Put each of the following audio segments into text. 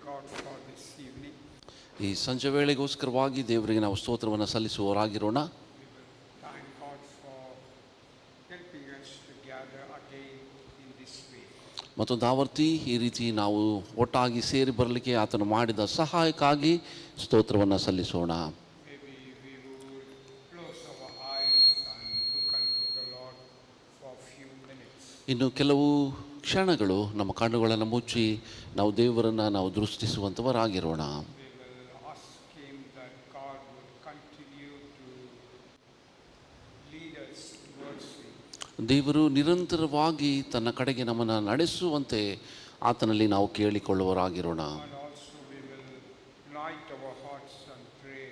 God for this evening. ಈ ಸಂಜೆ ವೇಳೆಗೋಸ್ಕರವಾಗಿ ದೇವರಿಗೆ ನಾವು ಸ್ತೋತ್ರವನ್ನು ಸಲ್ಲಿಸುವವರಾಗಿರೋಣ. We will thank God for helping us to gather again in this way. ಮತ್ತೊಂದು ಆವರ್ತಿ ಈ ರೀತಿ ನಾವು ಒಟ್ಟಾಗಿ ಸೇರಿ ಬರಲಿಕ್ಕೆ ಆತನು ಮಾಡಿದ ಸಹಾಯಕ್ಕಾಗಿ ಸ್ತೋತ್ರವನ್ನು ಸಲ್ಲಿಸೋಣ. Maybe we will close our eyes and look unto the Lord for a few minutes. ಇನ್ನು ಕೆಲವು ಕ್ಷಣಗಳು ನಮ್ಮ ಕಣ್ಣುಗಳನ್ನು ಮುಚ್ಚಿ ನಾವು ದೇವರನ್ನು ನಾವು ದೃಷ್ಟಿಸುವಂಥವರಾಗಿರೋಣ. We will ask Him that God would continue to lead us towards Him. ದೇವರು ನಿರಂತರವಾಗಿ ತನ್ನ ಕಡೆಗೆ ನಮ್ಮನ್ನು ನಡೆಸುವಂತೆ ಆತನಲ್ಲಿ ನಾವು ಕೇಳಿಕೊಳ್ಳುವವರಾಗಿರೋಣ. And also we will unite our hearts and pray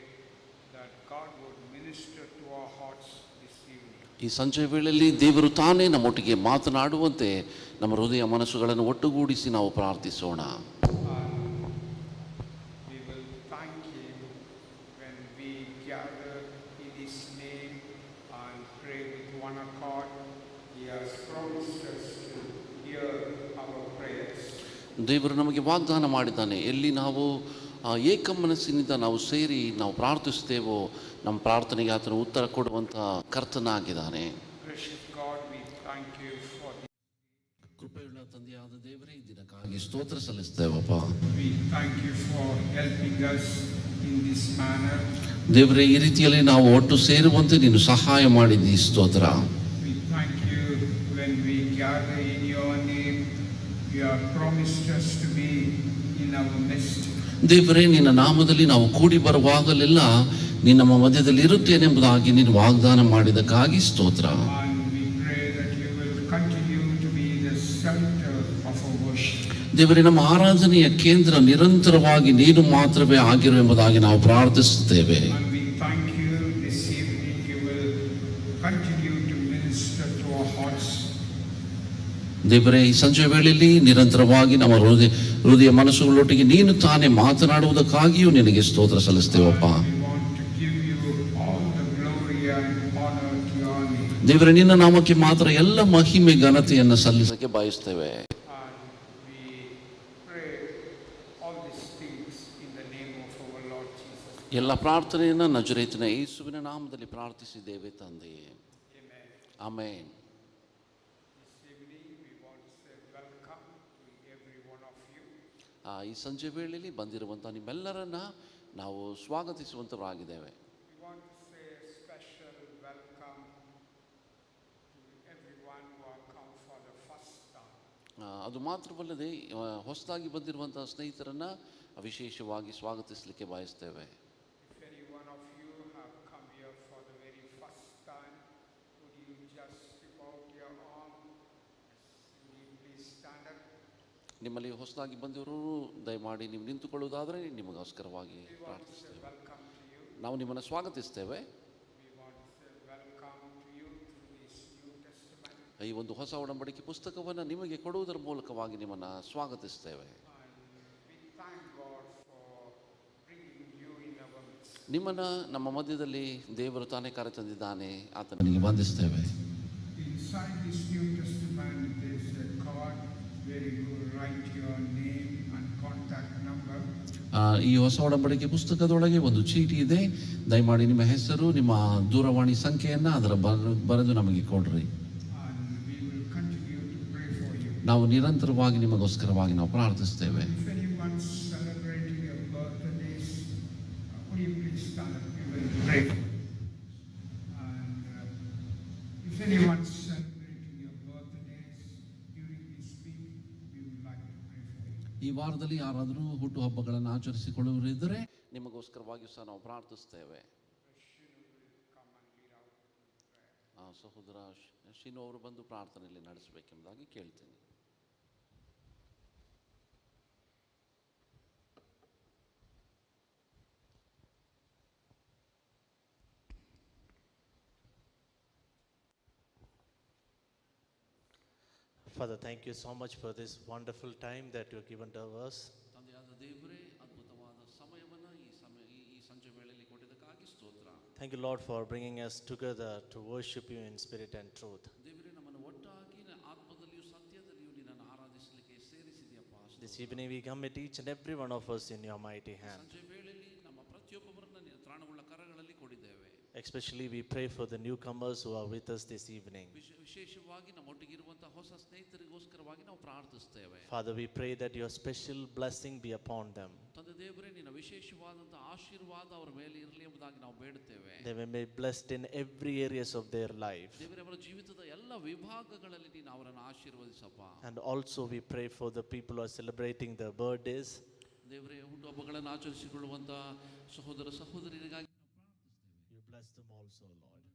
that God would minister to our hearts this evening. ಈ ಸಂಜೆ ವೇಳೆಯಲ್ಲಿ ದೇವರು ತಾನೇ ನಮ್ಮೊಟ್ಟಿಗೆ ಮಾತನಾಡುವಂತೆ ನಮ್ಮ ಹೃದಯ ಮನಸ್ಸುಗಳನ್ನು ಒಟ್ಟುಗೂಡಿಸಿ ನಾವು ಪ್ರಾರ್ಥಿಸೋಣ. And we will thank Him when we gather in His name and pray with one accord. He has promised us to hear our prayers. ದೇವರು ನಮಗೆ ವಾಗ್ದಾನ ಮಾಡಿದ್ದಾನೆ, ಎಲ್ಲಿ ನಾವು ಏಕ ಮನಸ್ಸಿನಿಂದ ನಾವು ಸೇರಿ ನಾವು ಪ್ರಾರ್ಥಿಸ್ತೇವೋ ನಮ್ಮ ಪ್ರಾರ್ಥನೆಗೆ ಆತನು ಉತ್ತರ ಕೊಡುವಂಥ ಕರ್ತನಾಗಿದ್ದಾನೆ. Gracious God, we thank you for this. ಕೃಪೆಯುಳ್ಳ ತಂದೆಯಾದ ದೇವರೇ, ಈ ದಿನಕ್ಕಾಗಿ ಸ್ತೋತ್ರ ಸಲ್ಲಿಸ್ತೇವಪ್ಪ. We thank you for helping us in this manner. ದೇವರೇ, ಈ ರೀತಿಯಲ್ಲಿ ನಾವು ಒಟ್ಟು ಸೇರುವಂತೆ ನೀನು ಸಹಾಯ ಮಾಡಿದ್ದಿ, ಸ್ತೋತ್ರ. We thank you when we gather in your name. You have promised us to be in our midst. ದೇವರೇ, ನಿನ್ನ ನಾಮದಲ್ಲಿ ನಾವು ಕೂಡಿ ಬರುವಾಗಲೆಲ್ಲ ನೀನು ನಮ್ಮ ಮಧ್ಯದಲ್ಲಿ ಇರುತ್ತೇನೆಂಬುದಾಗಿ ನೀನು ವಾಗ್ದಾನ ಮಾಡಿದಕ್ಕಾಗಿ ಸ್ತೋತ್ರ. And we pray that you will continue to be the center of our worship. ದೇವರೇ, ನಮ್ಮ ಆರಾಧನೆಯ ಕೇಂದ್ರ ನಿರಂತರವಾಗಿ ನೀನು ಮಾತ್ರವೇ ಆಗಿರು ಎಂಬುದಾಗಿ ನಾವು ಪ್ರಾರ್ಥಿಸುತ್ತೇವೆ. And we thank you this evening. You will continue to minister to our hearts. ದೇವರೇ, ಈ ಸಂಜೆ ವೇಳೆಯಲ್ಲಿ ನಿರಂತರವಾಗಿ ನಮ್ಮ ಹೃದಯ ಮನಸ್ಸುಗಳೊಟ್ಟಿಗೆ ನೀನು ತಾನೇ ಮಾತನಾಡುವುದಕ್ಕಾಗಿಯೂ ನಿನಗೆ ಸ್ತೋತ್ರ ಸಲ್ಲಿಸ್ತೇವಪ್ಪ. We want to give you all the glory and honor to your name. ದೇವರೇ, ನಿನ್ನ ನಾಮಕ್ಕೆ ಮಾತ್ರ ಎಲ್ಲ ಮಹಿಮೆ ಘನತೆಯನ್ನು ಸಲ್ಲಿಸಕ್ಕೆ ಬಯಸ್ತೇವೆ. And we pray all these things in the name of our Lord Jesus. ಎಲ್ಲ ಪ್ರಾರ್ಥನೆಯನ್ನು ನಜರೇತಿನ ಯೇಸುವಿನ ನಾಮದಲ್ಲಿ ಪ್ರಾರ್ಥಿಸಿದ್ದೇವೆ ತಂದೆಯೇ, Amen. Amen. This evening we want to say welcome to every one of you. ಈ ಸಂಜೆ ವೇಳೆಯಲ್ಲಿ ಬಂದಿರುವಂಥ ನಿಮ್ಮೆಲ್ಲರನ್ನ ನಾವು ಸ್ವಾಗತಿಸುವಂಥವರಾಗಿದ್ದೇವೆ. We want to say a special welcome to everyone who have come for the first time. ಅದು ಮಾತ್ರವಲ್ಲದೆ ಹೊಸದಾಗಿ ಬಂದಿರುವಂಥ ಸ್ನೇಹಿತರನ್ನ ವಿಶೇಷವಾಗಿ ಸ್ವಾಗತಿಸಲಿಕ್ಕೆ ಬಯಸ್ತೇವೆ. If any one of you have come here for the very first time, would you just slip out your arm? Would you please stand up? ನಿಮ್ಮಲ್ಲಿ ಹೊಸದಾಗಿ ಬಂದಿರೋರು ದಯಮಾಡಿ ನೀವು ನಿಂತುಕೊಳ್ಳುವುದಾದರೆ ನಿಮಗೋಸ್ಕರವಾಗಿ We want to say ಪ್ರಾರ್ಥಿಸ್ತೇವೆ. welcome to you. ನಾವು ನಿಮ್ಮನ್ನು ಸ್ವಾಗತಿಸ್ತೇವೆ. We want to say welcome to you through this New Testament. ಈ ಒಂದು ಹೊಸ ಒಡಂಬಡಿಕೆ ಪುಸ್ತಕವನ್ನು ನಿಮಗೆ ಕೊಡುವುದರ ಮೂಲಕವಾಗಿ ನಿಮ್ಮನ್ನು ಸ್ವಾಗತಿಸ್ತೇವೆ. And we thank God for bringing you in our midst. ನಿಮ್ಮನ್ನು ನಮ್ಮ ಮಧ್ಯದಲ್ಲಿ ದೇವರು ತಾನೇ ಕರೆತಂದಿದ್ದಾನೆ, ಆತನಿಗೆ ವಂದಿಸ್ತೇವೆ. Inside this New Testament, there is a card where you will write your name and contact number. ಈ ಹೊಸ ಒಡಂಬಡಿಕೆ ಪುಸ್ತಕದೊಳಗೆ ಒಂದು ಚೀಟಿ ಇದೆ. ದಯಮಾಡಿ ನಿಮ್ಮ ಹೆಸರು, ನಿಮ್ಮ ದೂರವಾಣಿ ಸಂಖ್ಯೆಯನ್ನು ಅದರ ಬರೆದು ನಮಗೆ ಕೊಡ್ರಿ. And we will continue to pray for you. ನಾವು ನಿರಂತರವಾಗಿ ನಿಮಗೋಸ್ಕರವಾಗಿ ನಾವು ಪ್ರಾರ್ಥಿಸ್ತೇವೆ. If anyone's celebrating your birthdays, would you please stand up? We will pray for you. And if anyone's celebrating your birthdays during this week, we would like to pray for you. ಈ ವಾರದಲ್ಲಿ ಯಾರಾದರೂ ಹುಟ್ಟು ಹಬ್ಬಗಳನ್ನು ಆಚರಿಸಿಕೊಳ್ಳುವರಿದ್ದರೆ ನಿಮಗೋಸ್ಕರವಾಗಿಯೂ ಸಹ ನಾವು ಪ್ರಾರ್ಥಿಸ್ತೇವೆ. ಸಹೋದರ ಶಿನು ಅವರು ಬಂದು ಪ್ರಾರ್ಥನೆಯಲ್ಲಿ ನಡೆಸಬೇಕೆಂಬುದಾಗಿ ಕೇಳ್ತೀನಿ. Father, thank you so much for this wonderful time that you have given to us. ತಂದೆಯಾದ ದೇವರೇ, ಅದ್ಭುತವಾದ ಸಮಯವನ್ನು ಈ ಸಂಜೆ ವೇಳೆಯಲ್ಲಿ ಕೊಟ್ಟಿದ್ದಕ್ಕಾಗಿ ಸ್ತೋತ್ರ. Thank you, Lord, for bringing us together to worship you in spirit and truth. ದೇವರೇ, ನಮ್ಮನ್ನು ಒಟ್ಟಾಗಿ ಆತ್ಮದಲ್ಲಿಯೂ ಸತ್ಯದಲ್ಲಿಯೂ ನಿನ್ನನ್ನು ಆರಾಧಿಸಲಿಕ್ಕೆ ಸೇರಿಸಿದೆಯಪ್ಪ. This evening we commit each and every one of us in your mighty hand. ಸಂಜೆ ವೇಳೆಯಲ್ಲಿ ನಮ್ಮ ಪ್ರತಿಯೊಬ್ಬರನ್ನ ನಿನ್ನ ತ್ರಾಣವುಳ್ಳ ಕರಗಳಲ್ಲಿ ಕೊಡಿದ್ದೇವೆ. Especially we pray for the newcomers who are with us this evening. ವಿಶೇಷವಾಗಿ ನಮ್ಮೊಟ್ಟಿಗಿರುವಂತಹ ಹೊಸ ಸ್ನೇಹಿತರಿಗೋಸ್ಕರವಾಗಿ ನಾವು ಪ್ರಾರ್ಥಿಸ್ತೇವೆ. Father, we pray that your special blessing be upon them. ತಂದೆ ದೇವರೇ, ನಿನ್ನ ವಿಶೇಷವಾದಂತಹ ಆಶೀರ್ವಾದ ಅವರ ಮೇಲೆ ಇರಲಿ ಎಂಬುದಾಗಿ ನಾವು ಬೇಡುತ್ತೇವೆ. They may be blessed in every areas of their life. ದೇವರೇ, ಅವರ ಜೀವಿತದ ಎಲ್ಲ ವಿಭಾಗಗಳಲ್ಲಿ ನೀನು ಅವರನ್ನು ಆಶೀರ್ವದಿಸಪ್ಪ. And also we pray for the people who are celebrating their birthdays. ದೇವರೇ, ಹುಟ್ಟುಹಬ್ಬಗಳನ್ನು ಆಚರಿಸಿಕೊಳ್ಳುವಂತ ಸಹೋದರ ಸಹೋದರಿಯರಿಗಾಗಿ You bless them also, Lord.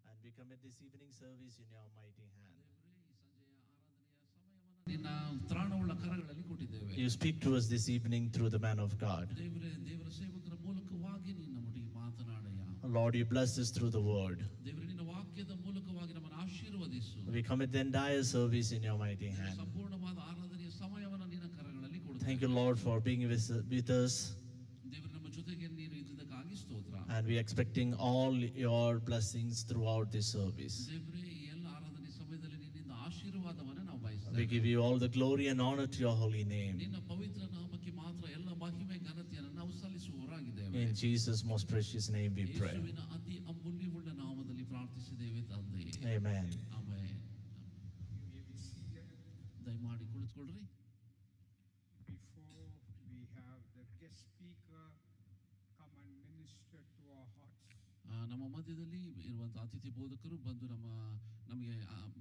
And we commit this evening service in your mighty hand. ನಿನ್ನ ತ್ರಾಣವುಳ್ಳ ಕರಗಳಲ್ಲಿ ಕೊಟ್ಟಿದ್ದೇವೆ. You speak to us this evening through the man of God. ದೇವರೇ, ದೇವರ ಸೇವಕರ ಮೂಲಕವಾಗಿ ನೀನು ನಮ್ಮೊಟ್ಟಿಗೆ ಮಾತನಾಡಯ್ಯ. Lord, you bless us through the word. ದೇವರೇ, ನಿನ್ನ ವಾಕ್ಯದ ಮೂಲಕವಾಗಿ ನಮ್ಮನ್ನು ಆಶೀರ್ವದಿಸು. We commit the entire service in your mighty hand. ಸಂಪೂರ್ಣವಾದ ಆರಾಧನೆಯ ಸಮಯವನ್ನು ನಿನ್ನ ಕರಗಳಲ್ಲಿ ಕೊಡುತ್ತೇವೆ. Thank you, Lord, for being with us. ದೇವರೇ, ನಮ್ಮ ಜೊತೆಗೆ ನೀನು ಇದ್ದಕ್ಕಾಗಿ ಸ್ತೋತ್ರ. And we are expecting all your blessings throughout this service. ದೇವರೇ, ಈ ಎಲ್ಲ ಆರಾಧನೆ ಸಮಯದಲ್ಲಿ ನಿನ್ನಿಂದ ಆಶೀರ್ವಾದವನ್ನು ನಾವು We ಬಯಸುತ್ತೇವೆ. give you all the glory and honor to your holy name. ನಿನ್ನ ಪವಿತ್ರ ನಾಮಕ್ಕೆ ಮಾತ್ರ ಎಲ್ಲ ಮಹಿಮೆ ಘನತೆಯನ್ನು ನಾವು ಸಲ್ಲಿಸುವವರಾಗಿದ್ದೇವೆ. In Jesus' most precious name we pray. ಯೇಸುವಿನ ಅತಿ ಅಮೂಲ್ಯವುಳ್ಳ ನಾಮದಲ್ಲಿ ಪ್ರಾರ್ಥಿಸಿದ್ದೇವೆ ತಂದೆ. Amen. Amen. You may be seated. ದಯಮಾಡಿ ಕುಳಿತುಕೊಳ್ಳ್ರಿ. Before we have the guest speaker come and minister to our hearts, ನಮ್ಮ ಮಧ್ಯದಲ್ಲಿ ಇರುವಂತಹ ಅತಿಥಿ ಬೋಧಕರು ಬಂದು ನಮಗೆ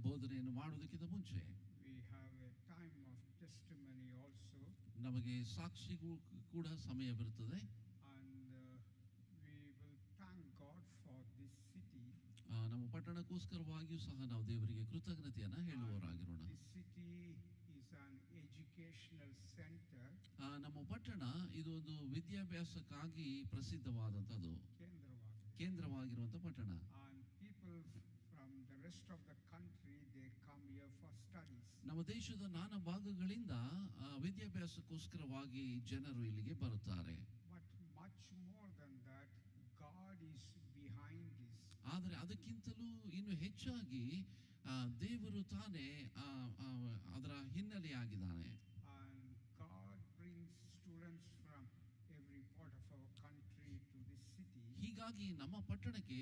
ಬೋಧನೆಯನ್ನು ಮಾಡುವುದಕ್ಕಿಂತ ಮುಂಚೆ we have a time of testimony also, ನಮಗೆ ಸಾಕ್ಷಿಗೂ ಕೂಡ ಸಮಯವಿರುತ್ತದೆ. and we will thank God for this city. ನಮ್ಮ ಪಟ್ಟಣಕ್ಕೋಸ್ಕರವಾಗಿಯೂ ಸಹ ನಾವು ದೇವರಿಗೆ ಕೃತಜ್ಞತೆಯನ್ನು ಹೇಳುವವರಾಗಿರೋಣ. This city is an educational center, ನಮ್ಮ ಪಟ್ಟಣ ಇದು ಒಂದು ವಿದ್ಯಾಭ್ಯಾಸಕ್ಕಾಗಿ ಪ್ರಸಿದ್ಧವಾದಂಥದ್ದು, ಕೇಂದ್ರವಾಗಿರುವಂಥ ಪಟ್ಟಣ. and people from the rest of the country, they come here for studies. ನಮ್ಮ ದೇಶದ ನಾನಾ ಭಾಗಗಳಿಂದ ವಿದ್ಯಾಭ್ಯಾಸಕ್ಕೋಸ್ಕರವಾಗಿ ಜನರು ಇಲ್ಲಿಗೆ ಬರುತ್ತಾರೆ. But much more than that, God is behind this. ಆದರೆ ಅದಕ್ಕಿಂತಲೂ ಇನ್ನು ಹೆಚ್ಚಾಗಿ ದೇವರು ತಾನೇ ಅದರ ಹಿನ್ನೆಲೆಯಾಗಿದ್ದಾನೆ. And God brings students from every part of our country to this city. ಹೀಗಾಗಿ ನಮ್ಮ ಪಟ್ಟಣಕ್ಕೆ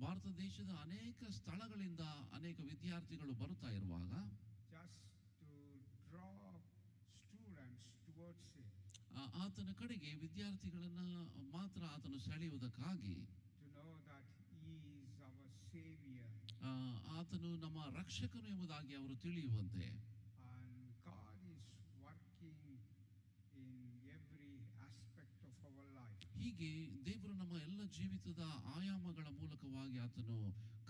ಭಾರತ ದೇಶದ ಅನೇಕ ಸ್ಥಳಗಳಿಂದ ಅನೇಕ ವಿದ್ಯಾರ್ಥಿಗಳು ಬರುತ್ತಾ ಇರುವಾಗ Just to draw students towards it, ಆತನ ಕಡೆಗೆ ವಿದ್ಯಾರ್ಥಿಗಳನ್ನ ಮಾತ್ರ ಆತನು ಸೆಳೆಯುವುದಕ್ಕಾಗಿ, to know that He is our Savior. ಆತನು ನಮ್ಮ ರಕ್ಷಕನು ಎಂಬುದಾಗಿ ಅವರು ತಿಳಿಯುವಂತೆ. And God is working in every aspect of our life. ಹೀಗೆ ದೇವರು ನಮ್ಮ ಎಲ್ಲ ಜೀವಿತದ ಆಯಾಮಗಳ ಮೂಲಕವಾಗಿ ಆತನು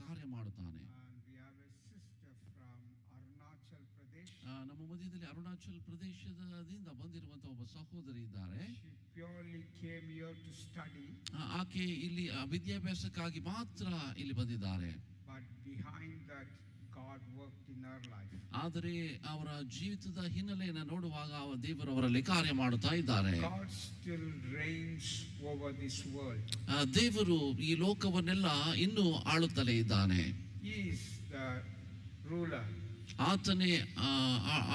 ಕಾರ್ಯ ಮಾಡುತ್ತಾನೆ. And we have a sister from Arunachal Pradesh. ನಮ್ಮ ಮಧ್ಯದಲ್ಲಿ ಅರುಣಾಚಲ್ ಪ್ರದೇಶದಿಂದ ಬಂದಿರುವಂತ ಒಬ್ಬ ಸಹೋದರಿ ಇದ್ದಾರೆ. She purely came here to study, ಆಕೆ ಇಲ್ಲಿ ವಿದ್ಯಾಭ್ಯಾಸಕ್ಕಾಗಿ ಮಾತ್ರ ಇಲ್ಲಿ ಬಂದಿದ್ದಾರೆ. but behind that, God worked in her life. ಆದರೆ ಅವರ ಜೀವಿತದ ಹಿನ್ನೆಲೆಯನ್ನು ನೋಡುವಾಗ ದೇವರು ಅವರಲ್ಲಿ ಕಾರ್ಯ ಮಾಡುತ್ತಾ ಇದ್ದಾರೆ. God still reigns over this world. ದೇವರು ಈ ಲೋಕವನ್ನೆಲ್ಲ ಇನ್ನೂ ಆಳುತ್ತಲೇ ಇದ್ದಾನೆ. He is the ruler, ಆತನೇ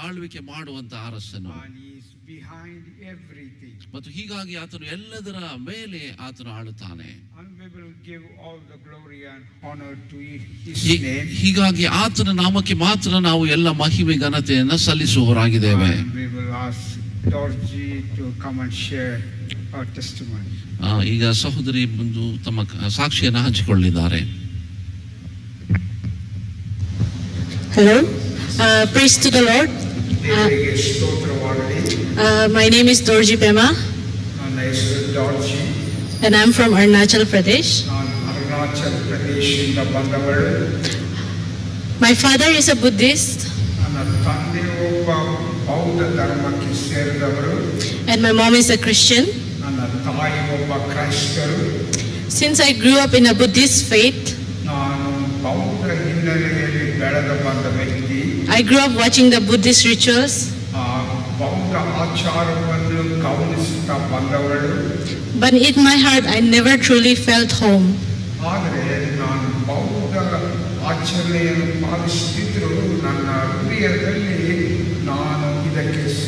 ಆಳ್ವಿಕೆ ಮಾಡುವಂತ ಅರಸನು, and He is behind everything. ಮತ್ತು ಹೀಗಾಗಿ ಆತನು ಎಲ್ಲದರ ಮೇಲೆ ಆತನು ಆಳುತ್ತಾನೆ. And we will give all the glory and honor to His name. ಹೀಗಾಗಿ ಆತನ ನಾಮಕ್ಕೆ ಮಾತ್ರ ನಾವು ಎಲ್ಲ ಮಹಿಮೆ ಘನತೆಯನ್ನು ಸಲ್ಲಿಸುವವರಾಗಿದ್ದೇವೆ. And we will ask Dorji to come and share her testimony. ಈಗ ಸಹೋದರಿ ಬಂದು ತಮ್ಮ ಸಾಕ್ಷಿಯನ್ನು ಹಂಚಿಕೊಳ್ಳಿದ್ದಾರೆ. Hello, praise to the Lord. My name is Dorji Pema, and I'm from Arunachal Pradesh. My father is a Buddhist, and my mom is a Christian. Since I grew up in a Buddhist faith, I grew up watching the Buddhist rituals, but in my heart I never truly felt home.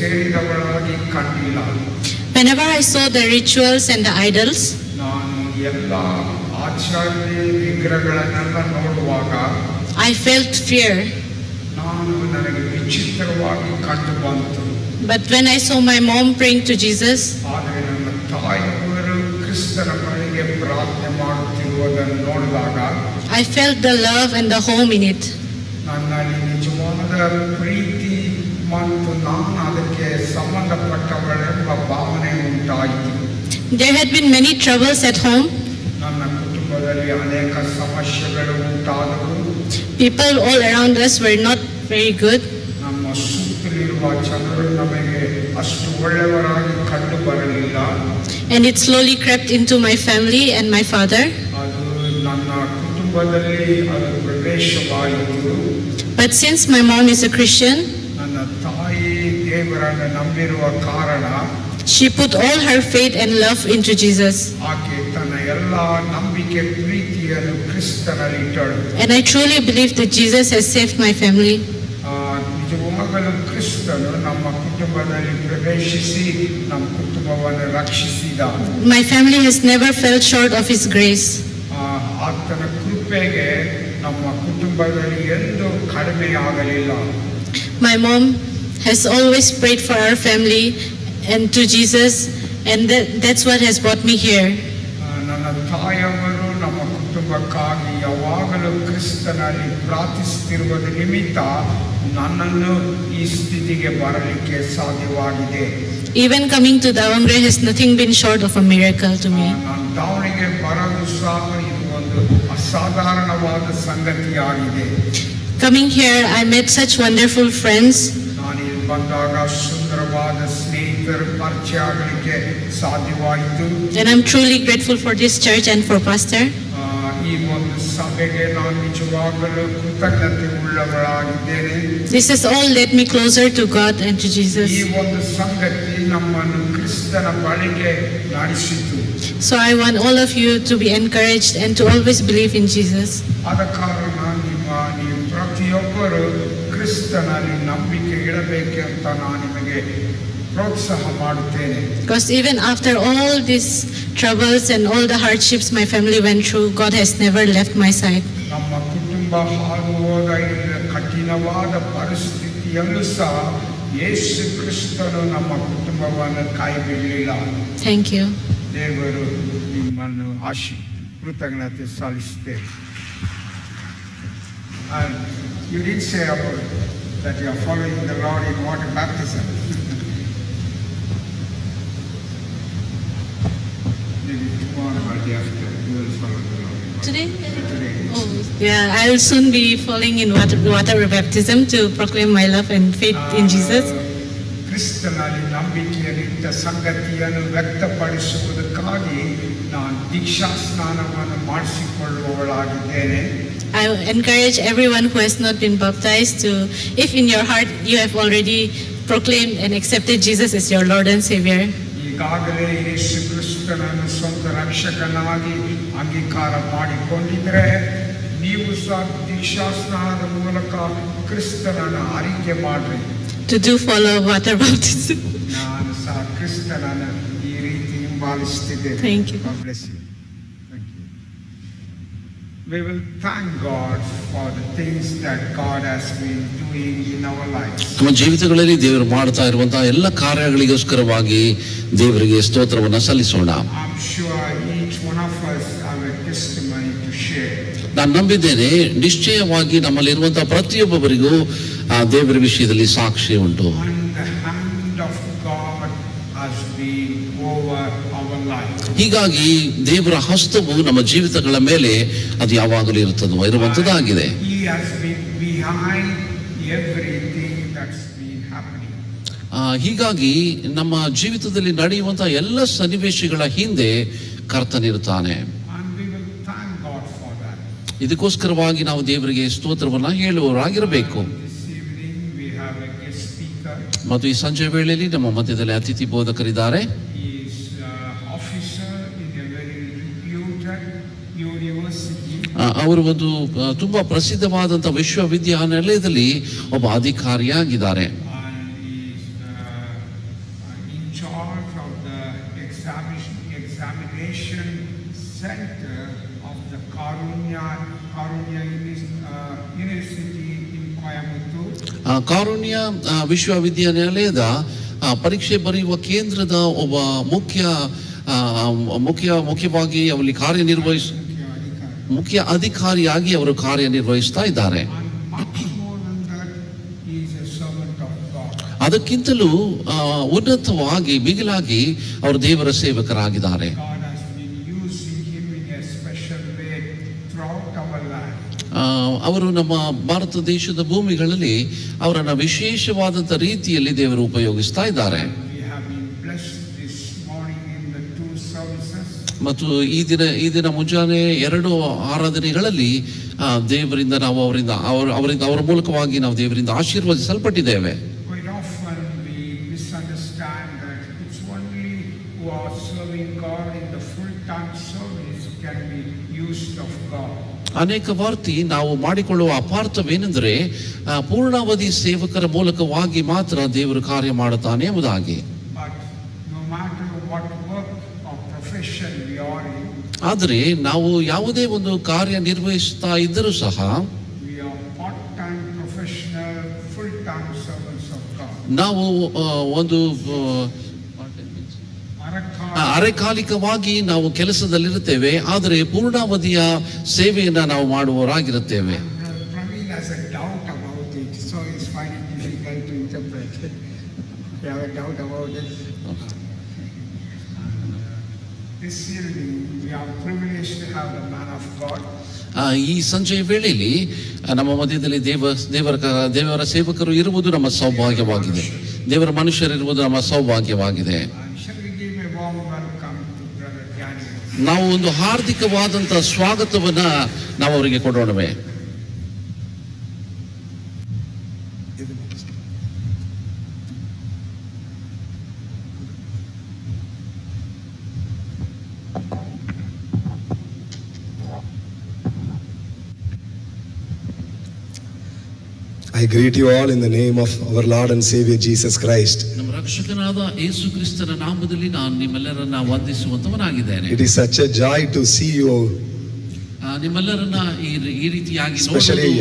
ಸೇರಿದವಳಾಗಿ ಕಂಡಿಲ್ಲ. Whenever I saw the rituals and the idols, ನಾನು ಎಲ್ಲ ಆಚಾರ್ಯ ವಿಗ್ರಹಗಳನ್ನೆಲ್ಲ ನೋಡುವಾಗ I felt fear. ನನಗೆ ವಿಚಿತ್ರವಾಗಿ ಕಂಡು ಬಂತು. But when I saw my mom praying to Jesus, ಆದರೆ ನನ್ನ ತಾಯಿಯವರು ಕ್ರಿಸ್ತನ ಬಳಿಗೆ ಪ್ರಾರ್ಥನೆ ಮಾಡುತ್ತಿರುವುದನ್ನು ನೋಡಿದಾಗ I felt the love and the home in it. ನನ್ನಲ್ಲಿ ನಿಜವಾದ ಪ್ರೀತಿ ಮತ್ತು ನಾನು ಅದಕ್ಕೆ ಸಂಬಂಧಪಟ್ಟವಳೆಂಬ ಭಾವನೆ ಉಂಟಾಯಿತು. There had been many troubles at home. ನನ್ನ ಕುಟುಂಬದಲ್ಲಿ ಅನೇಕ ಸಮಸ್ಯೆಗಳು ಉಂಟಾದವು. People all around us were not very good. ನಮ್ಮ ಸುತ್ತಲಿರುವ ಜನರು ನಮಗೆ ಅಷ್ಟು ಒಳ್ಳೆಯವರಾಗಿ ಕಂಡು ಬರಲಿಲ್ಲ. And it slowly crept into my family and my father. ಅದು ನನ್ನ ಕುಟುಂಬದಲ್ಲಿ ಅದು ಪ್ರವೇಶವಾಯಿತು. But since my mom is a Christian, ನನ್ನ ತಾಯಿ ದೇವರನ್ನು ನಂಬಿರುವ ಕಾರಣ she put all her faith and love into Jesus. ಆಕೆ ತನ್ನ ಎಲ್ಲ ನಂಬಿಕೆ ಪ್ರೀತಿಯನ್ನು ಕ್ರಿಸ್ತನಲ್ಲಿ ಇಟ್ಟಳು. And I truly believe that Jesus has saved my family. ನಿಜವಾಗಲೂ ಕ್ರಿಸ್ತನು ನಮ್ಮ ಕುಟುಂಬದಲ್ಲಿ ಪ್ರವೇಶಿಸಿ ನಮ್ಮ ಕುಟುಂಬವನ್ನು ರಕ್ಷಿಸಿದ. My family has never fell short of His grace. ಆತನ ಕೃಪೆಗೆ ನಮ್ಮ ಕುಟುಂಬದಲ್ಲಿ ಎಂದೂ ಕಡಿಮೆಯಾಗಲಿಲ್ಲ. My mom has always prayed for our family and to Jesus, and that's what has brought me here. ನನ್ನ ತಾಯಿಯವರು ನಮ್ಮ ಕುಟುಂಬಕ್ಕಾಗಿ ಯಾವಾಗಲೂ ಕ್ರಿಸ್ತನಲ್ಲಿ ಪ್ರಾರ್ಥಿಸುತ್ತಿರುವುದ ನಿಮಿತ್ತ ನನ್ನನ್ನು ಈ ಸ್ಥಿತಿಗೆ ಬರಲಿಕ್ಕೆ ಸಾಧ್ಯವಾಗಿದೆ. Even coming to Davangere has nothing been short of a miracle to me. ನಾನು ದಾವಣಗೆರೆ ಬರೋದು ಸಹ ಇದು ಒಂದು ಅಸಾಧಾರಣವಾದ ಸಂಗತಿಯಾಗಿದೆ. Coming here, I met such wonderful friends. ನಾನು ಇಲ್ಲಿ ಬಂದಾಗ ಸುಂದರವಾದ ಸ್ನೇಹಿತರು ಪರಿಚಯ ಆಗಲಿಕ್ಕೆ ಸಾಧ್ಯವಾಯಿತು. And I'm truly grateful for this church and for Pastor. ಈ ಒಂದು ಸಭೆಗೆ ನಾನು ನಿಜವಾಗಲೂ ಕೃತಜ್ಞತೆ ಉಳ್ಳವಳಾಗಿದ್ದೇನೆ. This has all led me closer to God and to Jesus. ಈ ಒಂದು ಸಂಗತಿ ನಮ್ಮನ್ನು ಕ್ರಿಸ್ತನ ಬಳಿಗೆ ನಡೆಸಿತು. So I want all of you to be encouraged and to always believe in Jesus. ಆದ ಕಾರಣ ನೀವು ಪ್ರತಿಯೊಬ್ಬರು ಕ್ರಿಸ್ತನಲ್ಲಿ ನಂಬಿಕೆ ಇಡಬೇಕೆಂತ ನಾನು ನಿಮಗೆ ಪ್ರೋತ್ಸಾಹ ಮಾಡುತ್ತೇನೆ. Because even after all these troubles and all the hardships my family went through, God has never left my side. ನಮ್ಮ ಕುಟುಂಬ ಹಾದು ಹೋದ ಈ ಕಠಿಣವಾದ ಪರಿಸ್ಥಿತಿಯಲ್ಲೂ ಸಹ ಯೇಸು ಕ್ರಿಸ್ತನು ನಮ್ಮ ಕುಟುಂಬವನ್ನು ಕೈ ಬಿಡಲಿಲ್ಲ. Thank you. ದೇವರು ನಿಮ್ಮನ್ನು ಕೃತಜ್ಞತೆ ಸಲ್ಲಿಸುತ್ತೇವೆ. And you did say about that you are following the Lord in water baptism. Maybe tomorrow or the after you will follow the Lord in water. Today? Today. Oh, yeah, I will soon be falling in water baptism to proclaim my love and faith in Jesus. ಕ್ರಿಸ್ತನಲ್ಲಿ ನಂಬಿಕೆಯಲ್ಲಿದ್ದ ಸಂಗತಿಯನ್ನು ವ್ಯಕ್ತಪಡಿಸುವುದಕ್ಕಾಗಿ ನಾನು ದೀಕ್ಷಾ ಸ್ನಾನವನ್ನು ಮಾಡಿಸಿಕೊಳ್ಳುವವಳಾಗಿದ್ದೇನೆ. I encourage everyone who has not been baptized to, if in your heart you have already proclaimed and accepted Jesus as your Lord and Savior. ಈಗಾಗಲೇ ಯೇಸು ಕ್ರಿಸ್ತನನ್ನು ಸ್ವಂತ ರಕ್ಷಕನಾಗಿ ಅಂಗೀಕಾರ ಮಾಡಿಕೊಂಡಿದ್ರೆ ನೀವು ಸಹ ದೀಕ್ಷಾ ಸ್ನಾನದ ಮೂಲಕ ಕ್ರಿಸ್ತನನ್ನು ಆರಿಕೆ ಮಾಡ್ರಿ. To do follow water baptism. ನಾನು ಸಹ ಕ್ರಿಸ್ತನನ್ನು ಈ ರೀತಿ ಹಿಂಬಾಲಿಸುತ್ತಿದ್ದೇನೆ. Thank you. God bless you. Thank you. We will thank God for the things that God has been doing in our lives. ನಮ್ಮ ಜೀವಿತಗಳಲ್ಲಿ ದೇವರು ಮಾಡ್ತಾ ಇರುವಂತಹ ಎಲ್ಲ ಕಾರ್ಯಗಳಿಗೋಸ್ಕರವಾಗಿ ದೇವರಿಗೆ ಸ್ತೋತ್ರವನ್ನು ಸಲ್ಲಿಸೋಣ. I'm sure each one of us have a testimony to share. ನಾನು ನಂಬಿದ್ದೇನೆ ನಿಶ್ಚಯವಾಗಿ ನಮ್ಮಲ್ಲಿರುವಂತಹ ಪ್ರತಿಯೊಬ್ಬರಿಗೂ ಆ ದೇವರ ವಿಷಯದಲ್ಲಿ ಸಾಕ್ಷಿ ಉಂಟು. And the hand of God has been over our life. ಹೀಗಾಗಿ ದೇವರ ಹಸ್ತವು ನಮ್ಮ ಜೀವಿತಗಳ ಮೇಲೆ ಅದು ಯಾವಾಗಲೂ ಇರುವಂತದ್ದಾಗಿದೆ. He has been behind everything that's been happening. ಹೀಗಾಗಿ ನಮ್ಮ ಜೀವಿತದಲ್ಲಿ ನಡೆಯುವಂತಹ ಎಲ್ಲ ಸನ್ನಿವೇಶಗಳ ಹಿಂದೆ ಕರ್ತನಿರುತ್ತಾನೆ. And we will thank God for that. ಇದಕ್ಕೋಸ್ಕರವಾಗಿ ನಾವು ದೇವರಿಗೆ ಸ್ತೋತ್ರವನ್ನ ಹೇಳುವವರಾಗಿರಬೇಕು. This evening we have a guest speaker. ಮತ್ತು ಈ ಸಂಜೆ ವೇಳೆಯಲ್ಲಿ ನಮ್ಮ ಮಧ್ಯದಲ್ಲಿ ಅತಿಥಿ ಬೋಧಕರಿದ್ದಾರೆ. He is officer in a very reputed university. ಅವರು ಒಂದು ತುಂಬಾ ಪ್ರಸಿದ್ಧವಾದಂತಹ ವಿಶ್ವವಿದ್ಯಾನಿಲಯದಲ್ಲಿ ಒಬ್ಬ ಅಧಿಕಾರಿಯಾಗಿದ್ದಾರೆ. And he is charge of the examination center of the Karunya University in Coimbatore. ಕಾರುಣ್ಯ ವಿಶ್ವವಿದ್ಯಾನಿಲಯದ ಪರೀಕ್ಷೆ ಬರೆಯುವ ಕೇಂದ್ರದ ಒಬ್ಬ ಮುಖ್ಯವಾಗಿ ಅವರಲ್ಲಿ ಮುಖ್ಯ ಅಧಿಕಾರಿಯಾಗಿ ಅವರು ಕಾರ್ಯನಿರ್ವಹಿಸ್ತಾ ಇದ್ದಾರೆ. And much more than that, he is a servant of God. ಅದಕ್ಕಿಂತಲೂ ಉನ್ನತವಾಗಿ ಬಿಗಿಲಾಗಿ ಅವರು ದೇವರ ಸೇವಕರಾಗಿದ್ದಾರೆ. God has been using him in a special way throughout our land. ಅವರು ನಮ್ಮ ಭಾರತ ದೇಶದ ಭೂಮಿಗಳಲ್ಲಿ ಅವರನ್ನು ವಿಶೇಷವಾದಂಥ ರೀತಿಯಲ್ಲಿ ದೇವರು ಉಪಯೋಗಿಸ್ತಾ ಇದ್ದಾರೆ. We have been blessed this morning in the two services. ಮತ್ತು ಈ ದಿನ ಮುಂಜಾನೆ 2 ಆರಾಧನೆಗಳಲ್ಲಿ ದೇವರಿಂದ ನಾವು ಅವರ ಮೂಲಕವಾಗಿ ನಾವು ದೇವರಿಂದ ಆಶೀರ್ವದಿಸಲ್ಪಟ್ಟಿದ್ದೇವೆ. Quite often we misunderstand that it's only who are serving God in the full-time service can be used of God. ಅನೇಕ ವಾರ್ತಿ ನಾವು ಮಾಡಿಕೊಳ್ಳುವ ಅಪಾರ್ಥವೇನೆಂದರೆ ಪೂರ್ಣಾವಧಿ ಸೇವಕರ ಮೂಲಕವಾಗಿ ಮಾತ್ರ ದೇವರು ಕಾರ್ಯ ಮಾಡುತ್ತಾನೆ ಎಂಬುದಾಗಿ. But no matter what work or profession we are in, ಆದರೆ ನಾವು ಯಾವುದೇ ಒಂದು ಕಾರ್ಯ ನಿರ್ವಹಿಸ್ತಾ ಇದ್ದರೂ ಸಹ we are part-time professional, full-time servants of God. ನಾವು ಒಂದು ಅರೆಕಾಲಿಕವಾಗಿ ನಾವು ಕೆಲಸದಲ್ಲಿರುತ್ತೇವೆ, ಆದರೆ ಪೂರ್ಣಾವಧಿಯ ಸೇವೆಯನ್ನ ನಾವು ಮಾಡುವವರಾಗಿರುತ್ತೇವೆ. Praveen has a doubt about it, so it's finding difficult to interpret. You have a doubt about it? This evening, we are privileged to have the man of God. ಈ ಸಂಜೆಯ ವೇಳೆಯಲ್ಲಿ ನಮ್ಮ ಮಧ್ಯದಲ್ಲಿ ದೇವರ ಸೇವಕರು ಇರುವುದು ನಮ್ಮ ಸೌಭಾಗ್ಯವಾಗಿದೆ. ದೇವರ ಮನುಷ್ಯರಿರುವುದು ನಮ್ಮ ಸೌಭಾಗ್ಯವಾಗಿದೆ. Shall we give a warm welcome to Brother Daniel? ನಾವು ಒಂದು ಹಾರ್ದಿಕವಾದಂಥ ಸ್ವಾಗತವನ್ನ ನಾವು ಅವರಿಗೆ ಕೊಡೋಣವೇ? I greet you all in the name of our Lord and Savior Jesus Christ. ನಮ್ಮ ರಕ್ಷಕನಾದ ಯೇಸು ಕ್ರಿಸ್ತನ ನಾಮದಲ್ಲಿ ನಾನು ನಿಮ್ಮೆಲ್ಲರನ್ನ ವಂದಿಸುವಂತವನಾಗಿದ್ದೇನೆ. It is such a joy to see you. ನಿಮ್ಮೆಲ್ಲರನ್ನ ಈ ರೀತಿಯಾಗಿ Especially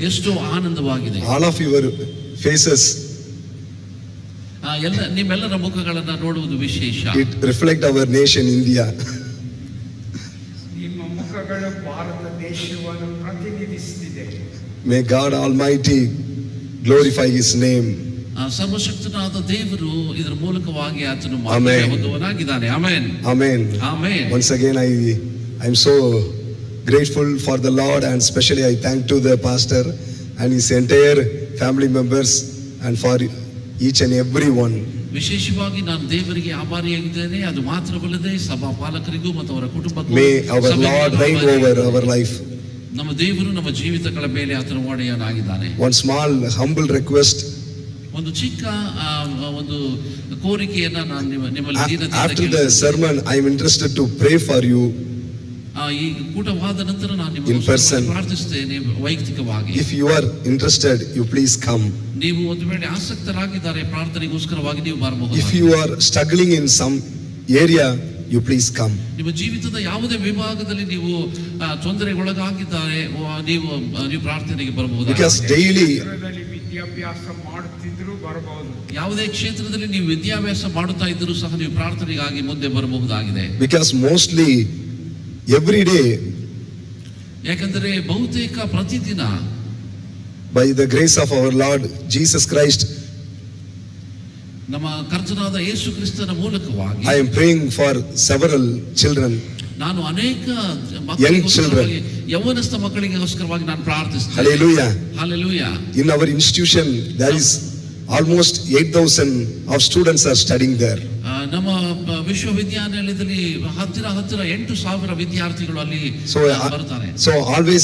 ಎಷ್ಟು ಆನಂದವಾಗಿದೆ. all of your faces. ನಿಮ್ಮೆಲ್ಲರ ಮುಖಗಳನ್ನ ನೋಡುವುದು ವಿಶೇಷ. It reflect our nation India. ನಿಮ್ಮ ಮುಖಗಳು ಭಾರತ ದೇಶವನ್ನು ಪ್ರತಿನಿಧಿಸುತ್ತಿದೆ. May God Almighty glorify His name. ಸರ್ವಶಕ್ತನಾದ ದೇವರು ಇದರ ಮೂಲಕವಾಗಿ ಆತನು Amen. ಹೊಂದುವನಾಗಿದ್ದಾನೆ. Amen. Amen. Amen. Once again I'm so grateful for the Lord, and especially I thank to the pastor and his entire family members and for each and every one. ವಿಶೇಷವಾಗಿ ನಾನು ದೇವರಿಗೆ ಆಭಾರಿಯಾಗಿದ್ದೇನೆ. ಅದು ಮಾತ್ರವಲ್ಲದೆ ಸಭಾ ಪಾಲಕರಿಗೂ ಮತ್ತು ಅವರ ಕುಟುಂಬಕ್ಕೂ May our Lord reign over our life. ನಮ್ಮ ದೇವರು ನಮ್ಮ ಜೀವಿತಗಳ ಮೇಲೆ ಆತನ ಒಡೆಯನಾಗಿದ್ದಾನೆ. One small humble request. ಒಂದು ಚಿಕ್ಕ ಒಂದು ಕೋರಿಕೆಯನ್ನ ನಾನು ನಿಮ್ಮಲ್ಲಿ After the sermon I am interested to pray for you. ಈ ಕೂಟವಾದ ನಂತರ ನಾನು In ನಿಮ್ಮನ್ನು person. ಪ್ರಾರ್ಥಿಸುತ್ತೇನೆ ವೈಯಕ್ತಿಕವಾಗಿ. If you are interested, you please come. ನೀವು ಒಂದು ವೇಳೆ ಆಸಕ್ತರಾಗಿದ್ದಾರೆ ಪ್ರಾರ್ಥನೆಗೋಸ್ಕರವಾಗಿ ನೀವು ಬರಬಹುದು. If you are struggling in some area, you please come. ನಿಮ್ಮ ಜೀವಿತದ ಯಾವುದೇ ವಿಭಾಗದಲ್ಲಿ ನೀವು ತೊಂದರೆಗೊಳಗಾಗಿದ್ದಾರೆ, ನೀವು ಪ್ರಾರ್ಥನೆಗೆ ಬರಬಹುದು. Because daily ಕ್ಷೇತ್ರದಲ್ಲಿ ವಿದ್ಯಾಭ್ಯಾಸ ಮಾಡುತ್ತಿದ್ದರೂ ಬರಬಹುದು. ಯಾವುದೇ ಕ್ಷೇತ್ರದಲ್ಲಿ ನೀವು ವಿದ್ಯಾಭ್ಯಾಸ ಮಾಡುತ್ತಾ ಇದ್ದರೂ ಸಹ ನೀವು ಪ್ರಾರ್ಥನೆಗಾಗಿ ಮುಂದೆ ಬರಬಹುದಾಗಿದೆ. because mostly every day ಯಾಕಂದರೆ ಬಹುತೇಕ ಪ್ರತಿದಿನ by the grace of our Lord Jesus Christ ನಮ್ಮ ಕರ್ತನಾದ ಯೇಸು ಕ್ರಿಸ್ತನ ಮೂಲಕವಾಗಿ I am praying for several children. ನಾನು ಅನೇಕ Young children. ಯೌವನಸ್ಥ ಮಕ್ಕಳಿಗೋಸ್ಕರವಾಗಿ ನಾನು ಪ್ರಾರ್ಥಿಸ್ತೇನೆ. Hallelujah. Hallelujah. In our institution there is almost 8,000 of students are studying there. ನಮ್ಮ ವಿಶ್ವವಿದ್ಯಾನಿಲಯದಲ್ಲಿ ಹತ್ತಿರ 8,000 ವಿದ್ಯಾರ್ಥಿಗಳು ಅಲ್ಲಿ ಬರ್ತಾರೆ. So always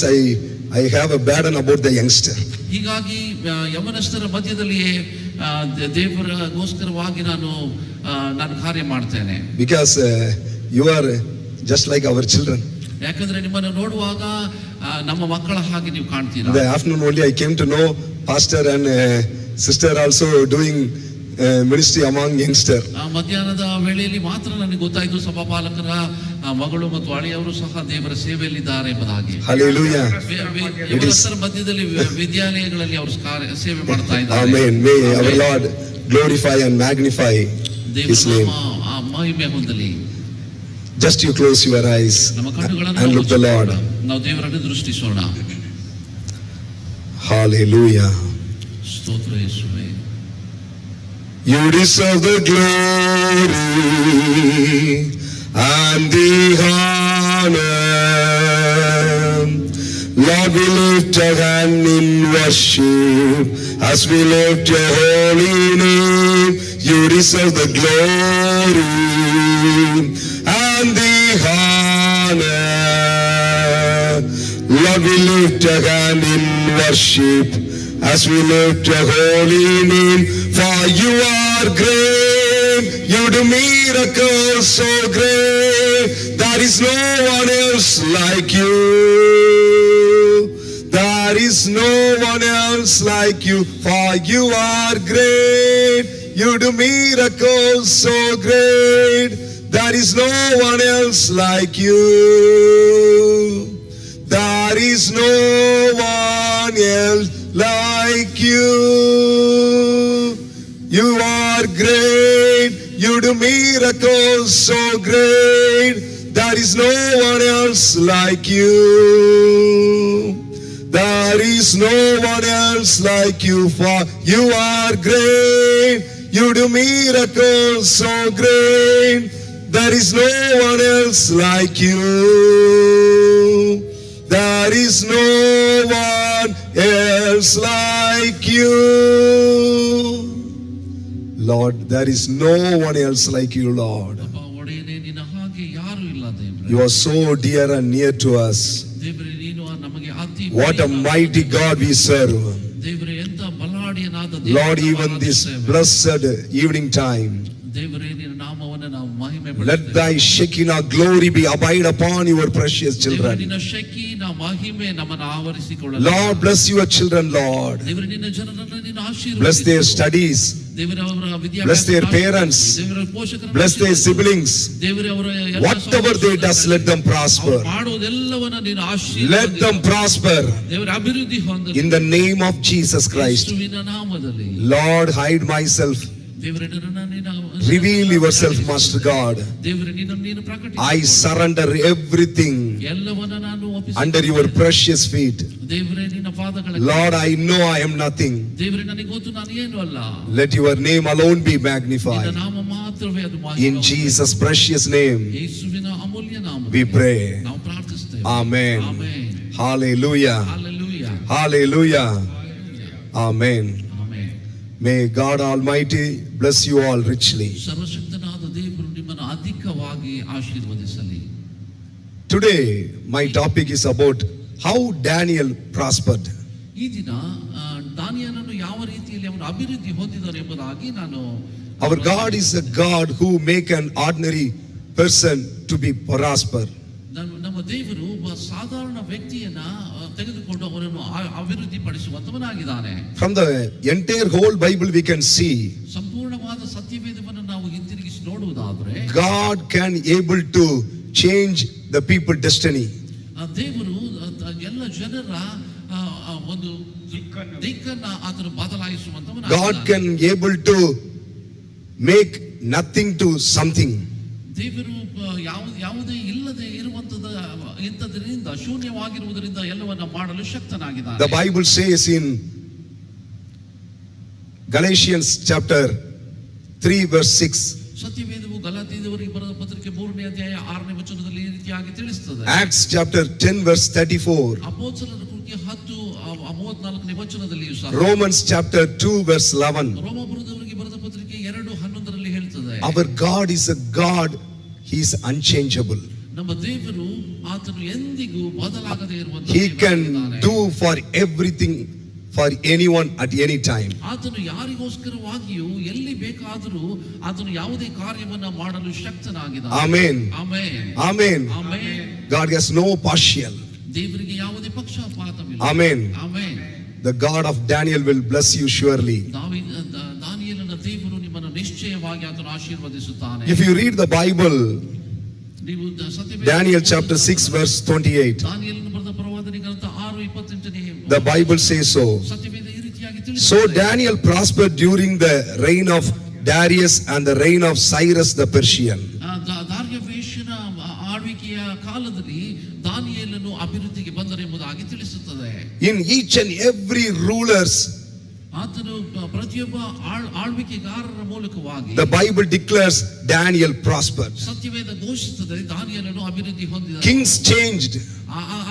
I have a burden about the youngster. ಹೀಗಾಗಿ ಯೌವನಸ್ಥರ ಮಧ್ಯದಲ್ಲಿಯೇ ದೇವರಿಗೋಸ್ಕರವಾಗಿ ನಾನು ಕಾರ್ಯ ಮಾಡ್ತೇನೆ. Because you are just like our children. ಯಾಕಂದ್ರೆ ನಿಮ್ಮನ್ನು ನೋಡುವಾಗ ನಮ್ಮ ಮಕ್ಕಳ ಹಾಗೆ ನೀವು ಕಾಣ್ತೀರಾ. In the afternoon only I came to know pastor and sister also doing ministry among youngster. ಆ ಮಧ್ಯಾಹ್ನದ ವೇಳೆಯಲ್ಲಿ ಮಾತ್ರ ನನಗೆ ಗೊತ್ತಾಯಿತು ಸಭಾಪಾಲಕರ ಮಗಳು ಮತ್ತು ಅಳಿಯವರು ಸಹ ದೇವರ ಸೇವೆಯಲ್ಲಿದ್ದಾರೆ ಎಂಬುದಾಗಿ. Hallelujah. ಯುವಕರ ಮಧ್ಯದಲ್ಲಿ ವಿದ್ಯಾಲಯಗಳಲ್ಲಿ ಅವರು ಸೇವೆ ಮಾಡ್ತಾ ಇದ್ದಾರೆ. Amen. May our Lord glorify and magnify His ದೇವರ name. ನಾಮ ಮಹಿಮೆ ಹೊಂದಲಿ. Just you close your eyes ನಮ್ಮ ಕಣ್ಣುಗಳನ್ನು and look the Lord. ನಾವು ದೇವರನ್ನು ದೃಷ್ಟಿಸೋಣ. Hallelujah. ಸ್ತೋತ್ರ ಯೇಸುವೇ. You deserve the glory and the honor. Lord, we lift our hand in worship as we lift your holy name. You deserve the glory and the honor. Lord, we lift our hand in worship as we lift your holy name. For you are great, you do miracles so great. There is no one else like you. There is no one else like you. For you are great, you do miracles so great. There is no one else like you. There is no one else like you. You are great, you do miracles so great. There is no one else like you. There is no one else like you, for you are great, you do miracles so great. There is no one else like you. There is no one else like you. Lord, there is no one else like you, Lord. ಅಪ್ಪ ಒಡೆಯನೇ, ನಿನ್ನ ಹಾಗೆ ಯಾರು ಇಲ್ಲ ದೇವರೇ. You are so dear and near to us. ದೇವರೇ, ನೀನು ನಮಗೆ ಅತಿ What a mighty God we serve. ದೇವರೇ, ಎಂತ ಬಲಾಢ್ಯನಾದ Lord, even this blessed evening time, ದೇವರೇ, ನಿನ್ನ ನಾಮವನ್ನು ನಾವು ಮಹಿಮೆ let thy Shekinah glory be abide upon your precious ದೇವರೇ, children. ನಿನ್ನ ಶೆಕಿನ ಮಹಿಮೆ ನಮ್ಮನ್ನು ಆವರಿಸಿಕೊಳ್ಳಲಿ. Lord, bless your children, Lord. ದೇವರೇ, ನಿನ್ನ ಜನರನ್ನು ನೀನು Bless their ಆಶೀರ್ವದಿಸು. studies. ದೇವರೇ, ಅವರ ವಿದ್ಯಾಭ್ಯಾಸ Bless their parents. ದೇವರ ಪೋಷಕರನ್ನು Bless their ಆಶೀರ್ವದಿಸು. siblings. ದೇವರೇ, ಅವರ ಎಲ್ಲ Whatever they does, let them prosper. ಅವರು ಮಾಡುವುದೆಲ್ಲವನ್ನ ನೀನು Let them ಆಶೀರ್ವದಿಸು. prosper ದೇವರ ಅಭಿವೃದ್ಧಿ ಹೊಂದಲಿ. in the name of Jesus Christ. ಯೇಸುವಿನ ನಾಮದಲ್ಲಿ Lord, hide myself. ದೇವರೇ, ನನ್ನನ್ನು ನೀನು Reveal yourself, Master God. ದೇವರೇ, ನಿನ್ನನ್ನು ನೀನು ಪ್ರಕಟಿಸು. I surrender everything ಎಲ್ಲವನ್ನ ನಾನು ಒಪ್ಪಿಸಿ under your precious feet. ದೇವರೇ, ನಿನ್ನ ಪಾದಗಳ Lord, I know I am nothing. ದೇವರೇ, ನನಗೆ ಗೊತ್ತು ನಾನು ಏನು ಅಲ್ಲ. Let your name alone be ನಿನ್ನ magnified. ನಾಮ ಮಾತ್ರವೇ ಅದು In Jesus' precious name, ಯೇಸುವಿನ ಅಮೂಲ್ಯ ನಾಮ we pray. ನಾವು ಪ್ರಾರ್ಥಿಸುತ್ತೇವೆ. Amen. Amen. Hallelujah. Hallelujah. Hallelujah. Amen. Amen. May God Almighty bless you all richly. ಸರ್ವಶಕ್ತನಾದ ದೇವರು ನಿಮ್ಮನ್ನು ಅಧಿಕವಾಗಿ ಆಶೀರ್ವದಿಸಲಿ. Today, my topic is about how Daniel prospered. ಈ ದಿನ ದಾನಿಯೇಲನು ಯಾವ ರೀತಿಯಲ್ಲಿ ಅವನು ಅಭಿವೃದ್ಧಿ ಹೊಂದಿದನು ಎಂಬುದಾಗಿ ನಾನು Our God is a God who make an ordinary person to be prosper. ನಮ್ಮ ದೇವರು ಒಬ್ಬ ಸಾಧಾರಣ ವ್ಯಕ್ತಿಯನ್ನ ತೆಗೆದುಕೊಂಡು ಅವನನ್ನು ಅಭಿವೃದ್ಧಿ ಪಡಿಸುವಂತವನಾಗಿದ್ದಾನೆ. From the entire whole Bible we can see ಸಂಪೂರ್ಣವಾದ ಸತ್ಯವೇದವನ್ನು ನಾವು ಹಿಂತಿರುಗಿಸಿ ನೋಡುವುದಾದ್ರೆ God can able to change the people destiny. ದೇವರು ಎಲ್ಲ ಜನರ ಒಂದು ದಿಕ್ಕನ್ನ ಆತನು ಬದಲಾಯಿಸುವಂತವನು. God can able to make nothing to something. ದೇವರು ಯಾವುದೇ ಇಲ್ಲದೆ ಇರುವಂತದ ಇಂಥದ್ರಿಂದ ಶೂನ್ಯವಾಗಿರುವುದರಿಂದ ಎಲ್ಲವನ್ನ ಮಾಡಲು ಶಕ್ತನಾಗಿದ್ದಾನೆ. The Bible says in Galatians chapter 3 verse 6. ಸತ್ಯವೇದವು ಗಲಾತ್ಯದವರಿಗೆ ಬರೆದ ಪತ್ರಿಕೆ 3ನೇ ಅಧ್ಯಾಯ 6ನೇ ವಚನದಲ್ಲಿ ಈ ರೀತಿಯಾಗಿ ತಿಳಿಸುತ್ತದೆ. Acts chapter 10 verse 34. ಅಪೊಸ್ತಲರ ಕೃತ್ಯ 10:34ನೇ ವಚನದಲ್ಲಿಯೂ ಸಹ. Romans chapter 2 verse 11. ರೋಮಪುರದವರಿಗೆ ಬರೆದ ಪತ್ರಿಕೆ 2:11ರಲ್ಲಿ ಹೇಳ್ತದೆ. Our God is a God, he is unchangeable. ನಮ್ಮ ದೇವರು ಆತನು ಎಂದಿಗೂ ಬದಲಾಗದೇ ಇರುವಂತ. He can do for everything for anyone at any time. ಆತನು ಯಾರಿಗೋಸ್ಕರವಾಗಿಯೂ ಎಲ್ಲಿ ಬೇಕಾದರೂ ಆತನು ಯಾವುದೇ ಕಾರ್ಯವನ್ನ ಮಾಡಲು ಶಕ್ತನಾಗಿದ್ದಾನೆ. Amen. Amen. Amen. Amen. God has no partial. ದೇವರಿಗೆ ಯಾವುದೇ ಪಕ್ಷಪಾತವಿಲ್ಲ. Amen. Amen. The God of Daniel will bless you surely. ದಾನಿಯೇಲನ ದೇವರು ನಿಮ್ಮನ್ನು ಆಶೀರ್ವದಿಸುತ್ತಾನೆ. If you read the Bible, ನೀವು Daniel chapter 6 verse 28, ದಾನಿಯೇಲನು ಬರೆದ ಪ್ರವಾದನೆ ಗ್ರಂಥ 6:28ನೇ the Bible says so. ಸತ್ಯವೇದ ಈ ರೀತಿಯಾಗಿ So ತಿಳಿಸುತ್ತದೆ. Daniel prospered during the reign of Darius and the reign of Cyrus the Persian. ದಾರ್ಯವೇಶನ ಆಳ್ವಿಕೆಯ ಕಾಲದಲ್ಲಿ ದಾನಿಯೇಲನು ಅಭಿವೃದ್ಧಿಗೆ ಬಂದರೆಂಬುದಾಗಿ ತಿಳಿಸುತ್ತದೆ. In each and every rulers, ಆತನು ಪ್ರತಿಯೊಬ್ಬ ಆಳ್ವಿಕೆಗಾರರ ಮೂಲಕವಾಗಿ the Bible declares Daniel prospered. ಸತ್ಯವೇದ ಘೋಷಿಸುತ್ತದೆ ದಾನಿಯೇಲನು ಅಭಿವೃದ್ಧಿ ಹೊಂದಿದ. Kings changed,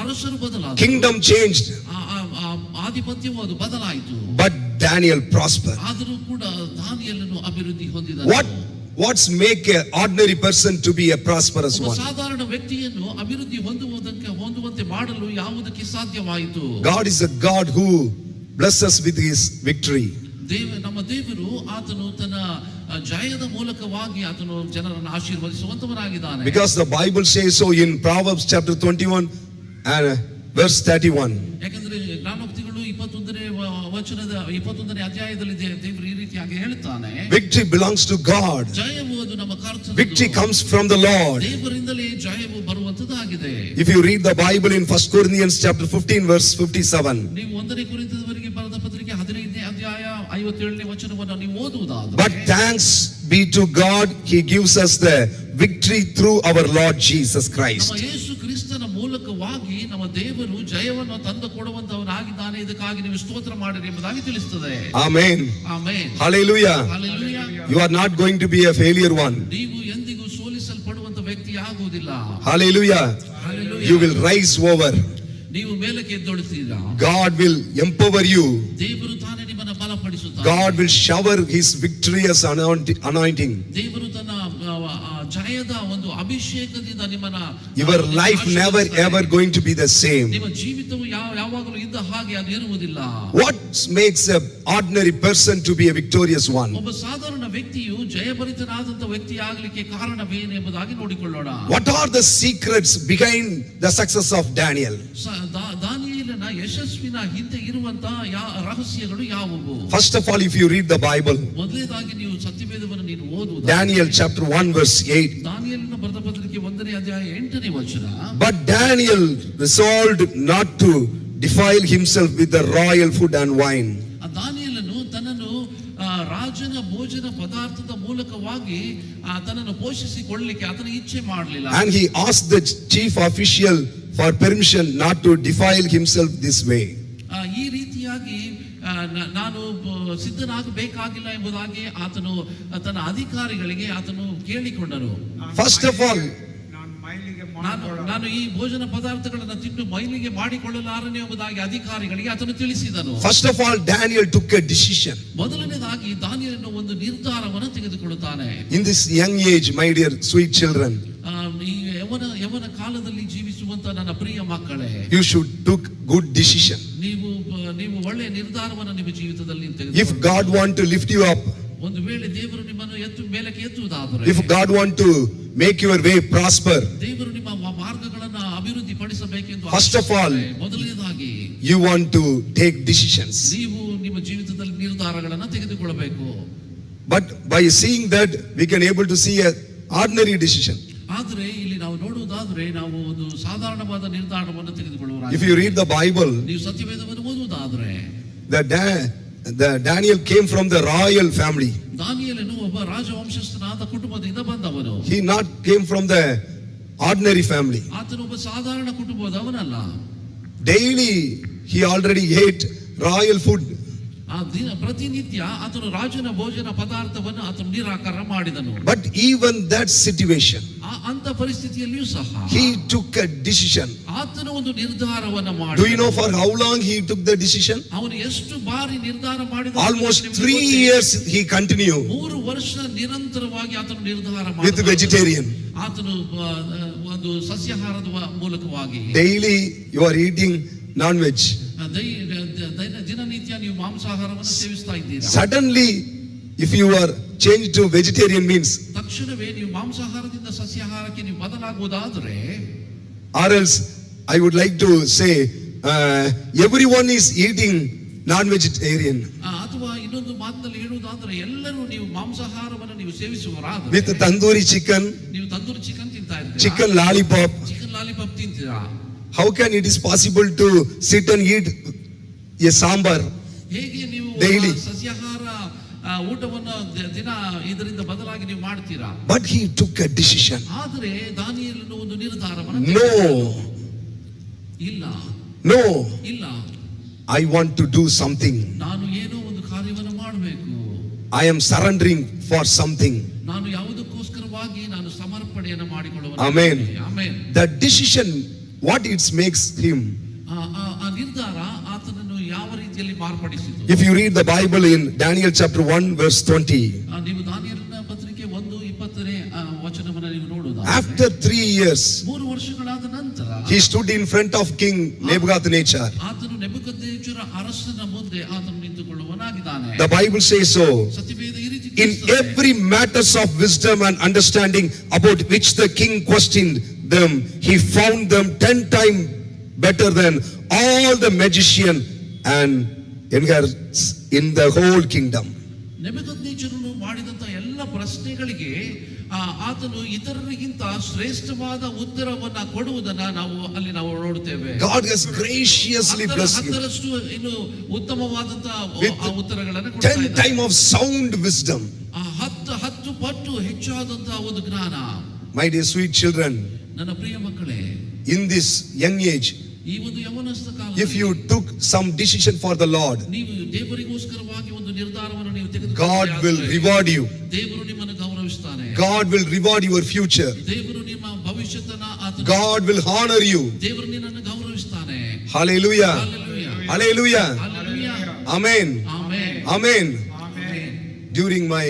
ಅರಸರು ಬದಲಾದರು, kingdom changed, ಆಧಿಪತ್ಯವು ಅದು ಬದಲಾಯಿತು. but Daniel prospered. ಆದರೂ ಕೂಡ ದಾನಿಯೇಲನು ಅಭಿವೃದ್ಧಿ ಹೊಂದಿದ. What's make an ordinary person to be a prosperous ಒಬ್ಬ one? ಸಾಧಾರಣ ವ್ಯಕ್ತಿಯನ್ನು ಅಭಿವೃದ್ಧಿ ಹೊಂದುವಂತೆ ಮಾಡಲು ಯಾವುದಕ್ಕೆ ಸಾಧ್ಯವಾಯಿತು? God is a God who blesses us with his victory. ನಮ್ಮ ದೇವರು ಆತನು ತನ್ನ ಜಯದ ಮೂಲಕವಾಗಿ ಆತನು ಜನರನ್ನು ಆಶೀರ್ವದಿಸುವಂತವನಾಗಿದ್ದಾನೆ. Because the Bible says so in Proverbs chapter 21 and verse 31. ಯಾಕಂದ್ರೆ ಜ್ಞಾನೋಕ್ತಿಗಳು 21ನೇ ಅಧ್ಯಾಯದಲ್ಲಿ ದೇವರು ಈ ರೀತಿಯಾಗಿ ಹೇಳ್ತಾನೆ, Victory belongs to God. ಜಯವು ಅದು ನಮ್ಮ ಕರ್ತನದು. Victory comes from the Lord. ದೇವರಿಂದಲೇ ಜಯವು ಬರುವಂತದ್ದಾಗಿದೆ. If you read the Bible in 1 Corinthians chapter 15 verse 57. ನೀವು 1ನೇ ಕೊರಿಂಥದವರಿಗೆ ಬರೆದ ಪತ್ರಿಕೆ 15ನೇ ಅಧ್ಯಾಯ 57ನೇ ವಚನವನ್ನು ನೀವು ಓದುವುದಾದರೆ, But thanks be to God, he gives us the victory through our Lord Jesus Christ. ನಮ್ಮ ಯೇಸು ಕ್ರಿಸ್ತನ ಮೂಲಕವಾಗಿ ನಮ್ಮ ದೇವರು ಜಯವನ್ನು ತಂದು ಕೊಡುವಂತವನಾಗಿದ್ದಾನೆ. ಇದಕ್ಕಾಗಿ ನೀವು ಸ್ತೋತ್ರ ಮಾಡಿರಿ ಎಂಬುದಾಗಿ ತಿಳಿಸುತ್ತದೆ. Amen. Amen. Hallelujah. Hallelujah. You are not going to be a failure one. ನೀವು ಎಂದಿಗೂ ಸೋಲಿಸಲ್ಪಡುವಂತ ವ್ಯಕ್ತಿ ಆಗುವುದಿಲ್ಲ. Hallelujah. Hallelujah. You will rise over. ನೀವು ಮೇಲಕ್ಕೆ ಎದ್ದೊಳುತ್ತೀರಾ. God will empower you. ದೇವರು ತಾನೇ ನಿಮ್ಮನ್ನು ಬಲಪಡಿಸುತ್ತಾನೆ. God will shower his victorious anointing. ದೇವರು ತನ್ನ ಜಯದ ಒಂದು ಅಭಿಷೇಕದಿಂದ ನಿಮ್ಮನ್ನ, Your life never ever going to be the same. ನಿಮ್ಮ ಜೀವಿತವು ಯಾವಾಗಲೂ ಇದ್ದ ಹಾಗೆ ಅದು ಇರುವುದಿಲ್ಲ. What makes an ordinary person to be a victorious one? ಒಬ್ಬ ಸಾಧಾರಣ ವ್ಯಕ್ತಿಯು ಜಯಭರಿತನಾದಂತ ವ್ಯಕ್ತಿ ಆಗಲಿಕ್ಕೆ ಕಾರಣವೇನು ಎಂಬುದಾಗಿ ನೋಡಿಕೊಳ್ಳೋಣ. What are the secrets behind the success of Daniel? ದಾನಿಯೇಲನ ಯಶಸ್ವಿನ ಹಿಂದೆ ಇರುವಂತ ರಹಸ್ಯಗಳು ಯಾವುವು? First of all, if you read the Bible, ಮೊದಲನೇದಾಗಿ ನೀವು ಸತ್ಯವೇದವನ್ನು ನೀನು ಓದುವುದು. Daniel chapter 1 verse 8. ದಾನಿಯೇಲನ ಬರೆದ ಪತ್ರಿಕೆ 1ನೇ ಅಧ್ಯಾಯ 8ನೇ ವಚನ. But Daniel resolved not to defile himself with the royal food and wine. ದಾನಿಯೇಲನು ತನ್ನನ್ನು ರಾಜನ ಭೋಜನ ಪದಾರ್ಥದ ಮೂಲಕವಾಗಿ ತನ್ನನ್ನು ಪೋಷಿಸಿಕೊಳ್ಳಲಿಕ್ಕೆ ಆತನ ಇಚ್ಛೆ ಮಾಡಲಿಲ್ಲ. And he asked the chief official for permission not to defile himself this way. ಈ ರೀತಿಯಾಗಿ ನಾನು ಸಿದ್ಧನಾಗಬೇಕಾಗಿಲ್ಲ ಎಂಬುದಾಗಿ ಆತನು ತನ್ನ ಅಧಿಕಾರಿಗಳಿಗೆ ಆತನು ಕೇಳಿಕೊಂಡನು. First of all, ನಾನು ಈ ಭೋಜನ ಪದಾರ್ಥಗಳನ್ನು ತಿಂದು ಮೈಲಿಗೆ ಮಾಡಿಕೊಳ್ಳಲಾರನೆ ಎಂಬುದಾಗಿ ಅಧಿಕಾರಿಗಳಿಗೆ ಆತನು ತಿಳಿಸಿದನು. first of all, Daniel took a decision. ಮೊದಲನೇದಾಗಿ ದಾನಿಯೇಲನು ಒಂದು ನಿರ್ಧಾರವನ್ನು ತೆಗೆದುಕೊಳ್ಳುತ್ತಾನೆ. In this young age, my dear sweet children, ಈ ಯವನ ಕಾಲದಲ್ಲಿ ಜೀವಿಸುವಂತ ನನ್ನ ಪ್ರಿಯ ಮಕ್ಕಳೇ, you should took good decision. ನೀವು ಒಳ್ಳೆಯ ನಿರ್ಧಾರವನ್ನು ನಿಮ್ಮ ಜೀವಿತದಲ್ಲಿ If God want to lift you up, ಒಂದು ವೇಳೆ ದೇವರು ನಿಮ್ಮನ್ನು ಮೇಲಕ್ಕೆ ಎತ್ತುವುದಾದರೆ, if God want to make your way prosper, ದೇವರು ನಿಮ್ಮ ಮಾರ್ಗಗಳನ್ನು ಅಭಿವೃದ್ಧಿ ಪಡಿಸಬೇಕೆಂದು first of all, ಮೊದಲನೇದಾಗಿ you want to take decisions. ನೀವು ನಿಮ್ಮ ಜೀವಿತದಲ್ಲಿ ನಿರ್ಧಾರಗಳನ್ನು ತೆಗೆದುಕೊಳ್ಳಬೇಕು. But by seeing that, we can able to see a ordinary decision. ಆದರೆ ಇಲ್ಲಿ ನಾವು ನೋಡುವುದಾದ್ರೆ ನಾವು ಒಂದು ಸಾಧಾರಣವಾದ ನಿರ್ಧಾರವನ್ನು ತೆಗೆದುಕೊಳ್ಳುವ. If you read the Bible, ನೀವು ಸತ್ಯವೇದವನ್ನು ಓದುವುದಾದ್ರೆ, the Daniel came from the royal family. ದಾನಿಯೇಲನು ಒಬ್ಬ ರಾಜವಂಶಸ್ಥನಾದ ಕುಟುಂಬದಿಂದ ಬಂದವನು. He not came from the ordinary family. ಆತನು ಒಬ್ಬ ಸಾಧಾರಣ ಕುಟುಂಬದವನಲ್ಲ. Daily he already ate royal food. ಪ್ರತಿನಿತ್ಯ ಆತನು ರಾಜನ ಭೋಜನ ಪದಾರ್ಥವನ್ನು ಆತನು ನಿರಾಕಾರ ಮಾಡಿದನು. But even that situation, ಅಂತ ಪರಿಸ್ಥಿತಿಯಲ್ಲಿಯೂ ಸಹ he took a decision. ಆತನು ಒಂದು ನಿರ್ಧಾರವನ್ನು ಮಾಡಿದ. Do you know for how long he took the decision? ಅವನು ಎಷ್ಟು ಬಾರಿ ನಿರ್ಧಾರ ಮಾಡಿದ? Almost 3 years he continued 3 ವರ್ಷ ನಿರಂತರವಾಗಿ ಆತನು ನಿರ್ಧಾರ ಮಾಡಿದ. with vegetarian. ಆತನು ಒಂದು ಸಸ್ಯಾಹಾರದ ಮೂಲಕವಾಗಿ. Daily you are eating non-veg. ದಿನನಿತ್ಯ ನೀವು ಮಾಂಸಾಹಾರವನ್ನು ಸೇವಿಸ್ತಾ ಇದ್ದೀರಾ. Suddenly if you are changed to vegetarian means, ತಕ್ಷಣವೇ ನೀವು ಮಾಂಸಾಹಾರದಿಂದ ಸಸ್ಯಾಹಾರಕ್ಕೆ ನೀವು ಬದಲಾಗುವುದಾದರೆ, or else I would like to say everyone is eating non-vegetarian. ಅಥವಾ ಇನ್ನೊಂದು ಮಾತಿನಲ್ಲಿ ಹೇಳುವುದಾದ್ರೆ ಎಲ್ಲರೂ ನೀವು ಮಾಂಸಾಹಾರವನ್ನು ನೀವು ಸೇವಿಸುವರಾದ್ರೆ with tandoori chicken, ನೀವು ತಂದೂರಿ ಚಿಕನ್ ತಿಂತಾ ಇರ್ತೀರಾ, chicken lollipop. ಚಿಕನ್ ಲಾಲಿಪಾಪ್ ತಿಂತೀರಾ. How can it is possible to sit and eat a sambar? ಹೇಗೆ ನೀವು Daily. ಸಸ್ಯಾಹಾರ ಊಟವನ್ನು ದಿನ ಇದರಿಂದ ಬದಲಾಗಿ ನೀವು ಮಾಡ್ತೀರಾ? But he took a decision. ಆದರೆ ದಾನಿಯೇಲನು ಒಂದು ನಿರ್ಧಾರವನ್ನು No, ಇಲ್ಲ no, ಇಲ್ಲ, I want to do something. ನಾನು ಏನೋ ಒಂದು ಕಾರ್ಯವನ್ನು ಮಾಡಬೇಕು, I am surrendering for something. ನಾನು ಯಾವುದಕ್ಕೋಸ್ಕರವಾಗಿ ನಾನು ಸಮರ್ಪಣೆಯನ್ನು ಮಾಡಿಕೊಳ್ಳುವ. Amen. Amen. The decision, what it makes him. ಆ ನಿರ್ಧಾರ ಆತನನ್ನು ಯಾವ ರೀತಿಯಲ್ಲಿ ಮಾರ್ಪಡಿಸಿತು? If you read the Bible in Daniel chapter 1 verse 20, ನೀವು ದಾನಿಯೇಲನ ಪತ್ರಿಕೆ 1:20 ವಚನವನ್ನು ನೀವು ನೋಡುವುದಾ, after 3 years, 3 ವರ್ಷಗಳಾದ ನಂತರ he stood in front of King Nebuchadnezzar. ಆತನು ನೆಬೂಕದ್ನೆಚ್ಚರ ಅರಸನ ಮುಂದೆ ಆತನು ನಿಂತುಕೊಳ್ಳುವನಾಗಿದ್ದಾನೆ. The Bible says so. ಸತ್ಯವೇದ ಈ ರೀತಿ In ತಿಳಿಸುತ್ತದೆ. every matters of wisdom and understanding about which the king questioned them, he found them 10 times better than all the magician and inherits in the whole kingdom. ನೆಬೂಕದ್ನೆಚ್ಚರನು ಮಾಡಿದಂತ ಎಲ್ಲ ಪ್ರಶ್ನೆಗಳಿಗೆ ಆತನು ಇತರರಿಗಿಂತ ಶ್ರೇಷ್ಠವಾದ ಉತ್ತರವನ್ನ ಕೊಡುವುದನ್ನ ನಾವು ನೋಡುತ್ತೇವೆ. God has graciously blessed him. 10ರಷ್ಟು ಇನ್ನು ಉತ್ತಮವಾದಂತ ಉತ್ತರಗಳನ್ನು 10 ಕೊಡ್ತಾ ಇದ್ದಾನೆ. times of sound wisdom. 10 ಪಟ್ಟು ಹೆಚ್ಚಾದಂತ ಒಂದು ಜ್ಞಾನ. My dear sweet children, ನನ್ನ ಪ್ರಿಯ ಮಕ್ಕಳೇ, in this young age, ಈ ಒಂದು ಯವನಸ್ಥ if you ಕಾಲದಲ್ಲಿ took some decision for the Lord, ನೀವು ದೇವರಿಗೋಸ್ಕರವಾಗಿ ಒಂದು ನಿರ್ಧಾರವನ್ನು ನೀವು God will ತೆಗೆದುಕೊಂಡರೆ reward you. ದೇವರು ನಿಮ್ಮನ್ನು ಗೌರವಿಸ್ತಾನೆ. God will reward your future. ದೇವರು ನಿಮ್ಮ ಭವಿಷ್ಯತನ ಆತನು, God will honor you. ದೇವರು ನಿನ್ನನ್ನು ಗೌರವಿಸ್ತಾನೆ. Hallelujah. Hallelujah. Hallelujah. Hallelujah. Amen. Amen. Amen. Amen. During my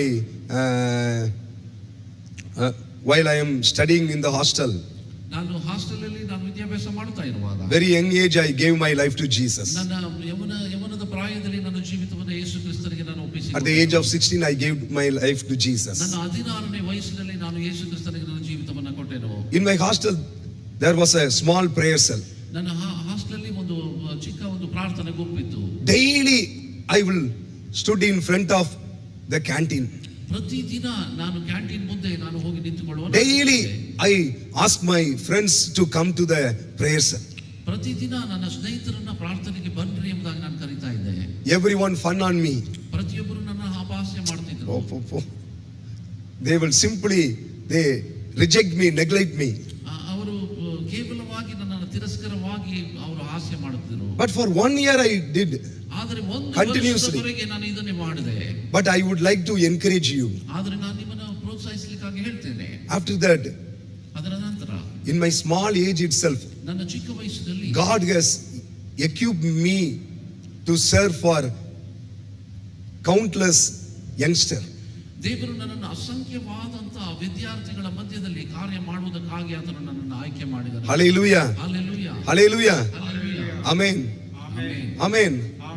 while I am studying in the hostel, ನಾನು ಹಾಸ್ಟೆಲ್ ಅಲ್ಲಿ ನಾನು ವಿದ್ಯಾಭ್ಯಾಸ ಮಾಡ್ತಾ ಇರುವಾಗ very young age I gave my life to Jesus. ನನ್ನ ಯೌವನದ ಪ್ರಾಯದಲ್ಲಿ ನನ್ನ ಜೀವಿತವನ್ನು ಯೇಸು ಕ್ರಿಸ್ತನಿಗೆ ನಾನು ಒಪ್ಪಿಸಿದೆ. At the age of 16 I gave my life to Jesus. ನನ್ನ 16ನೇ ವಯಸ್ಸಿನಲ್ಲಿ ನಾನು ಯೇಸು ಕ್ರಿಸ್ತನಿಗೆ ನನ್ನ ಜೀವಿತವನ್ನು ಕೊಟ್ಟೆನು. In my hostel there was a small prayer cell. ನನ್ನ ಹಾಸ್ಟೆಲ್ ಅಲ್ಲಿ ಒಂದು ಚಿಕ್ಕ ಒಂದು ಪ್ರಾರ್ಥನೆ ಗುಂಪಿತ್ತು. Daily I will stood in front of the canteen. ಪ್ರತಿದಿನ ನಾನು ಕ್ಯಾಂಟೀನ್ ಮುಂದೆ ನಾನು ಹೋಗಿ ನಿಂತುಕೊಳ್ಳುವ. Daily I ask my friends to come to the prayer cell. ಪ್ರತಿದಿನ ನನ್ನ ಸ್ನೇಹಿತರನ್ನ ಪ್ರಾರ್ಥನೆಗೆ ಬನ್ನಿರಿ ಎಂಬುದಾಗಿ ನಾನು ಕರೀತಾ ಇದ್ದೆ. Everyone fun on me. ಪ್ರತಿಯೊಬ್ಬರು ನನ್ನ ಅಪಹಾಸ್ಯ ಮಾಡ್ತಿದ್ರು. They will simply they reject me, neglect me. ಅವರು ಕೇವಲವಾಗಿ ನನ್ನನ್ನು ತಿರಸ್ಕಾರವಾಗಿ ಅವರು ಹಾಸ್ಯ ಮಾಡುತ್ತಿದ್ರು. But for 1 year I did. ಆದರೆ ಒಂದು Continuously. ವರ್ಷದವರೆಗೆ ನಾನು ಇದನ್ನೇ ಮಾಡಿದೆ. But I would like to encourage you. ಆದರೆ ನಾನು ನಿಮ್ಮನ್ನು ಪ್ರೋತ್ಸಾಹಿಸಲಿಕ್ಕಾಗಿ ಹೇಳ್ತೇನೆ. After that, ಅದರ ನಂತರ in my small age itself, ನನ್ನ ಚಿಕ್ಕ ವಯಸ್ಸಿನಲ್ಲಿ God has equipped me to serve for countless youngsters. ದೇವರು ನನ್ನನ್ನು ಅಸಂಖ್ಯವಾದಂತಹ ವಿದ್ಯಾರ್ಥಿಗಳ ಮಧ್ಯದಲ್ಲಿ ಕಾರ್ಯ ಮಾಡುವುದಕ್ಕಾಗಿ ಆತನು ನನ್ನನ್ನು ಆಯ್ಕೆ ಮಾಡಿದನು. Hallelujah. Hallelujah. Hallelujah. Hallelujah. Amen. Amen. Amen.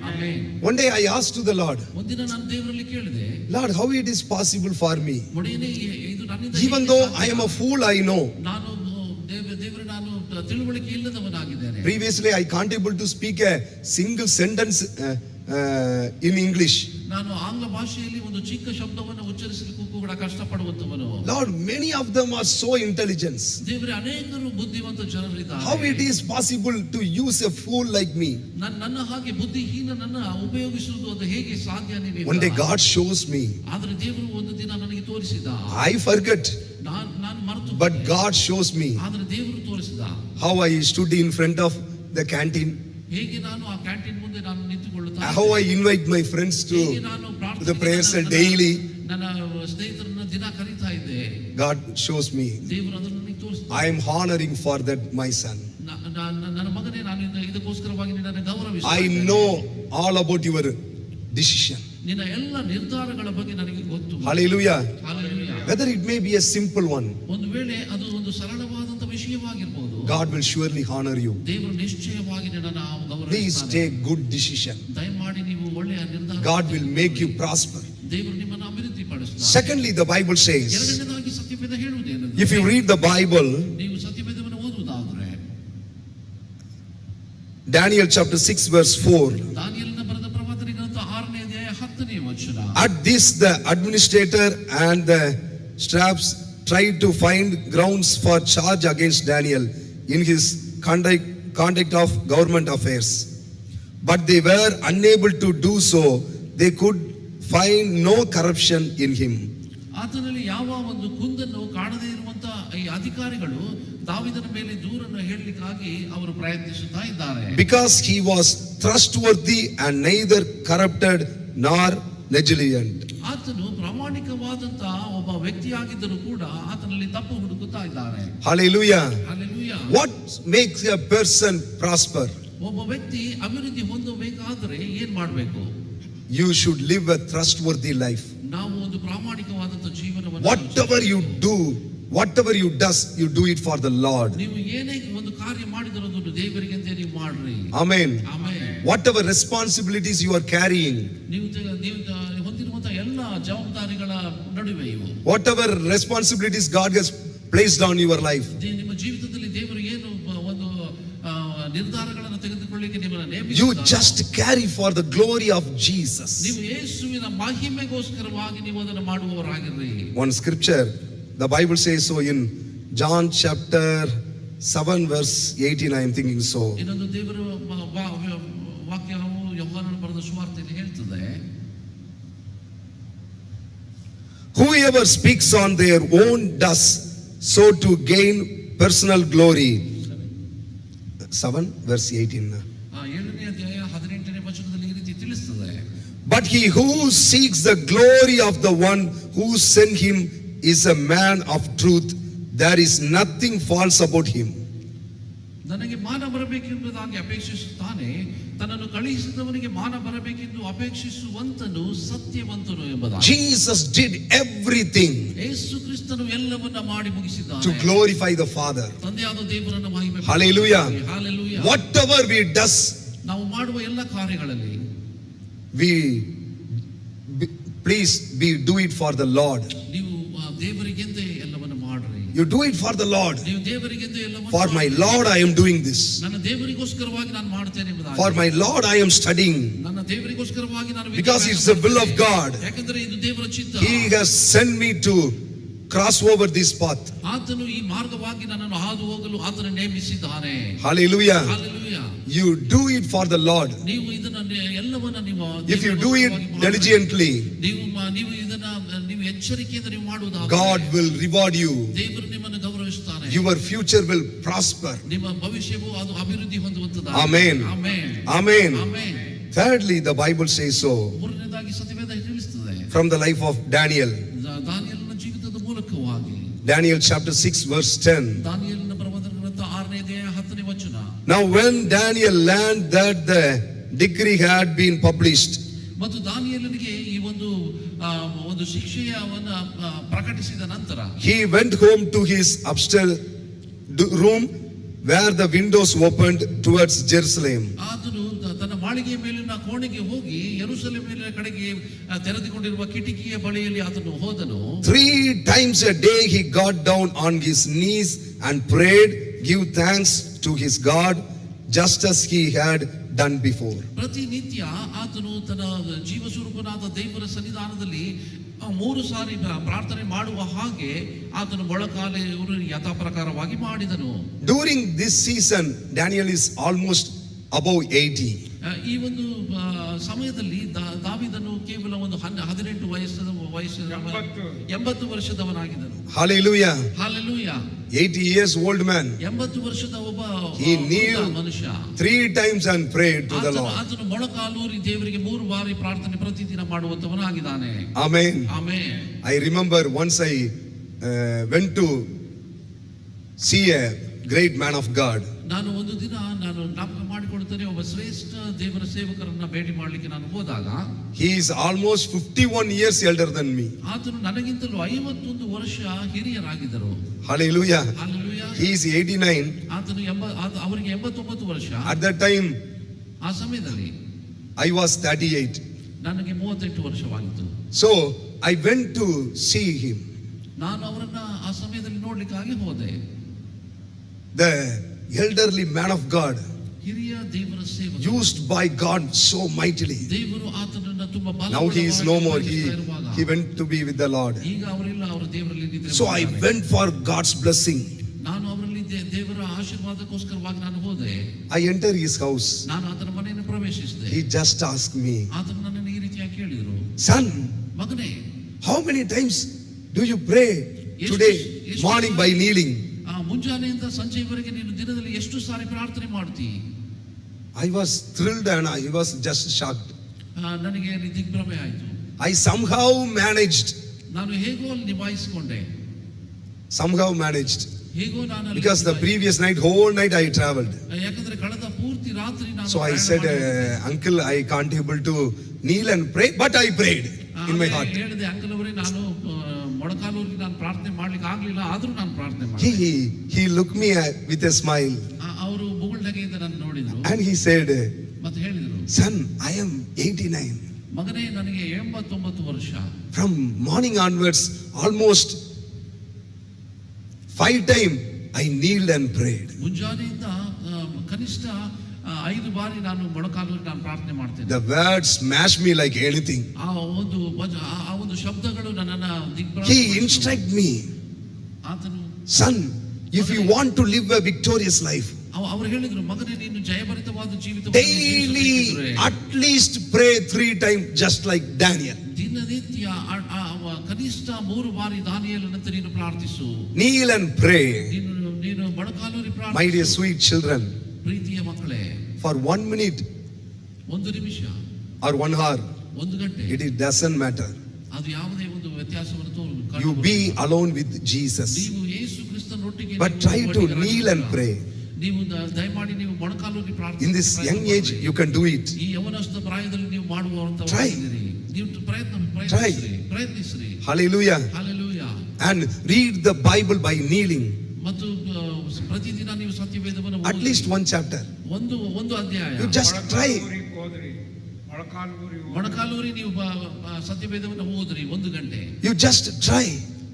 Amen. One day I asked to the Lord, ಒಂದಿನ ನಾನು ದೇವರಲ್ಲಿ ಕೇಳಿದೆ, Lord, how it is possible for me? ಒಡೆಯನೇ, ಇದು ನನ್ನಿಂದ Even ಹೇಗೆ though ಸಾಧ್ಯ? I am a fool, I know. ನಾನು ದೇವರು ನಾನು ತಿಳುವಳಿಕೆ ಇಲ್ಲದವನಾಗಿದ್ದೇನೆ. Previously, I can't able to speak a single sentence in English. ನಾನು ಆಂಗ್ಲ ಭಾಷೆಯಲ್ಲಿ ಒಂದು ಚಿಕ್ಕ ಶಬ್ದವನ್ನು ಉಚ್ಚರಿಸಲಿಕ್ಕೂ ಕೂಡ ಕಷ್ಟಪಡುವಂತವನು. Lord, many of them are so intelligent. ದೇವರೇ, ಅನೇಕರು ಬುದ್ಧಿವಂತ ಜನರಿದ್ದಾರೆ. How it is possible to use a fool like me? ನನ್ನ ಹಾಗೆ ಬುದ್ಧಿಹೀನನನ್ನ ಉಪಯೋಗಿಸುವುದು ಅದು ಹೇಗೆ ಸಾಧ್ಯ? One day God shows me. ಆದ್ರೆ ದೇವರು ಒಂದು ದಿನ ನನಗೆ ತೋರಿಸಿದ. I forget, ನಾನು ಮರೆತು, but God shows me ಆದ್ರೆ ದೇವರು ತೋರಿಸಿದ. how I stood in front of the canteen, ಹೇಗೆ ನಾನು ಆ ಕ್ಯಾಂಟೀನ್ ಮುಂದೆ ನಾನು ನಿಂತುಕೊಳ್ಳುತ್ತಾ, how I invite my friends to ಹೇಗೆ ನಾನು the prayer cell daily. ನನ್ನ ಸ್ನೇಹಿತರನ್ನ ದಿನ ಕರೀತಾ ಇದ್ದೆ. God shows me. ದೇವರು ಅದನ್ನು ನನಗೆ ತೋರಿಸಿದ. I am honoring for that my son. ನನ್ನ ಮಗನೇ, ನಾನು ಇದಕ್ಕೋಸ್ಕರವಾಗಿ ನಿನ್ನನ್ನು I ಗೌರವಿಸುತ್ತೇನೆ. know all about your decision. ನಿನ್ನ ಎಲ್ಲ ನಿರ್ಧಾರಗಳ ಬಗ್ಗೆ ನನಗೆ ಗೊತ್ತು. Hallelujah. Hallelujah. Whether it may be a simple one, ಒಂದು ವೇಳೆ ಅದು ಒಂದು ಸರಳವಾದಂತ ವಿಷಯವಾಗಿರಬಹುದು, God will surely honor you. ದೇವರು ನಿಶ್ಚಯವಾಗಿ ನಿನ್ನನ್ನು Please ಗೌರವಿಸುತ್ತಾನೆ. take good decision. ದಯಮಾಡಿ ನೀವು ಒಳ್ಳೆಯ ನಿರ್ಧಾರ. God will make you prosper. ದೇವರು ನಿಮ್ಮನ್ನು ಅಭಿವೃದ್ಧಿ ಪಡಿಸುತ್ತಾನೆ. Secondly, the Bible says, ಎರಡನೇದಾಗಿ ಸತ್ಯವೇದ ಹೇಳುವುದೇನು? if you read the Bible, ನೀವು ಸತ್ಯವೇದವನ್ನು ಓದುವುದಾದ್ರೆ Daniel chapter 6 verse 4, ದಾನಿಯೇಲನ ಬರೆದ ಪ್ರವಾದನೆ ಗ್ರಂಥ 6ನೇ ಅಧ್ಯಾಯ 10ನೇ ವಚನ. At this, the administrator and the straps tried to find grounds for charge against Daniel in his conduct of government affairs. But they were unable to do so. They could find no corruption in him. ಆತನಲ್ಲಿ ಯಾವ ಒಂದು ಕುಂದನ್ನು ಕಾಣದೇ ಇರುವಂತಹ ಈ ಅಧಿಕಾರಿಗಳು ದಾವೀದನ ಮೇಲೆ ದೂರನ್ನು ಹೇಳಲಿಕ್ಕಾಗಿ ಅವರು ಪ್ರಯತ್ನಿಸುತ್ತಾ ಇದ್ದಾರೆ. Because he was trustworthy and neither corrupted nor negligent. ಆತನು ಪ್ರಾಮಾಣಿಕವಾದಂತಹ ಒಬ್ಬ ವ್ಯಕ್ತಿಯಾಗಿದ್ದರೂ ಕೂಡ ಆತನಲ್ಲಿ ತಪ್ಪು ಹುಡುಕುತ್ತಾ ಇದ್ದಾರೆ. Hallelujah. Hallelujah. What makes a person prosper? ಒಬ್ಬ ವ್ಯಕ್ತಿ ಅಭಿವೃದ್ಧಿ ಹೊಂದಬೇಕಾದರೆ ಏನ್ ಮಾಡಬೇಕು? You should live a trustworthy life. ನಾವು ಒಂದು ಪ್ರಾಮಾಣಿಕವಾದಂತಹ ಜೀವನವನ್ನು Whatever you do, whatever you do it for the Lord. ನೀವು ಏನೇ ಒಂದು ಕಾರ್ಯ ಮಾಡಿದರೂ ಅದು ದೇವರಿಗೆ ಅಂತ ನೀವು ಮಾಡ್ರಿ. Amen. Amen. Whatever responsibilities you are carrying, ನೀವು ಹೊಂದಿರುವಂತಹ ಎಲ್ಲ ಜವಾಬ್ದಾರಿಗಳ ನಡುವೆ ಇವು, whatever responsibilities God has placed on your life, ನಿಮ್ಮ ಜೀವಿತದಲ್ಲಿ ದೇವರು ಏನು ಒಂದು ನಿರ್ಧಾರಗಳನ್ನು ತೆಗೆದುಕೊಳ್ಳಿಕ್ಕೆ ನಿಮ್ಮನ್ನು ನೇಮಿಸಿದ್ದಾರೆ. you just carry for the glory of Jesus. ನೀವು ಯೇಸುವಿನ ಮಹಿಮೆಗೋಸ್ಕರವಾಗಿ ನೀವು ಅದನ್ನು ಮಾಡುವವರಾಗಿರ್ರಿ. One scripture, the Bible says so in John chapter 7 verse 18, I am thinking so. ಇನ್ನೊಂದು ದೇವರ ವಾಕ್ಯವು ಯೋಹಾನನ ಬರೆದ ಸುವಾರ್ತೆಯಲ್ಲಿ ಹೇಳ್ತದೆ, Whoever speaks on their own does so to gain personal glory. 7 verse 18. 7ನೇ ಅಧ್ಯಾಯ 18ನೇ ವಚನದಲ್ಲಿ ಈ ರೀತಿ ತಿಳಿಸ್ತದೆ, But he who seeks the glory of the one who sent him is a man of truth. There is nothing false about him. ನನಗೆ ಮಾನ ಬರಬೇಕೆಂಬುದಾಗಿ ಅಪೇಕ್ಷಿಸುತ್ತಾನೆ, ತನ್ನನ್ನು ಕಳುಹಿಸಿದವನಿಗೆ ಮಾನ ಬರಬೇಕೆಂದು ಅಪೇಕ್ಷಿಸುವಂತನು ಸತ್ಯವಂತನು ಎಂಬುದಾಗಿ. Jesus did everything ಯೇಸು ಕ್ರಿಸ್ತನು ಎಲ್ಲವನ್ನ ಮಾಡಿ ಮುಗಿಸಿದ್ದಾನೆ to glorify the Father. ತಂದೆಯಾದ ದೇವರನ್ನು ಮಹಿಮೆ. Hallelujah. Hallelujah. Whatever we does, ನಾವು ಮಾಡುವ ಎಲ್ಲ ಕಾರ್ಯಗಳಲ್ಲಿ we do it for the Lord. ನೀವು ದೇವರಿಗೆಂದೇ ಎಲ್ಲವನ್ನು ಮಾಡ್ರಿ. You do it for the Lord. ನೀವು ದೇವರಿಗೆಂದೇ ಎಲ್ಲವನ್ನು For my Lord I am doing this. ನನ್ನ ದೇವರಿಗೋಸ್ಕರವಾಗಿ ನಾನು ಮಾಡ್ತೇನೆ ಎಂಬುದಾಗಿ. For my Lord I am studying. ನನ್ನ ದೇವರಿಗೋಸ್ಕರವಾಗಿ ನಾನು Because it's the will of God. ಯಾಕಂದ್ರೆ ಇದು ದೇವರ ಚಿತ್ತ. He has sent me to cross over this path. ಆತನು ಈ ಮಾರ್ಗವಾಗಿ ನನ್ನನ್ನು ಹಾದು ಹೋಗಲು ಆತನು ನೇಮಿಸಿದ್ದಾನೆ. Hallelujah. Hallelujah. You do it for the Lord. ನೀವು ಇದನ್ನ ಎಲ್ಲವನ್ನ ನೀವು If you do it diligently, ನೀವು ಇದನ್ನ ನೀವು ಎಚ್ಚರಿಕೆಯಿಂದ ನೀವು ಮಾಡುವುದಾದರೆ God will reward you. ದೇವರು ನಿಮ್ಮನ್ನು ಗೌರವಿಸುತ್ತಾನೆ. Your future will prosper. ನಿಮ್ಮ ಭವಿಷ್ಯವು ಅದು ಅಭಿವೃದ್ಧಿ ಹೊಂದುವಂತದ್ದು. Amen. Amen. Amen. Amen. Thirdly, the Bible says so ಮೂರನೇದಾಗಿ ಸತ್ಯವೇದ ತಿಳಿಸುತ್ತದೆ, from the life of Daniel. ದಾನಿಯೇಲನ ಜೀವಿತದ ಮೂಲಕವಾಗಿ. Daniel chapter 6 verse 10. ದಾನಿಯೇಲನ ಬರೆದ ಗ್ರಂಥ 6ನೇ ಅಧ್ಯಾಯ 10ನೇ ವಚನ. Now when Daniel learned that the decree had been published, ಮತ್ತು ದಾನಿಯೇಲನಿಗೆ ಈ ಒಂದು ಶಿಕ್ಷೆಯವನ್ನ ಪ್ರಕಟಿಸಿದ ನಂತರ he went home to his upstairs room where the windows opened towards Jerusalem. ಆತನು ತನ್ನ ಮಾಳಿಗೆಯ ಮೇಲಿನ ಕೋಣೆಗೆ ಹೋಗಿ ಯೆರೂಸಲೇಮಿನ ಕಡೆಗೆ ತೆರೆದುಕೊಂಡಿರುವ ಕಿಟಕಿಯ ಬಳಿಯಲ್ಲಿ ಆತನು ಹೋದನು. 3 times a day he got down on his knees and prayed, give thanks to his God, just as he had done before. ಪ್ರತಿನಿತ್ಯ ಆತನು ತನ್ನ ಜೀವಸ್ವರೂಪನಾದ ದೇವರ ಸನ್ನಿಧಾನದಲ್ಲಿ 3 ಸಾರಿ ಪ್ರಾರ್ಥನೆ ಮಾಡುವ ಹಾಗೆ ಆತನು ಮೊಳಕಾಲೆ ಯಥಾ ಪ್ರಕಾರವಾಗಿ ಮಾಡಿದನು. During this season, Daniel is almost above 80. ಈ ಒಂದು ಸಮಯದಲ್ಲಿ ದಾವೀದನು ಕೇವಲ ಒಂದು 18 ವಯಸ್ಸಿನ 80 ವರ್ಷದವನಾಗಿದ್ದನು. Hallelujah. Hallelujah. 80 years old man. 80 ವರ್ಷದ ಒಬ್ಬ He kneeled ಮನುಷ್ಯ 3 times and prayed to the Lord. ಆತನು ಮೊಳಕಾಲೂರಿ ದೇವರಿಗೆ 3 ಬಾರಿ ಪ್ರಾರ್ಥನೆ ಪ್ರತಿದಿನ ಮಾಡುವಂತವನಾಗಿದ್ದಾನೆ. Amen. Amen. I remember once I went to see a great man of God. ನಾನು ಒಂದು ದಿನ ಜ್ಞಾಪಕ ಮಾಡಿಕೊಡುತ್ತೇನೆ, ಒಬ್ಬ ಶ್ರೇಷ್ಠ ದೇವರ ಸೇವಕರನ್ನ ಭೇಟಿ ಮಾಡಲಿಕ್ಕೆ ನಾನು ಹೋದಾಗ, He is almost 51 years elder than me. ಆತನು ನನಗಿಂತಲೂ 51 ವರ್ಷ ಹಿರಿಯರಾಗಿದ್ದರು. Hallelujah. Hallelujah. He is 89. ಆತನು ಅವರಿಗೆ 89 ವರ್ಷ. At that time ಆ ಸಮಯದಲ್ಲಿ I was 38. ನನಗೆ 38 ವರ್ಷವಾಗಿತ್ತು. So I went to see him. ನಾನು ಅವರನ್ನ ಆ ಸಮಯದಲ್ಲಿ ನೋಡ್ಲಿಕ್ಕಾಗಿ ಹೋದೆ. The elderly man of God. ಹಿರಿಯ ದೇವರ ಸೇವಕ, used by God so mightily. ದೇವರು ಆತನನ್ನ ತುಂಬಾ Now he is no more. ಬಲವಾಗಿ He went to be with the Lord. ಈಗ ಅವರೆಲ್ಲ ಅವರ ದೇವರಲ್ಲಿ ನಿದ್ರೆ So I ಮಾಡಿದ್ದಾರೆ. went for God's blessing. ನಾನು ಅವರಲ್ಲಿ ದೇವರ ಆಶೀರ್ವಾದಕ್ಕೋಸ್ಕರವಾಗಿ ನಾನು ಹೋದೆ. I entered his house. ನಾನು ಆತನ ಮನೆಯನ್ನು ಪ್ರವೇಶಿಸಿದೆ. He just asked me, ಆತನು ನನ್ನನ್ನು ಈ ರೀತಿಯಾಗಿ ಕೇಳಿದರು, son, ಮಗನೇ, how many times do you pray today morning by kneeling? ಮುಂಜಾನೆಯಿಂದ ಸಂಜೆಯವರೆಗೆ ನೀನು ದಿನದಲ್ಲಿ ಎಷ್ಟು ಸಾರಿ ಪ್ರಾರ್ಥನೆ ಮಾಡ್ತಿ? I was thrilled and I was just shocked. ನನಗೆ ದಿಗ್ಭ್ರಮೆ ಆಯಿತು. I somehow managed. ನಾನು ಹೇಗೋ ಅಲ್ಲಿ ನಿಭಾಯಿಸಿಕೊಂಡೆ. Somehow managed. ಹೇಗೋ ನಾನು ಅಲ್ಲಿ Because the previous night, whole night I traveled. ಯಾಕಂದ್ರೆ ಕಳೆದ ಪೂರ್ತಿ ರಾತ್ರಿ ನಾನು So I ಪ್ರಯಾಣ said, ಮಾಡಿದ್ದೆ. uncle, I can't able to kneel and pray, but I prayed in my heart. ಹೇಳಿದೆ, ಅಂಕಲ್ ಅವರೇ, ನಾನು ಮೊಳಕಾಲೂರಿಗೆ ನಾನು ಪ್ರಾರ್ಥನೆ ಮಾಡ್ಲಿಕ್ಕೆ ಆಗ್ಲಿಲ್ಲ, ಆದ್ರೂ ನಾನು ಪ್ರಾರ್ಥನೆ ಮಾಡಿದೆ. He looked me with a smile ಅವರು ಬುಗುಳ್ನಗೆಯಿಂದ ನಾನು ನೋಡಿದ್ರು and he said, ಮತ್ತೆ ಹೇಳಿದ್ರು, son, I am 89. ಮಗನೇ, ನನಗೆ 89 ವರ್ಷ. From morning onwards, almost 5 times I kneeled and prayed. ಮುಂಜಾನೆಯಿಂದ ಕನಿಷ್ಠ 5 ಬಾರಿ ನಾನು ಮೊಳಕಾಲೂರಿಗೆ ನಾನು ಪ್ರಾರ್ಥನೆ ಮಾಡ್ತೇನೆ. The words smashed me like anything. ಆ ಒಂದು ಶಬ್ದಗಳು ನನ್ನನ್ನ He instructed me, ಆತನು, son, if you want to live a victorious life, ಅವರು ಹೇಳಿದ್ರು, ಮಗನೇ, ನೀನು ಜಯಭರಿತವಾದ ಜೀವಿತ daily at least pray 3 times, just like Daniel. ದಿನನಿತ್ಯ ಕನಿಷ್ಠ 3 ಬಾರಿ ದಾನಿಯೇಲನಂತೆ ನೀನು ಪ್ರಾರ್ಥಿಸು. Kneel and pray. ನೀನು ಮೊಳಕಾಲೂರಿ My dear ಪ್ರಾರ್ಥಿಸು. sweet children, ಪ್ರೀತಿಯ ಮಕ್ಕಳೇ, for 1 minute 1 ನಿಮಿಷ or 1 hour, 1 ಗಂಟೆ, it doesn't matter. ಅದು ಯಾವುದೇ ಒಂದು ವ್ಯತ್ಯಾಸವನ್ನು You be alone with Jesus. ನೀವು ಯೇಸು ಕ್ರಿಸ್ತನೊಟ್ಟಿಗೆ But try to kneel and pray. ನೀವು ದಯಮಾಡಿ ನೀವು ಮೊಳಕಾಲೂರಿ In ಪ್ರಾರ್ಥನೆ this young age, you can do it. ಈ ಯೌವನಸ್ಥ ಪ್ರಾಯದಲ್ಲಿ ನೀವು ಮಾಡುವಂತ Try. ನೀವು ಪ್ರಯತ್ನಿಸ್ರಿ. Hallelujah. Hallelujah. And read the Bible by kneeling. ಮತ್ತು ಪ್ರತಿದಿನ ನೀವು ಸತ್ಯವೇದವನ್ನು At least 1 chapter. ಒಂದು ಅಧ್ಯಾಯ. You just try. ಮೊಳಕಾಲ್ಮೂರಿಗೆ ಹೋದ್ರಿ, ಮೊಳಕಾಲ್ಮೂರಿಗೆ ಹೋದ್ರಿ. ಮೊಳಕಾಲೂರಿ ನೀವು ಸತ್ಯವೇದವನ್ನು ಓದ್ರಿ 1 ಗಂಟೆ. You just try.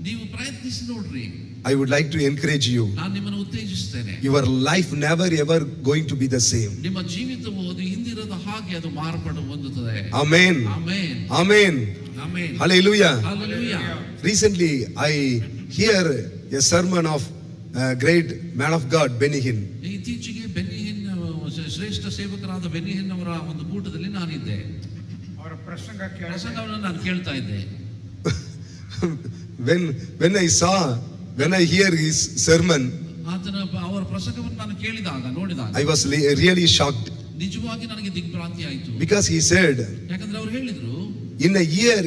ನೀವು ಪ್ರಯತ್ನಿಸಿ ನೋಡ್ರಿ. I would like to encourage you. ನಾನು ನಿಮ್ಮನ್ನು ಉತ್ತೇಜಿಸ್ತೇನೆ. Your life never ever going to be the same. ನಿಮ್ಮ ಜೀವಿತವು ಅದು ಹಿಂದಿರದ ಹಾಗೆ ಅದು ಮಾರ್ಪಾಡು ಹೊಂದುತ್ತದೆ. Amen. Amen. Amen. Amen. Hallelujah. Hallelujah. Recently, I hear a sermon of a great man of God, Benny Hinn. ಇತ್ತೀಚೆಗೆ ಬೆನ್ನಿಹಿನ್ ಶ್ರೇಷ್ಠ ಸೇವಕರಾದ ಬೆನ್ನಿಹಿನ್ ಅವರ ಒಂದು ಕೂಟದಲ್ಲಿ ನಾನಿದ್ದೆ. ಅವರ ಪ್ರಸಂಗಕ್ಕೆ ಪ್ರಸಂಗವನ್ನು ನಾನು ಕೇಳ್ತಾ ಇದ್ದೆ. When I hear his sermon, ಅವರ ಪ್ರಸಂಗವನ್ನು ನಾನು ಕೇಳಿದಾಗ ನೋಡಿದಾಗ I was really shocked. ನಿಜವಾಗಿ ನನಗೆ ದಿಗ್ಭ್ರಾಂತಿ ಆಯಿತು. Because he said, ಯಾಕಂದ್ರೆ ಅವರು ಹೇಳಿದ್ರು, in a year,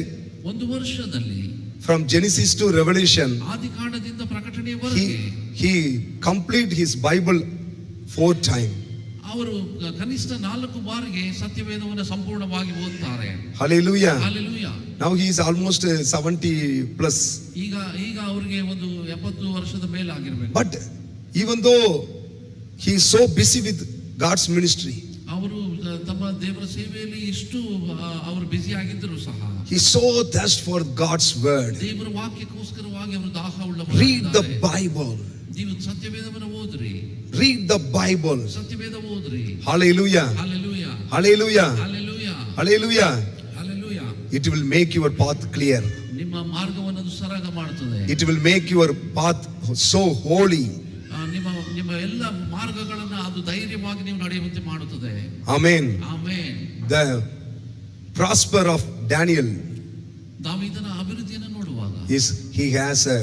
1 ವರ್ಷದಲ್ಲಿ from Genesis to Revelation, ಆದಿಕಾಂಡದಿಂದ ಪ್ರಕಟಣೆಯವರೆಗೆ he complete his Bible 4 times. ಅವರು ಕನಿಷ್ಠ 4 ಬಾರಿಗೆ ಸತ್ಯವೇದವನ್ನು ಸಂಪೂರ್ಣವಾಗಿ ಓದ್ತಾರೆ. Hallelujah. Hallelujah. Now he is almost 70 plus. ಈಗ ಅವರಿಗೆ ಒಂದು 70 ವರ್ಷದ ಮೇಲೆ ಆಗಿರಬೇಕು. But even though he is so busy with God's ministry, ಅವರು ತಮ್ಮ ದೇವರ ಸೇವೆಯಲ್ಲಿ ಇಷ್ಟು ಅವರು ಬ್ಯುಸಿ ಆಗಿದ್ದರು ಸಹ, he so thirst for God's word. ದೇವರ ವಾಕ್ಯಕ್ಕೋಸ್ಕರವಾಗಿ ಅವರು ದಾಹ Read the ಉಳ್ಳವರಾಗಿದ್ದಾರೆ. Bible. ನೀವು ಸತ್ಯವೇದವನ್ನು ಓದ್ರಿ. Read the Bible. ಸತ್ಯವೇದ ಓದ್ರಿ. Hallelujah. Hallelujah. Hallelujah. Hallelujah. Hallelujah. Hallelujah. It will make your path clear. ನಿಮ್ಮ ಮಾರ್ಗವನ್ನು ಅದು ಸರಾಗ ಮಾಡುತ್ತದೆ. It will make your path so holy. ನಿಮ್ಮ ಎಲ್ಲ ಮಾರ್ಗಗಳನ್ನು ಅದು ಧೈರ್ಯವಾಗಿ ನೀವು ನಡೆಯುವಂತೆ ಮಾಡುತ್ತದೆ. Amen. Amen. The prosper of Daniel ದಾವೀದನ ಅಭಿವೃದ್ಧಿಯನ್ನು ನೋಡುವಾಗ is he has a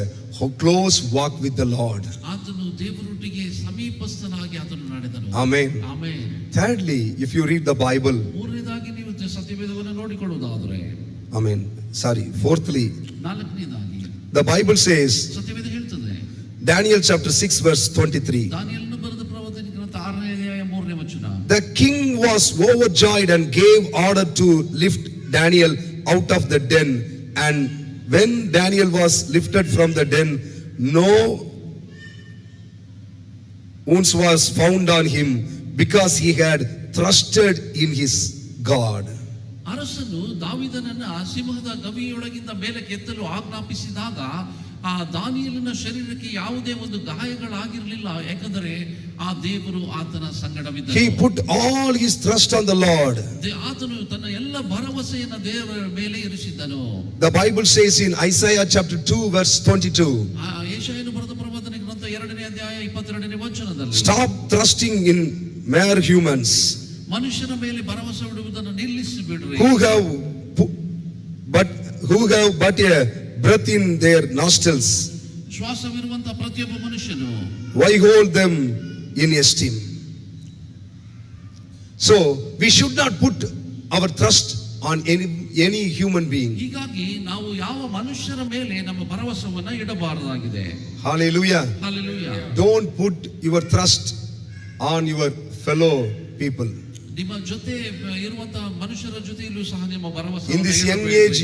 close walk with the Lord. ಆತನು ದೇವರೊಟ್ಟಿಗೆ ಸಮೀಪಸ್ಥನಾಗಿ ಆತನು ನಡೆದನು. Amen. Amen. Thirdly, if you read the Bible, ಮೂರನೇದಾಗಿ ನೀವು ಸತ್ಯವೇದವನ್ನು ನೋಡಿಕೊಳ್ಳುವುದಾದರೆ, Amen. Sorry. Fourthly, 4ನೇದಾಗಿ the Bible says, ಸತ್ಯವೇದ ಹೇಳ್ತದೆ, Daniel chapter 6 verse 23. ದಾನಿಯೇಲನು ಬರೆದ ಪ್ರವಾದನೆ ಗ್ರಂಥ 6ನೇ ಅಧ್ಯಾಯ 3ನೇ ವಚನ. The king was overjoyed and gave order to lift Daniel out of the den. And when Daniel was lifted from the den, no wounds was found on him, because he had trusted in his God. ಅರಸನು ದಾವೀದನನ್ನ ಸಿಂಹದ ಗವಿಯೊಳಗಿಂದ ಮೇಲೆ ಕೆತ್ತಲು ಆಜ್ಞಾಪಿಸಿದಾಗ ಆ ದಾನಿಯೇಲನ ಶರೀರಕ್ಕೆ ಯಾವುದೇ ಒಂದು ಗಾಯಗಳಾಗಿರಲಿಲ್ಲ, ಯಾಕಂದರೆ ಆ ದೇವರು ಆತನ ಸಂಗಡವಿದ್ದ. He put all his trust on the Lord. ಆತನು ತನ್ನ ಎಲ್ಲ ಭರವಸೆಯನ್ನು ದೇವರ ಮೇಲೆ ಇರಿಸಿದ್ದನು. The Bible says in Isaiah chapter 2 verse 22. ಯೆಶಾಯನು ಬರೆದ ಪ್ರವಾದನೆ ಗ್ರಂಥ 2ನೇ ಅಧ್ಯಾಯ 22ನೇ ವಚನದಲ್ಲಿ, Stop trusting in mere humans ಮನುಷ್ಯರ ಮೇಲೆ ಭರವಸೆ ಇಡುವುದನ್ನು ನಿಲ್ಲಿಸಿ ಬಿಡ್ರಿ. who have but a breath in their nostrils. ಶ್ವಾಸವಿರುವಂತ ಪ್ರತಿಯೊಬ್ಬ ಮನುಷ್ಯನು Why hold them in esteem? So we should not put our trust on any human being. ಹೀಗಾಗಿ ನಾವು ಯಾವ ಮನುಷ್ಯರ ಮೇಲೆ ನಮ್ಮ ಭರವಸೆಯನ್ನ ಇಡಬಾರದಾಗಿದೆ. Hallelujah. Hallelujah. Don't put your trust on your fellow people. ನಿಮ್ಮ ಜೊತೆ ಇರುವಂತ ಮನುಷ್ಯರ ಜೊತೆಯಲ್ಲೂ ಸಹ ನಿಮ್ಮ ಭರವಸೆ. In this young age,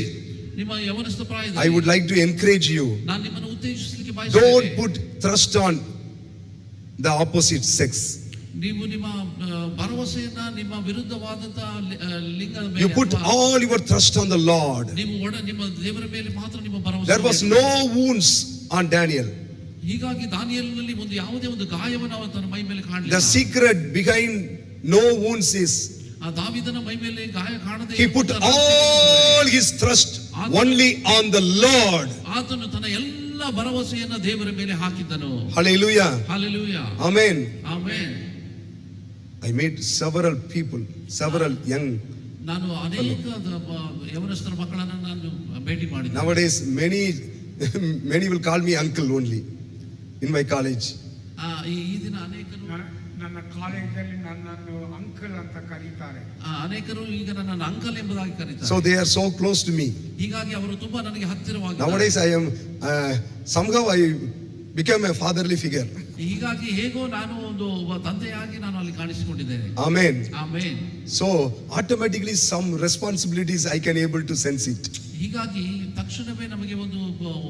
ನಿಮ್ಮ ಯವನಸ್ಥ ಪ್ರಾಯದಲ್ಲಿ I would like to encourage you. ನಾನು ನಿಮ್ಮನ್ನು ಉತ್ತೇಜಿಸಲಿಕ್ಕೆ Don't ಬಯಸುತ್ತೇನೆ. put trust on the opposite sex. ನೀವು ನಿಮ್ಮ ಭರವಸೆಯನ್ನ ನಿಮ್ಮ ವಿರುದ್ಧವಾದಂತಹ ಲಿಂಗದ You ಮೇಲೆ put all your trust on the Lord. ನೀವು ನಿಮ್ಮ ದೇವರ ಮೇಲೆ ಮಾತ್ರ ನಿಮ್ಮ There was ಭರವಸೆ. no wounds on Daniel. ಹೀಗಾಗಿ ದಾನಿಯೇಲನಲ್ಲಿ ಒಂದು ಯಾವುದೇ ಒಂದು ಗಾಯವನ್ನು ಅವನ ತನ್ನ ಮೈ ಮೇಲೆ The ಕಾಣಲಿಲ್ಲ. secret behind no wounds is ಆ ದಾವೀದನ ಮೈ ಮೇಲೆ ಗಾಯ ಕಾಣದೆ he put all his trust only on the Lord. ಆತನು ತನ್ನ ಎಲ್ಲ ಭರವಸೆಯನ್ನ ದೇವರ ಮೇಲೆ ಹಾಕಿದ್ದನು. Hallelujah. Hallelujah. Amen. Amen. I met several people, several young. ನಾನು ಅನೇಕ ಯವನಸ್ಥರ ಮಕ್ಕಳನ್ನ ನಾನು ಭೇಟಿ ಮಾಡಿದ್ದೆ. Nowadays, many will call me uncle only in my college. ಈ ದಿನ ಅನೇಕರು ನನ್ನ ಕಾಲೇಜಲ್ಲಿ ನನ್ನನ್ನು ಅಂಕಲ್ ಅಂತ ಕರೀತಾರೆ. ಅನೇಕರು ಈಗ ನನ್ನ ಅಂಕಲ್ ಎಂಬುದಾಗಿ ಕರೀತಾರೆ. So they are so close to me. ಹೀಗಾಗಿ ಅವರು ತುಂಬಾ ನನಗೆ ಹತ್ತಿರವಾಗಿ. Nowadays I am somehow I became a fatherly figure. ಹೀಗಾಗಿ ಹೇಗೋ ನಾನು ಒಂದು ತಂದೆಯಾಗಿ ನಾನು ಅಲ್ಲಿ ಕಾಣಿಸಿಕೊಂಡಿದ್ದೇನೆ. Amen. Amen. So automatically some responsibilities I can able to sense it. ಹೀಗಾಗಿ ತಕ್ಷಣವೇ ನಮಗೆ ಒಂದು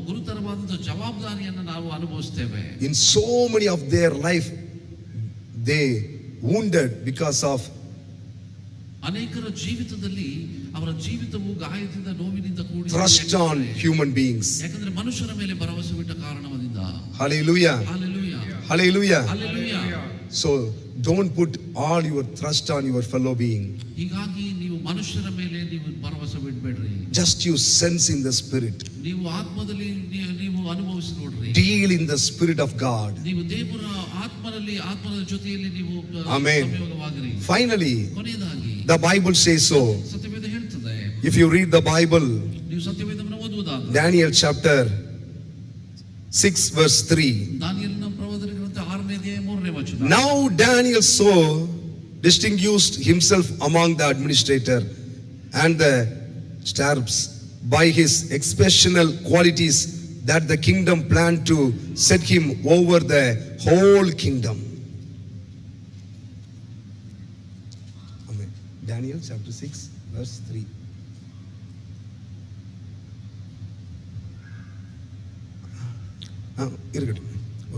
ಗುರುತರವಾದಂತಹ ಜವಾಬ್ದಾರಿಯನ್ನು ನಾವು ಅನುಭವಿಸ್ತೇವೆ. In so many of their life they wounded because of ಅನೇಕರ ಜೀವಿತದಲ್ಲಿ ಅವರ ಜೀವಿತವು ಗಾಯದಿಂದ ನೋವಿನಿಂದ ಕೂಡಿದೆ. trust on human beings. ಯಾಕಂದ್ರೆ ಮನುಷ್ಯರ ಮೇಲೆ ಭರವಸೆ ಬಿಟ್ಟ ಕಾರಣದಿಂದ. Hallelujah. Hallelujah. Hallelujah. Hallelujah. So don't put all your trust on your fellow being. ಹೀಗಾಗಿ ನೀವು ಮನುಷ್ಯರ ಮೇಲೆ ನೀವು ಭರವಸೆ ಬಿಡಬೇಡ್ರಿ. Just you sense in the spirit. ನೀವು ಆತ್ಮದಲ್ಲಿ ನೀವು ಅನುಭವಿಸಿ ನೋಡ್ರಿ. Deal in the spirit of God. ನೀವು ದೇವರ ಆತ್ಮದ ಜೊತೆಯಲ್ಲಿ ನೀವು Amen. ಸಂಯೋಗವಾಗಿರಿ. Finally, ಕೊನೆಯದಾಗಿ the Bible says so. ಸತ್ಯವೇದ ಹೇಳ್ತದೆ. If you read the Bible, ನೀವು ಸತ್ಯವೇದವನ್ನು ಓದುವುದಾದರೆ Daniel chapter 6 verse 3. ದಾನಿಯೇಲನ ಪ್ರವಾದನೆ ಗ್ರಂಥ 6ನೇ ಅಧ್ಯಾಯ 3ನೇ ವಚನ. Now Daniel so distinguished himself among the administrator and the satraps by his exceptional qualities that the kingdom planned to set him over the whole kingdom. Amen. Daniel chapter 6 verse 3.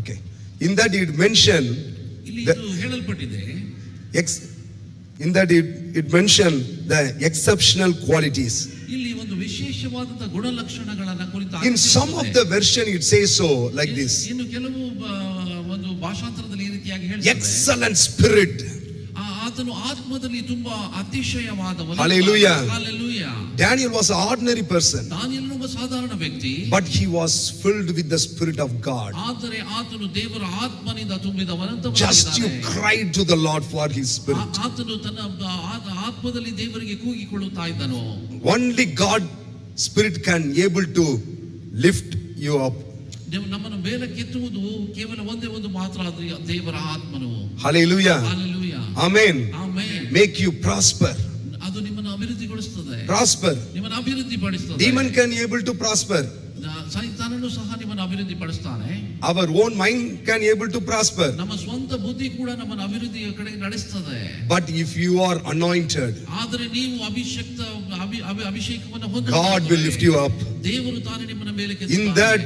Okay. In that it mentioned ಇಲ್ಲಿ the, ಇದು ಹೇಳಲ್ಪಟ್ಟಿದೆ. in that it mentioned the exceptional qualities. ಇಲ್ಲಿ ಒಂದು ವಿಶೇಷವಾದಂತಹ ಗುಣಲಕ್ಷಣಗಳನ್ನ ಕುರಿತು In some of the version it says so like this. ಇನ್ನು ಕೆಲವು ಒಂದು ಭಾಷಾಂತರದಲ್ಲಿ ಈ ರೀತಿಯಾಗಿ ಹೇಳ್ತಾರೆ. Excellent spirit. ಆತನು ಆತ್ಮದಲ್ಲಿ ತುಂಬಾ ಅತಿಶಯವಾದವನು. Hallelujah. Hallelujah. Daniel was an ordinary person, ದಾನಿಯೇಲನು ಒಬ್ಬ ಸಾಧಾರಣ ವ್ಯಕ್ತಿ. but he was filled with the spirit of God. ಆದರೆ ಆತನು ದೇವರ ಆತ್ಮನಿಂದ ತುಂಬಿದವನಂತ. Just you cried to the Lord for his spirit. ಆತನು ತನ್ನ ಆತ್ಮದಲ್ಲಿ ದೇವರಿಗೆ ಕೂಗಿಕೊಳ್ಳುತ್ತಾ ಇದ್ದನು. Only God spirit can able to lift you up. ನಮ್ಮನ್ನು ಮೇಲಕ್ಕೆತ್ತುವುದು ಕೇವಲ ಒಂದೇ ಒಂದು ಮಾತ್ರ, ಅದು ದೇವರ ಆತ್ಮನು. Hallelujah. Hallelujah. Amen. Amen. Make you prosper. ಅದು ನಿಮ್ಮನ್ನು ಅಭಿವೃದ್ಧಿಗೊಳಿಸುತ್ತದೆ. Prosper. ನಿಮ್ಮನ್ನು ಅಭಿವೃದ್ಧಿಪಡಿಸುತ್ತದೆ. Demon can able to prosper. ಸೈತಾನನು ಸಹ ನಿಮ್ಮನ್ನು ಅಭಿವೃದ್ಧಿಪಡಿಸುತ್ತಾನೆ. Our own mind can able to prosper. ನಮ್ಮ ಸ್ವಂತ ಬುದ್ಧಿ ಕೂಡ ನಮ್ಮನ್ನು ಅಭಿವೃದ್ಧಿಯ ಕಡೆಗೆ ನಡೆಸುತ್ತದೆ. But if you are anointed, ಆದರೆ ನೀವು ಅಭಿಷೇಕವನ್ನು God will lift you up. ದೇವರು ತಾನೇ ನಿಮ್ಮನ್ನು ಮೇಲೆ In that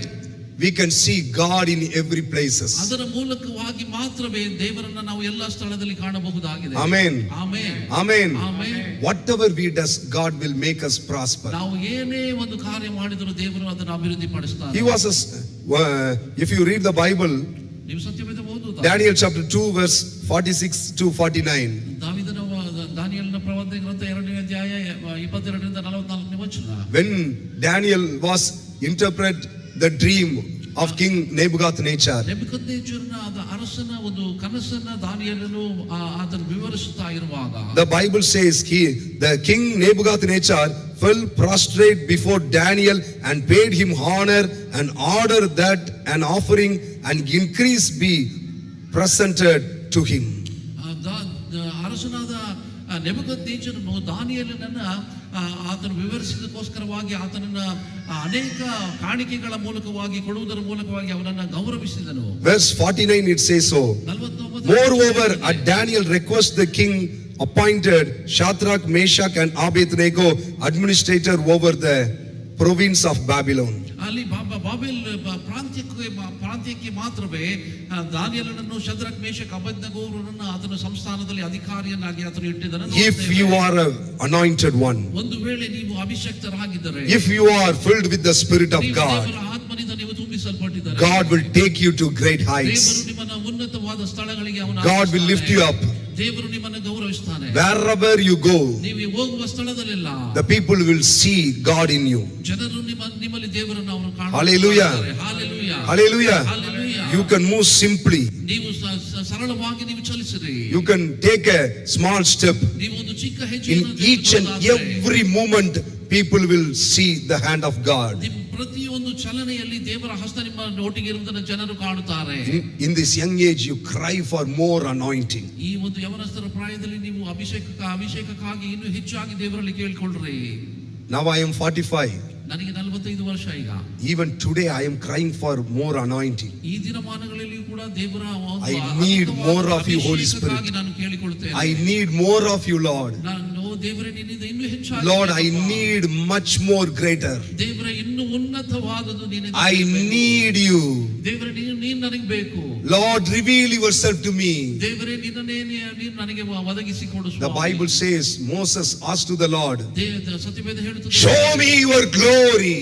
we can see God in every places. ಅದರ ಮೂಲಕವಾಗಿ ಮಾತ್ರವೇ ದೇವರನ್ನ ನಾವು ಎಲ್ಲ ಸ್ಥಳದಲ್ಲಿ ಕಾಣಬಹುದಾಗಿದೆ. Amen. Amen. Amen. Amen. Whatever we does, God will make us prosper. ನಾವು ಏನೇ ಒಂದು ಕಾರ್ಯ ಮಾಡಿದರೂ ದೇವರು ಅದನ್ನು ಅಭಿವೃದ್ಧಿ ಪಡಿಸ್ತಾನೆ. He was if you read the Bible, ನೀವು ಸತ್ಯವೇದ ಓದುತ್ತಾ Daniel chapter 2 verse 46 to 49. ದಾನಿಯೇಲನ ಪ್ರವಾದನೆ ಗ್ರಂಥ 2ನೇ ಅಧ್ಯಾಯ 22ರಿಂದ 44ನೇ ವಚನ. When Daniel was interpret the dream of King Nebuchadnezzar, ನೆಬೂಕದ್ನೆಚ್ಚರನ ಅರಸನ ಒಂದು ಕನಸನ್ನ ದಾನಿಯೇಲನು ಅದನ್ನು ವಿವರಿಸುತ್ತಾ ಇರುವಾಗ, the Bible says the king Nebuchadnezzar fell prostrate before Daniel and paid him honor and ordered that an offering and increase be presented to him. ಅರಸನಾದ ನೆಬೂಕದ್ನೆಚ್ಚರನು ದಾನಿಯೇಲನನ್ನ ಆತನು ವಿವರಿಸಿದಕ್ಕೋಸ್ಕರವಾಗಿ ಆತನನ್ನ ಅನೇಕ ಕಾಣಿಕೆಗಳ ಮೂಲಕವಾಗಿ ಕೊಡುವುದರ ಮೂಲಕವಾಗಿ ಅವನನ್ನ ಗೌರವಿಸಿದನು. Verse 49 it says so. Moreover, at Daniel request the king appointed Shadrach, Meshach and Abednego administrator over the province of Babylon. ಅಲ್ಲಿ ಬಾಬೆಲ್ ಪ್ರಾಂತ್ಯಕ್ಕೆ ಮಾತ್ರವೇ ದಾನಿಯೇಲನನ್ನು ಶದ್ರಕ್ ಮೇಷಕ್ ಅಬೇದ್ನೆಗೋರನ್ನು ಆತನ ಸಂಸ್ಥಾನದಲ್ಲಿ ಅಧಿಕಾರಿಯನ್ನಾಗಿ ಆತನು ಇಟ್ಟಿದ್ದನು. If you are an anointed one, ಒಂದು ವೇಳೆ ನೀವು ಅಭಿಷಕ್ತರಾಗಿದ್ದರೆ, if you are filled with the Spirit of God, ದೇವರ ಆತ್ಮನಿಂದ ನೀವು ತುಂಬಿಸಲ್ಪಟ್ಟಿದ್ದರೆ, God will take you to great heights. ದೇವರು ನಿಮ್ಮನ್ನು ಉನ್ನತವಾದ ಸ್ಥಳಗಳಿಗೆ God will lift you up. ದೇವರು ನಿಮ್ಮನ್ನು ಗೌರವಿಸುತ್ತಾನೆ. Wherever you go, ನೀವು ಹೋಗುವ ಸ್ಥಳದಲ್ಲೆಲ್ಲ the people will see God in you. ಜನರು ನಿಮ್ಮಲ್ಲಿ ದೇವರನ್ನು ಅವರು ಕಾಣುತ್ತಾರೆ. Hallelujah. Hallelujah. Hallelujah. Hallelujah. You can move simply. ನೀವು ಸರಳವಾಗಿ ನೀವು ಚಲಿಸಿರಿ. You can take a small step. ನೀವು ಒಂದು ಚಿಕ್ಕ In ಹೆಜ್ಜೆಯನ್ನು each and every moment, people will see the hand of God. ನಿಮ್ಮ ಪ್ರತಿಯೊಂದು ಚಲನೆಯಲ್ಲಿ ದೇವರ ಹಸ್ತ ನಿಮ್ಮ ಒಟ್ಟಿಗೆ ಇರುವುದನ್ನು ಜನರು ಕಾಣುತ್ತಾರೆ. In this young age, you cry for more anointing. ಈ ಒಂದು ಯವನಸ್ಥರ ಪ್ರಾಯದಲ್ಲಿ ನೀವು ಅಭಿಷೇಕಕ್ಕಾಗಿ ಇನ್ನೂ ಹೆಚ್ಚಾಗಿ ದೇವರಲ್ಲಿ ಕೇಳಿಕೊಳ್ಳ್ರಿ. Now I am 45. ನನಗೆ 45 ವರ್ಷ ಈಗ. Even today I am crying for more anointing. ಈ ದಿನಮಾನಗಳಲ್ಲಿ ಕೂಡ ದೇವರ I need more of you, Holy Spirit. ನಾನು ಕೇಳಿಕೊಳ್ಳುತ್ತೇನೆ. I need more of you, Lord. ನಾನು ದೇವರೇ ನಿನ್ನಿಂದ ಇನ್ನೂ ಹೆಚ್ಚಾಗಿ, Lord, I need much more greater. ದೇವರೇ ಇನ್ನೂ ಉನ್ನತವಾದದ್ದು ನಿನ್ನಿಂದ I need you. ದೇವರೇ ನೀನು ನನಗೆ ಬೇಕು. Lord, reveal yourself to me. ದೇವರೇ ನೀನು ನನಗೆ ಒದಗಿಸಿಕೊಡು. The Bible says Moses asked to the Lord, ಸತ್ಯವೇದ ಹೇಳುತ್ತದೆ, show me your glory.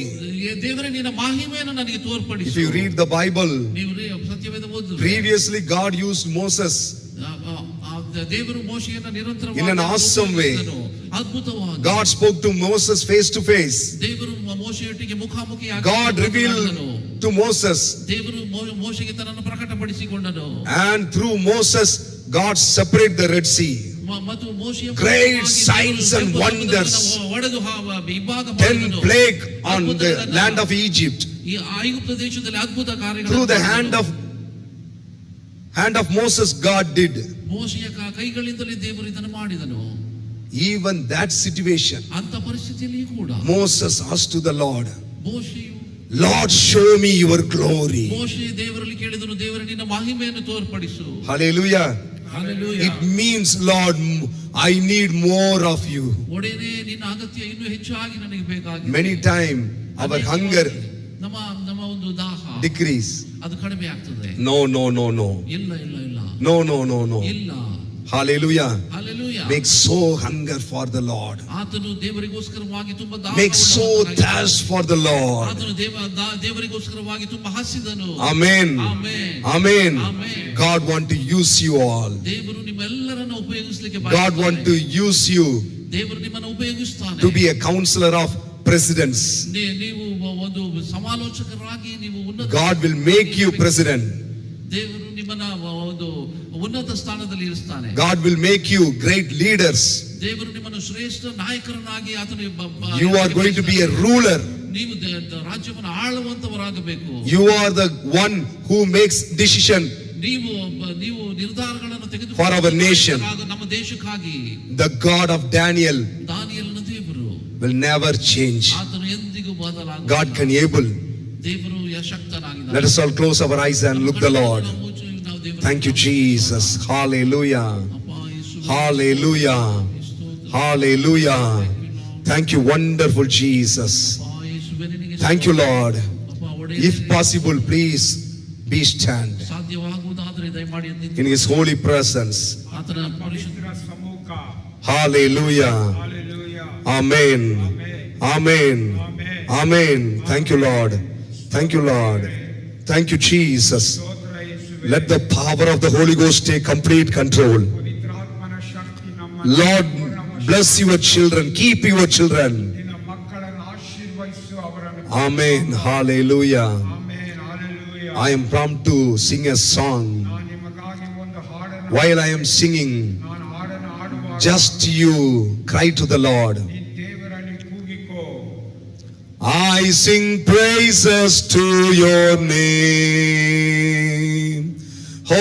ದೇವರೇ ನಿನ್ನ ಮಹಿಮೆಯನ್ನು ನನಗೆ ತೋರ್ಪಡಿಸು. If you read the Bible, ನೀವು ಸತ್ಯವೇದ ಓದಿದ್ರೆ, previously God used Moses ದೇವರು ಮೋಶೆಯನ್ನು ನಿರಂತರವಾಗಿ in an awesome way. ಅದ್ಭುತವಾಗಿ God spoke to Moses face to face. ದೇವರು ಮೋಶೆಯೊಟ್ಟಿಗೆ ಮುಖಾಮುಖಿಯಾಗಿ God revealed to Moses, ದೇವರು ಮೋಶೆಗೆ ತನ್ನನ್ನು ಪ್ರಕಟಪಡಿಸಿಕೊಂಡನು. and through Moses God separated the Red Sea. ಮತ್ತು ಮೋಶೆಯ Great signs and wonders. 10 plagues on the land of Egypt. ಈ ಐಗುಪ್ತ ದೇಶದಲ್ಲಿ ಅದ್ಭುತ ಕಾರ್ಯಗಳು Through the hand of Moses God did. ಮೋಶೆಯ ಕೈಗಳಿಂದಲೇ ದೇವರು ಇದನ್ನು ಮಾಡಿದನು. Even that situation, ಅಂತ ಪರಿಸ್ಥಿತಿಯಲ್ಲಿ ಕೂಡ Moses asked to the Lord, ಮೋಶೆಯು, Lord, show me your glory. ಮೋಶೆ ದೇವರಲ್ಲಿ ಕೇಳಿದನು, ದೇವರೇ ನಿನ್ನ ಮಹಿಮೆಯನ್ನು ತೋರ್ಪಡಿಸು. Hallelujah. Hallelujah. It means, Lord, I need more of you. ಒಡೆಯನೇ ನಿನ್ನ ಅಗತ್ಯ ಇನ್ನೂ ಹೆಚ್ಚಾಗಿ ನನಗೆ ಬೇಕಾಗಿದೆ. Many times our hunger ನಮ್ಮ ಒಂದು ದಾಹ decrease. ಅದು ಕಡಿಮೆ ಆಗ್ತದೆ. No. ಇಲ್ಲ No. ಇಲ್ಲ. Hallelujah. Hallelujah. Make so hunger for the Lord. ಆತನು ದೇವರಿಗೋಸ್ಕರವಾಗಿ ತುಂಬಾ ದಾಹ, Make so thirst for the Lord. ಆತನು ದೇವರಿಗೋಸ್ಕರವಾಗಿ ತುಂಬಾ ಹಸಿದನು. Amen. Amen. Amen. Amen. God want to use you all. ದೇವರು ನಿಮ್ಮೆಲ್ಲರನ್ನು ಉಪಯೋಗಿಸಲಿಕ್ಕೆ God want to use you ದೇವರು ನಿಮ್ಮನ್ನು ಉಪಯೋಗಿಸ್ತಾನೆ. to be a counselor of presidents. ನೀವು ಒಂದು ಸಮಾಲೋಚಕರಾಗಿ ನೀವು ಉನ್ನತ, God will make you president. ದೇವರು ನಿಮ್ಮನ್ನ ಒಂದು ಉನ್ನತ ಸ್ಥಾನದಲ್ಲಿ ಇರಿಸ್ತಾನೆ. God will make you great leaders. ದೇವರು ನಿಮ್ಮನ್ನು ಶ್ರೇಷ್ಠ ನಾಯಕರನ್ನಾಗಿ ಆತನು You are going to be a ruler. ನೀವು ರಾಜ್ಯವನ್ನು ಆಳುವಂತವರಾಗಬೇಕು. You are the one who makes decision ನೀವು ನಿರ್ಧಾರಗಳನ್ನು ತೆಗೆದುಕೊಂಡು for our nation. ನಮ್ಮ ದೇಶಕ್ಕಾಗಿ. The God of Daniel ದಾನಿಯೇಲನ ದೇವರು will never change. ಆತನು ಎಂದಿಗೂ ಬದಲಾಗಲ್ಲ. God can able. ದೇವರು ಶಕ್ತನಾಗಿದ್ದಾನೆ. Let us all close our eyes and look the Lord. Thank you, Jesus. Hallelujah. Hallelujah. Hallelujah. Thank you, wonderful Jesus. Thank you, Lord. If possible, please be stand ಸಾಧ್ಯವಾಗುವುದಾದರೆ ದಯಮಾಡಿ ಎದ್ದು in His holy presence. ಆತನ ಪರಿಶುದ್ಧ ಪವಿತ್ರ ಸಮ್ಮುಖ. Hallelujah. Hallelujah. Amen. Amen. Amen. Thank you, Lord. Thank you, Lord. Thank you, Jesus. ಸ್ತೋತ್ರ ಯೇಸುವೇ. Let the power of the Holy Ghost take complete control. ಪವಿತ್ರಾತ್ಮನ ಶಕ್ತಿ ನಮ್ಮ Lord, bless your children. Keep your children. ನಿನ್ನ ಮಕ್ಕಳನ್ನು ಆಶೀರ್ವದಿಸು ಅವರನ್ನು. Amen. Hallelujah. Amen. Hallelujah. I am prompt to sing a song. ನಾನು ನಿಮಗಾಗಿ ಒಂದು ಹಾಡನ್ನು While I am singing, ನಾನು ಹಾಡನ್ನು ಹಾಡುವಾಗ just you cry to the Lord. ನೀನು ದೇವರಲ್ಲಿ ಕೂಗಿಕೋ. I sing praises to your name. Oh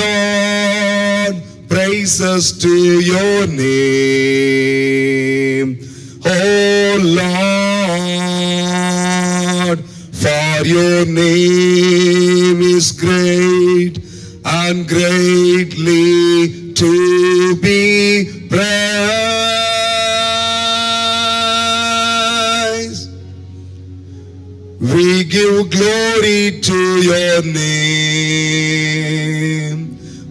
Lord, praises to your name. Oh Lord, for your name is great and greatly to be praised. We give glory to your name.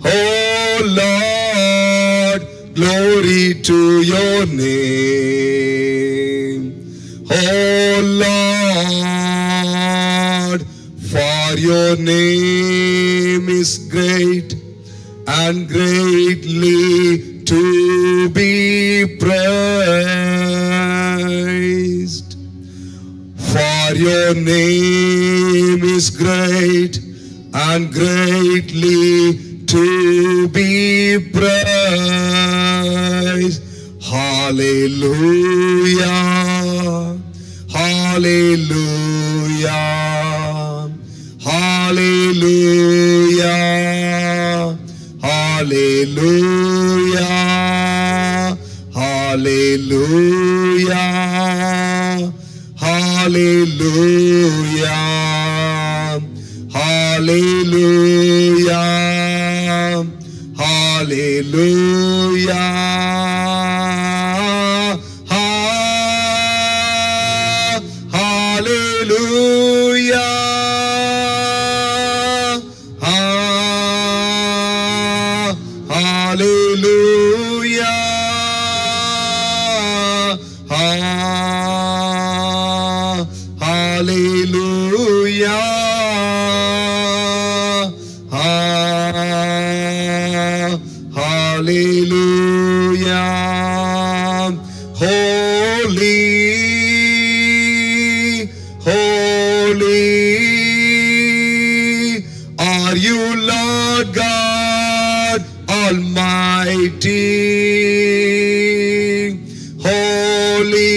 Oh Lord, glory to your name. Oh Lord, for your name is great and greatly to be praised. For your name is great and greatly to be praised. Hallelujah. Hallelujah. Hallelujah. Hallelujah. Hallelujah. Hallelujah. Hallelujah. Hallelujah. Hallelujah. Holy, holy are you, Lord God Almighty. Holy,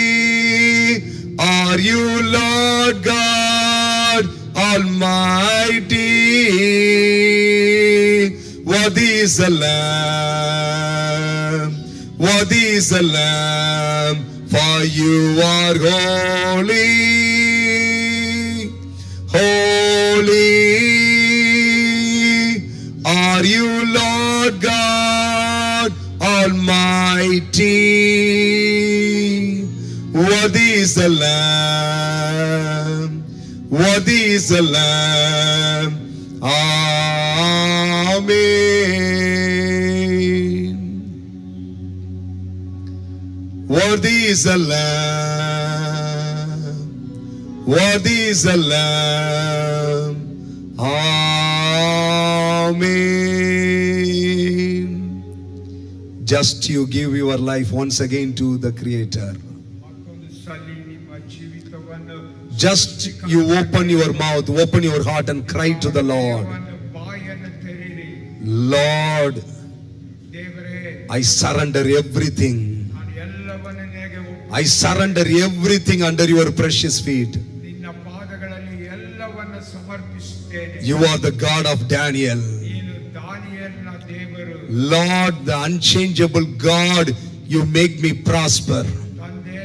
holy are you, Lord God Almighty. Worthy is the Lamb, worthy is the Lamb, for you are holy, holy are you, Lord God Almighty. Worthy is the Lamb, worthy is the Lamb. Amen. Worthy is the Lamb, worthy is the Lamb. Amen. Just you give your life once again to the Creator. ಮತ್ತೊಂದು ಸಲ ನಿಮ್ಮ ಜೀವಿತವನ್ನು Just you open your mouth, open your heart and cry to the Lord. ಬಾಯನ್ನು ತೆರೀರಿ. Lord, ದೇವರೇ, I surrender everything. ನಾನು ಎಲ್ಲವನ್ನು ನಿನಗೆ I surrender everything under your precious feet. ನಿನ್ನ ಪಾದಗಳಲ್ಲಿ ಎಲ್ಲವನ್ನು ಸಮರ್ಪಿಸುತ್ತೇನೆ. You are the God of Daniel. ನೀನು ದಾನಿಯೇಲನ ದೇವರು. Lord, the unchangeable God, you make me prosper. ತಂದೆ,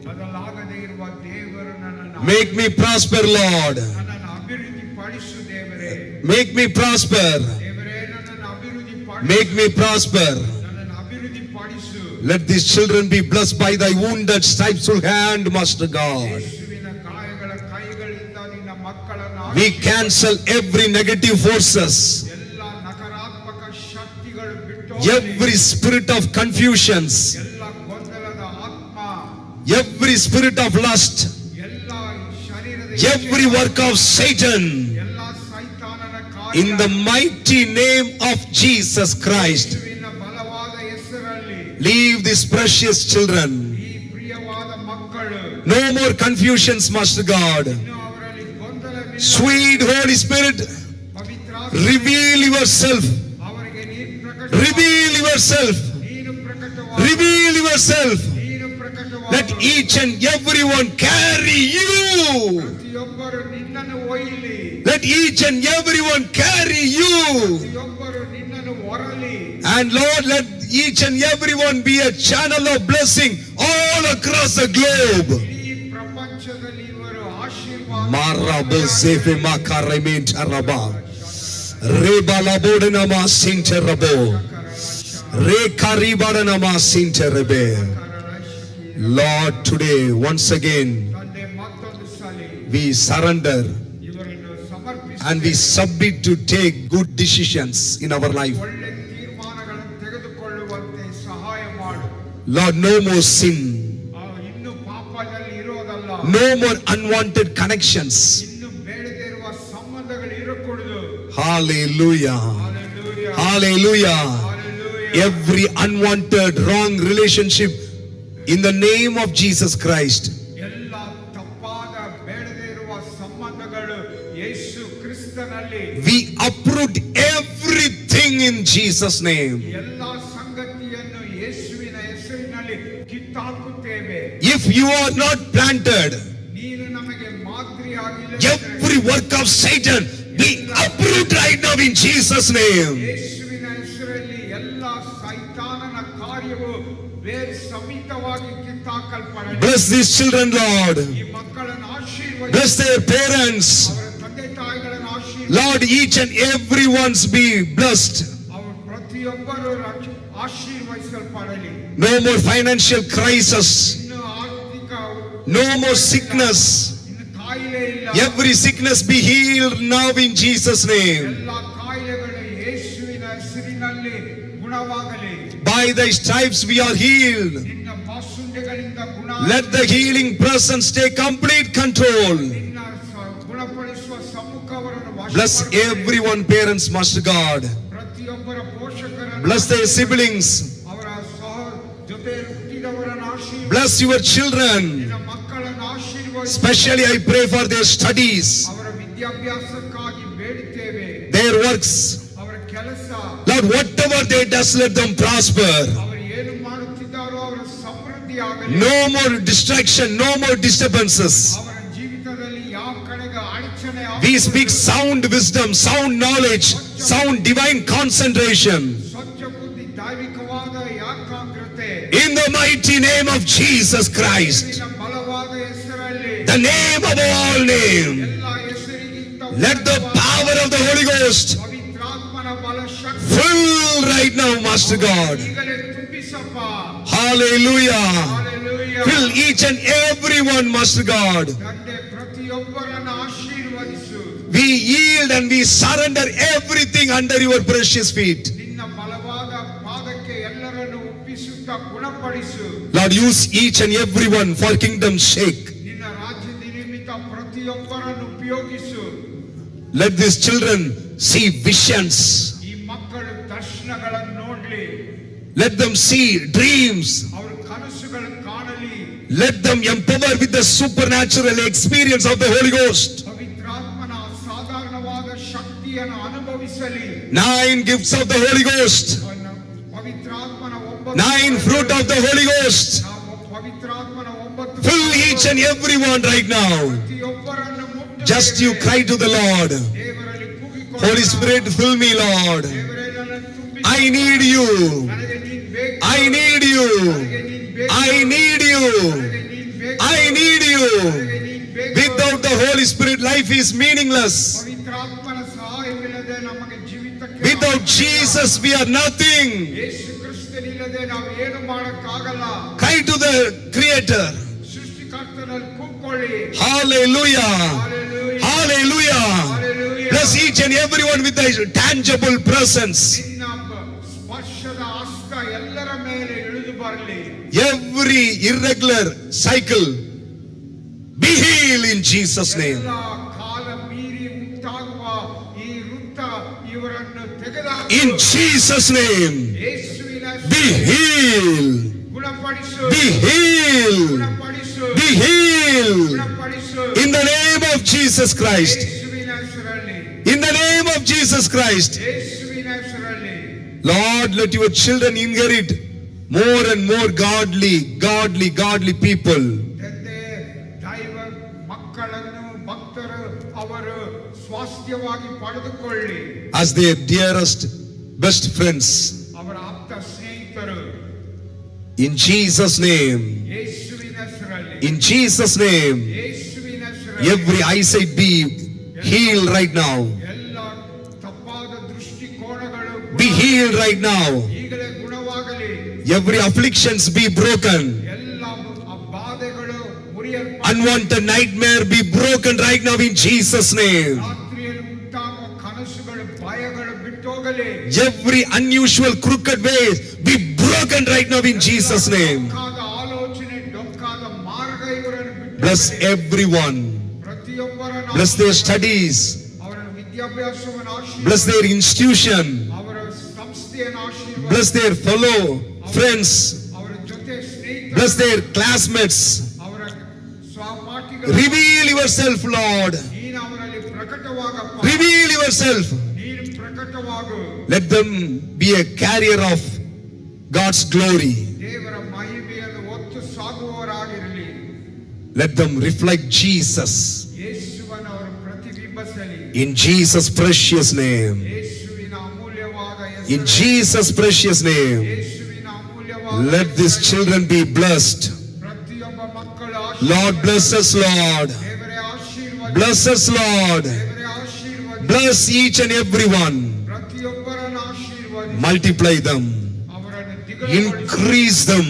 ಬದಲಾಗದೇ ಇರುವ ದೇವರು ನನ್ನನ್ನು Make me prosper, Lord. ನನ್ನನ್ನು ಅಭಿವೃದ್ಧಿ ಪಡಿಸು ದೇವರೇ. Make me prosper. ದೇವರೇ, ನನ್ನನ್ನು ಅಭಿವೃದ್ಧಿ ಪಡಿಸು. Make me prosper. ನನ್ನನ್ನು ಅಭಿವೃದ್ಧಿ ಪಡಿಸು. Let these children be blessed by thy wounded stripes hand, Master God. ಯೇಸುವಿನ ಗಾಯಗಳ ಕೈಗಳಿಂದ ನಿನ್ನ ಮಕ್ಕಳನ್ನು We cancel every negative forces, ಎಲ್ಲ ನಕಾರಾತ್ಮಕ ಶಕ್ತಿಗಳು ಬಿಟ್ಟು every spirit of confusions, ಎಲ್ಲ ಗೊಂದಲದ ಆತ್ಮ, every spirit of lust, ಎಲ್ಲ ಶರೀರದ every work of Satan. ಎಲ್ಲ ಸೈತಾನನ In the mighty name of Jesus Christ, ಯೇಸುವಿನ ಬಲವಾದ ಹೆಸರಲ್ಲಿ leave these precious children. ಈ ಪ್ರಿಯವಾದ ಮಕ್ಕಳು No more confusions, Master God. ಇನ್ನು ಅವರಲ್ಲಿ ಗೊಂದಲವಿಲ್ಲ. Sweet Holy Spirit, ಪವಿತ್ರಾತ್ಮ reveal yourself. ಅವರಿಗೆ Reveal yourself. ನೀನು ಪ್ರಕಟವಾದ Reveal yourself. ನೀನು ಪ್ರಕಟವಾದ Let each and everyone carry you. ಪ್ರತಿಯೊಬ್ಬರು ನಿನ್ನನ್ನು ಒಯ್ಯಲಿ, Let each and everyone carry you. ಪ್ರತಿಯೊಬ್ಬರು ನಿನ್ನನ್ನು ಹೊರಲಿ. And Lord, let each and everyone be a channel of blessing all across the globe. ಇಡೀ ಪ್ರಪಂಚದಲ್ಲಿ ಇವರು ಆಶೀರ್ವಾದ Marabo sefe makareme taraba. Reba labodena ma sinterabo. Re karibadena ma sinterebe. Lord, today once again ತಂದೆ ಮತ್ತೊಂದು ಸಲಿ we surrender ಇವರನ್ನು ಸಮರ್ಪಿಸಿ and we submit to take good decisions in our life. ಒಳ್ಳೆ ತೀರ್ಮಾನಗಳನ್ನು ತೆಗೆದುಕೊಳ್ಳುವಂತೆ ಸಹಾಯ ಮಾಡು. Lord, no more sin, ಇನ್ನು ಪಾಪದಲ್ಲಿ ಇರೋದಲ್ಲ, no more unwanted connections. ಇನ್ನು ಬೇಡದೇ ಇರುವ ಸಂಬಂಧಗಳು ಇರಕೂಡದು. Hallelujah. Hallelujah. Hallelujah. Hallelujah. Every unwanted wrong relationship in the name of Jesus Christ. ಎಲ್ಲ ತಪ್ಪಾದ ಬೇಡದೇ ಇರುವ ಸಂಬಂಧಗಳು ಯೇಸು ಕ್ರಿಸ್ತನಲ್ಲಿ We uproot everything in Jesus' name. ಎಲ್ಲ ಸಂಗತಿಯನ್ನು ಯೇಸುವಿನ ಹೆಸರಿನಲ್ಲಿ ಕಿತ್ತಾಕುತ್ತೇವೆ. If you are not planted, ನೀನು ನಮಗೆ ಮಾದರಿಯಾಗಿಲ್ಲ. every work of Satan we uproot right now in Jesus' name. ಯೇಸುವಿನ ಹೆಸರಲ್ಲಿ ಎಲ್ಲ ಸೈತಾನನ ಕಾರ್ಯವು ಬೇರೆ ಸಮೇತವಾಗಿ ಕಿತ್ತಾಕಲ್ಪಡಲಿ. Bless these children, Lord. ಈ ಮಕ್ಕಳನ್ನು ಆಶೀರ್ವದಿಸಿ, Bless their parents. ಅವರ ತಂದೆ ತಾಯಿಗಳನ್ನು ಆಶೀರ್ವದಿಸಿ, Lord, each and everyone's be blessed. ಅವರು ಪ್ರತಿಯೊಬ್ಬರು ಆಶೀರ್ವದಿಸಲ್ಪಡಲಿ. No more financial crisis. ಇನ್ನು ಆರ್ಥಿಕ No more sickness. ಇನ್ನು ಕಾಯಿಲೆ ಇಲ್ಲ. Every sickness be healed now in Jesus' name. ಎಲ್ಲ ಕಾಯಿಲೆಗಳು ಯೇಸುವಿನ ಹೆಸರಿನಲ್ಲಿ ಗುಣವಾಗಲಿ. By thy stripes we are healed. ನಿನ್ನ ಬಾಸುಂಡೆಗಳಿಂದ ಗುಣ, Let the healing presence take complete control. ನಿನ್ನ ಗುಣಪಡಿಸುವ ಸಮ್ಮುಖವರನ್ನು Bless ವಶಪಡಿಸಲಿ. everyone, parents, Master God. ಪ್ರತಿಯೊಬ್ಬರ ಪೋಷಕರನ್ನು, Bless their siblings. ಅವರ ಜೊತೆ ಹುಟ್ಟಿದವರನ್ನು ಆಶೀರ್ವದಿಸಿ. Bless your children. ನಿನ್ನ ಮಕ್ಕಳನ್ನು ಆಶೀರ್ವದಿಸಿ. Especially I pray for their studies, ಅವರ ವಿದ್ಯಾಭ್ಯಾಸಕ್ಕಾಗಿ ಬೇಡುತ್ತೇವೆ. their works. ಅವರ ಕೆಲಸ, Lord, whatever they does, let them prosper. ಅವರು ಏನು ಮಾಡುತ್ತಿದ್ದಾರೋ ಅವರ ಸಮೃದ್ಧಿ ಆಗಲಿ. No more distraction, no more disturbances. ಅವರ ಜೀವಿತದಲ್ಲಿ ಯಾವ ಕಡೆಗೆ ಅಡಚಣೆ We ಆಗಬಾರದು. speak sound wisdom, sound knowledge, sound divine concentration. ಸ್ವಚ್ಛ ಬುದ್ಧಿ, ದೈವಿಕವಾದ ಏಕಾಗ್ರತೆ In the mighty name of Jesus Christ, ನಿನ್ನ ಬಲವಾದ ಹೆಸರಲ್ಲಿ, the name above all name. ಎಲ್ಲ ಹೆಸರಿಗಿಂತ Let the power of the Holy Ghost ಪವಿತ್ರಾತ್ಮನ ಬಲ ಶಕ್ತಿ fill right now, Master God. ಈಗಲೇ ತುಂಬಿಸಪ್ಪ. Hallelujah. Hallelujah. Fill each and everyone, Master God. ತಂದೆ ಪ್ರತಿಯೊಬ್ಬರನ್ನು ಆಶೀರ್ವದಿಸು. We yield and we surrender everything under your precious feet. ನಿನ್ನ ಬಲವಾದ ಪಾದಕ್ಕೆ ಎಲ್ಲರನ್ನು ಒಪ್ಪಿಸುತ್ತಾ ಗುಣಪಡಿಸು. Lord, use each and everyone for kingdom's sake. ನಿನ್ನ ರಾಜ್ಯದ ನಿಮಿತ್ತ ಪ್ರತಿಯೊಬ್ಬರನ್ನು ಉಪಯೋಗಿಸು. Let these children see visions. ಈ ಮಕ್ಕಳು ದರ್ಶನಗಳನ್ನು ನೋಡ್ಲಿ, Let them see dreams. ಅವರು ಕನಸುಗಳನ್ನು ಕಾಣಲಿ. Let them empower with the supernatural experience of the Holy Ghost. ಪವಿತ್ರಾತ್ಮನ ಅಸಾಧಾರಣವಾದ ಶಕ್ತಿಯನ್ನು ಅನುಭವಿಸಲಿ. 9 gifts of the Holy Ghost. ಪವಿತ್ರಾತ್ಮನ 9 fruit of the Holy Ghost. ಪವಿತ್ರಾತ್ಮನ 9 Fill each and everyone right now. ಪ್ರತಿಯೊಬ್ಬರನ್ನು ಮುಟ್ಟುತ್ತೇವೆ. Just you cry to the Lord. ದೇವರಲ್ಲಿ ಕೂಗಿಕೊಳ್ಳೋಣ. Holy Spirit, fill me, Lord. ದೇವರೇ, ನನ್ನನ್ನು ತುಂಬಿಸು. I need you. ನನಗೆ ನೀನು ಬೇಕು. I need you. ನನಗೆ ನೀನು ಬೇಕು. I need you. ನನಗೆ ನೀನು ಬೇಕು. I need you. ನನಗೆ ನೀನು ಬೇಕು. Without the Holy Spirit, life is meaningless. ಪವಿತ್ರಾತ್ಮನ ಸಹಾಯವಿಲ್ಲದೆ ನಮಗೆ ಜೀವಿತಕ್ಕೆ Without Jesus, we are nothing. ಯೇಸು ಕ್ರಿಸ್ತನಿಲ್ಲದೆ ಇಲ್ಲದೆ ನಾವು ಏನು ಮಾಡಕ್ಕಾಗಲ್ಲ. Cry to the Creator. ಸೃಷ್ಟಿಕರ್ತನಲ್ಲಿ ಕೂತ್ಕೊಳ್ಳಿ. Hallelujah. Hallelujah. Hallelujah. Hallelujah. Bless each and everyone with thy tangible presence. ನಿನ್ನ ಸ್ಪರ್ಶದ ಹಸ್ತ ಎಲ್ಲರ ಮೇಲೆ ಇಳಿದು ಬರಲಿ. Every irregular cycle be healed in Jesus' name. ಎಲ್ಲ ಕಾಲ ಮೀರಿ ಉಂಟಾಗುವ ಈ ವೃತ್ತ ಇವರನ್ನು ತೆಗೆದುಹಾಕು. In Jesus' name. ಯೇಸುವಿನ Be healed. ಗುಣಪಡಿಸು. Be healed. ಗುಣಪಡಿಸು. Be healed. ಗುಣಪಡಿಸು. In the name of Jesus Christ. ಯೇಸುವಿನ ಹೆಸರಲ್ಲಿ. In the name of Jesus Christ. ಯೇಸುವಿನ ಹೆಸರಲ್ಲಿ. Lord, let your children inherit more and more godly people. ತಂದೆ ದೈವ ಮಕ್ಕಳನ್ನು ಭಕ್ತರು ಅವರು ಸ್ವಾಸ್ಥ್ಯವಾಗಿ ಪಡೆದುಕೊಳ್ಳಿ. As their dearest, best friends. ಅವರ ಆಪ್ತ ಸ್ನೇಹಿತರು. In Jesus' name. ಯೇಸುವಿನ ಹೆಸರಲ್ಲಿ. In Jesus' name. ಯೇಸುವಿನ ಹೆಸರಲ್ಲಿ. Every eyesight be healed right now. ಎಲ್ಲ ತಪ್ಪಾದ ದೃಷ್ಟಿಕೋನಗಳು Be healed right now. ಈಗಲೇ ಗುಣವಾಗಲಿ. Every afflictions be broken. ಎಲ್ಲ ಬಾಧೆಗಳು ಮುರಿಯಲ್ಪಡಲಿ. Unwanted nightmare be broken right now in Jesus' name. ರಾತ್ರಿಯಲ್ಲಿ ಉಂಟಾಗುವ ಕನಸುಗಳು ಭಯಗಳು ಬಿಟ್ಟೋಗಲಿ. Every unusual crooked way be broken right now in Jesus' name. ಡೊಂಕಾದ ಆಲೋಚನೆ ಡೊಂಕಾದ ಮಾರ್ಗ ಇವರನ್ನು ಬಿಟ್ಟು Bless everyone. ಪ್ರತಿಯೊಬ್ಬರನ್ನು Bless their studies. ಅವರ ವಿದ್ಯಾಭ್ಯಾಸವನ್ನು ಆಶೀರ್ವಾದ. Bless their institution. ಅವರ ಸಂಸ್ಥೆಯನ್ನು ಆಶೀರ್ವಾದ. Bless their fellow friends. ಅವರ ಜೊತೆ ಸ್ನೇಹಿತರು. Bless their classmates. ಅವರ ಸಹಪಾಠಿಗಳು. Reveal yourself, Lord. ನೀನು ಅವರಲ್ಲಿ ಪ್ರಕಟವಾಗಪ್ಪ. Reveal yourself. ನೀನು ಪ್ರಕಟವಾಗು. Let them be a carrier of God's glory. ದೇವರ ಮಹಿಮೆಯನ್ನು ಹೊತ್ತು ಸಾಗುವವರಾಗಿರಲಿ. Let them reflect Jesus. ಯೇಸುವನ್ನು ಅವರು ಪ್ರತಿಬಿಂಬಿಸಲಿ. In Jesus' precious name. ಯೇಸುವಿನ ಅಮೂಲ್ಯವಾದ In ಹೆಸರಲ್ಲಿ. Jesus' precious name. ಯೇಸುವಿನ ಅಮೂಲ್ಯವಾದ Let these ಹೆಸರಲ್ಲಿ. children be blessed. ಪ್ರತಿಯೊಬ್ಬ ಮಕ್ಕಳು Lord, bless us, Lord. ದೇವರೇ ಆಶೀರ್ವಾದ. Bless us, Lord. ದೇವರೇ ಆಶೀರ್ವಾದ. Bless each and everyone. ಪ್ರತಿಯೊಬ್ಬರನ್ನು ಆಶೀರ್ವಾದ. Multiply them. ಅವರನ್ನು ದಿಗಳುಗೊಳಿಸು. Increase them.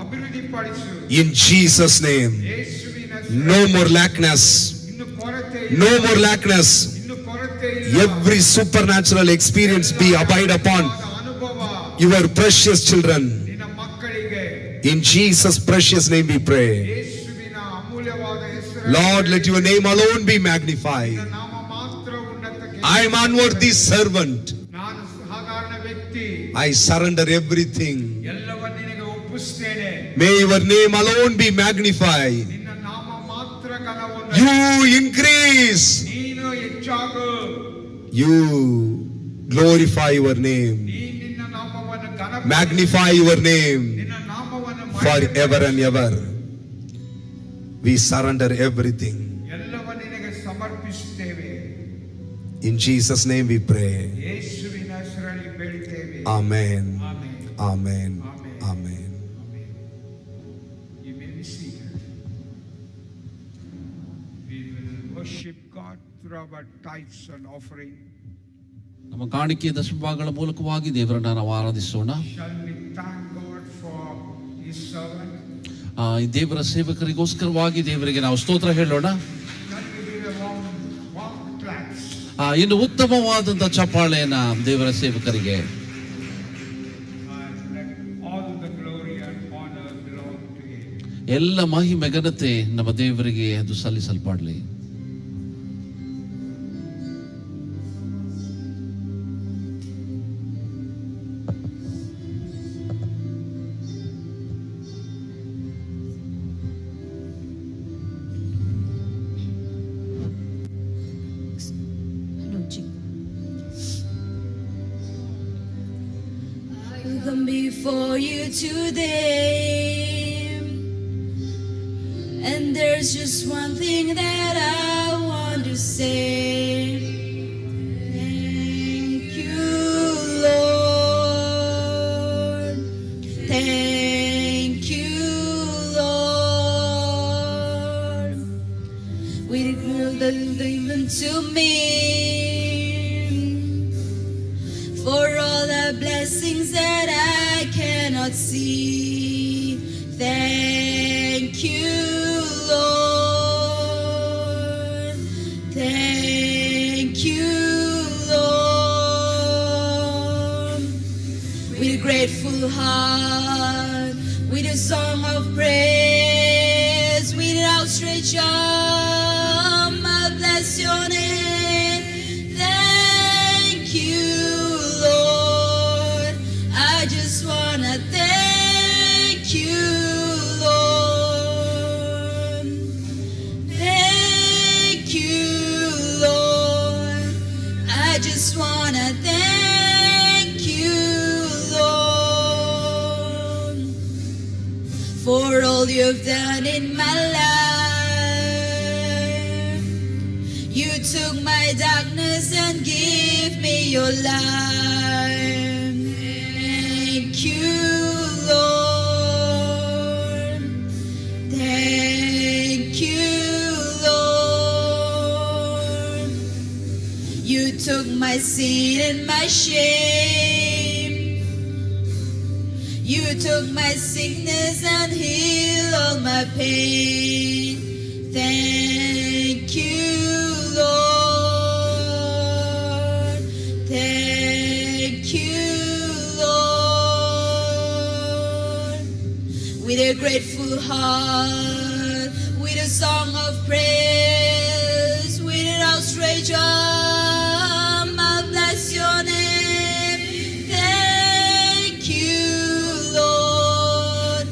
ಅಭಿವೃದ್ಧಿಪಡಿಸು. In Jesus' name. ಯೇಸುವಿನ ಹೆಸರಲ್ಲಿ. No more lackness. ಇನ್ನು ಕೊರತೆ ಇಲ್ಲ. No more lackness. ಇನ್ನು ಕೊರತೆ ಇಲ್ಲ. Every supernatural experience be abide upon ಅನುಭವ your precious children. ನಿನ್ನ ಮಕ್ಕಳಿಗೆ In Jesus' precious name we pray. ಯೇಸುವಿನ ಅಮೂಲ್ಯವಾದ ಹೆಸರಲ್ಲಿ. Lord, let your name alone be magnified. ನಿನ್ನ ನಾಮ ಮಾತ್ರ ಉನ್ನತಕ್ಕೆ. I am unworthy servant. ನಾನು ಸಾಧಾರಣ ವ್ಯಕ್ತಿ. I surrender everything. ಎಲ್ಲವನ್ನೂ ನಿನಗೆ ಒಪ್ಪಿಸ್ತೇನೆ. May your name alone be magnified. ನಿನ್ನ ನಾಮ ಮಾತ್ರ ಘನವನ್ನು. You increase. ನೀನು ಹೆಚ್ಚಾಗು. You glorify your name. ನಿನ್ನ ನಾಮವನ್ನು ಘನ. Magnify your name ನಿನ್ನ ನಾಮವನ್ನು forever and ever. We surrender everything. ಎಲ್ಲವನ್ನೂ ನಿನಗೆ ಸಮರ್ಪಿಸುತ್ತೇವೆ. In Jesus' name we pray. ಯೇಸುವಿನ ಹೆಸರಲ್ಲಿ ಬೇಡುತ್ತೇವೆ. Amen. Amen. Amen. Amen. Amen. Amen. You may be seated. We will worship God through our tithes and offering. ನಮ್ಮ ಕಾಣಿಕೆ ದಶಭಾಗಗಳ ಮೂಲಕವಾಗಿ ದೇವರನ್ನ ನಾವು ಆರಾಧಿಸೋಣ. Shall we thank God for His servant? ಈ ದೇವರ ಸೇವಕರಿಗೋಸ್ಕರವಾಗಿ ದೇವರಿಗೆ ನಾವು ಸ್ತೋತ್ರ ಹೇಳೋಣ. Shall we give a warm claps? ಇನ್ನು ಉತ್ತಮವಾದಂತ ಚಪ್ಪಾಳೆಯನ್ನ ದೇವರ ಸೇವಕರಿಗೆ. And let all the glory and honor belong to Him. ಎಲ್ಲ ಮಹಿಮೆ ಘನತೆ ನಮ್ಮ ದೇವರಿಗೆ ಅದು ಸಲ್ಲಿಸಲ್ಪಡಲಿ. I come before you today, and there's just one thing that I want to say. Thank you, Lord. Thank you, Lord. We didn't even to me for all the blessings that I cannot cannot see. Thank you, Lord. Thank you, Lord. With a grateful heart, with a song of praise, with an outstretched arm, I bless your name. Thank you, Lord. I just wanna thank you, Lord. Thank you, Lord. I just wanna thank you, Lord, for all you've done in my life. You took my darkness and gave me your light. Thank you, Lord. Thank you, Lord. You took my sin and my shame. You took my sickness and healed all my pain. Thank you, Lord. Thank you, Lord. With a grateful heart, with a song of praise, with an outstretched arm, I bless your name. Thank you, Lord.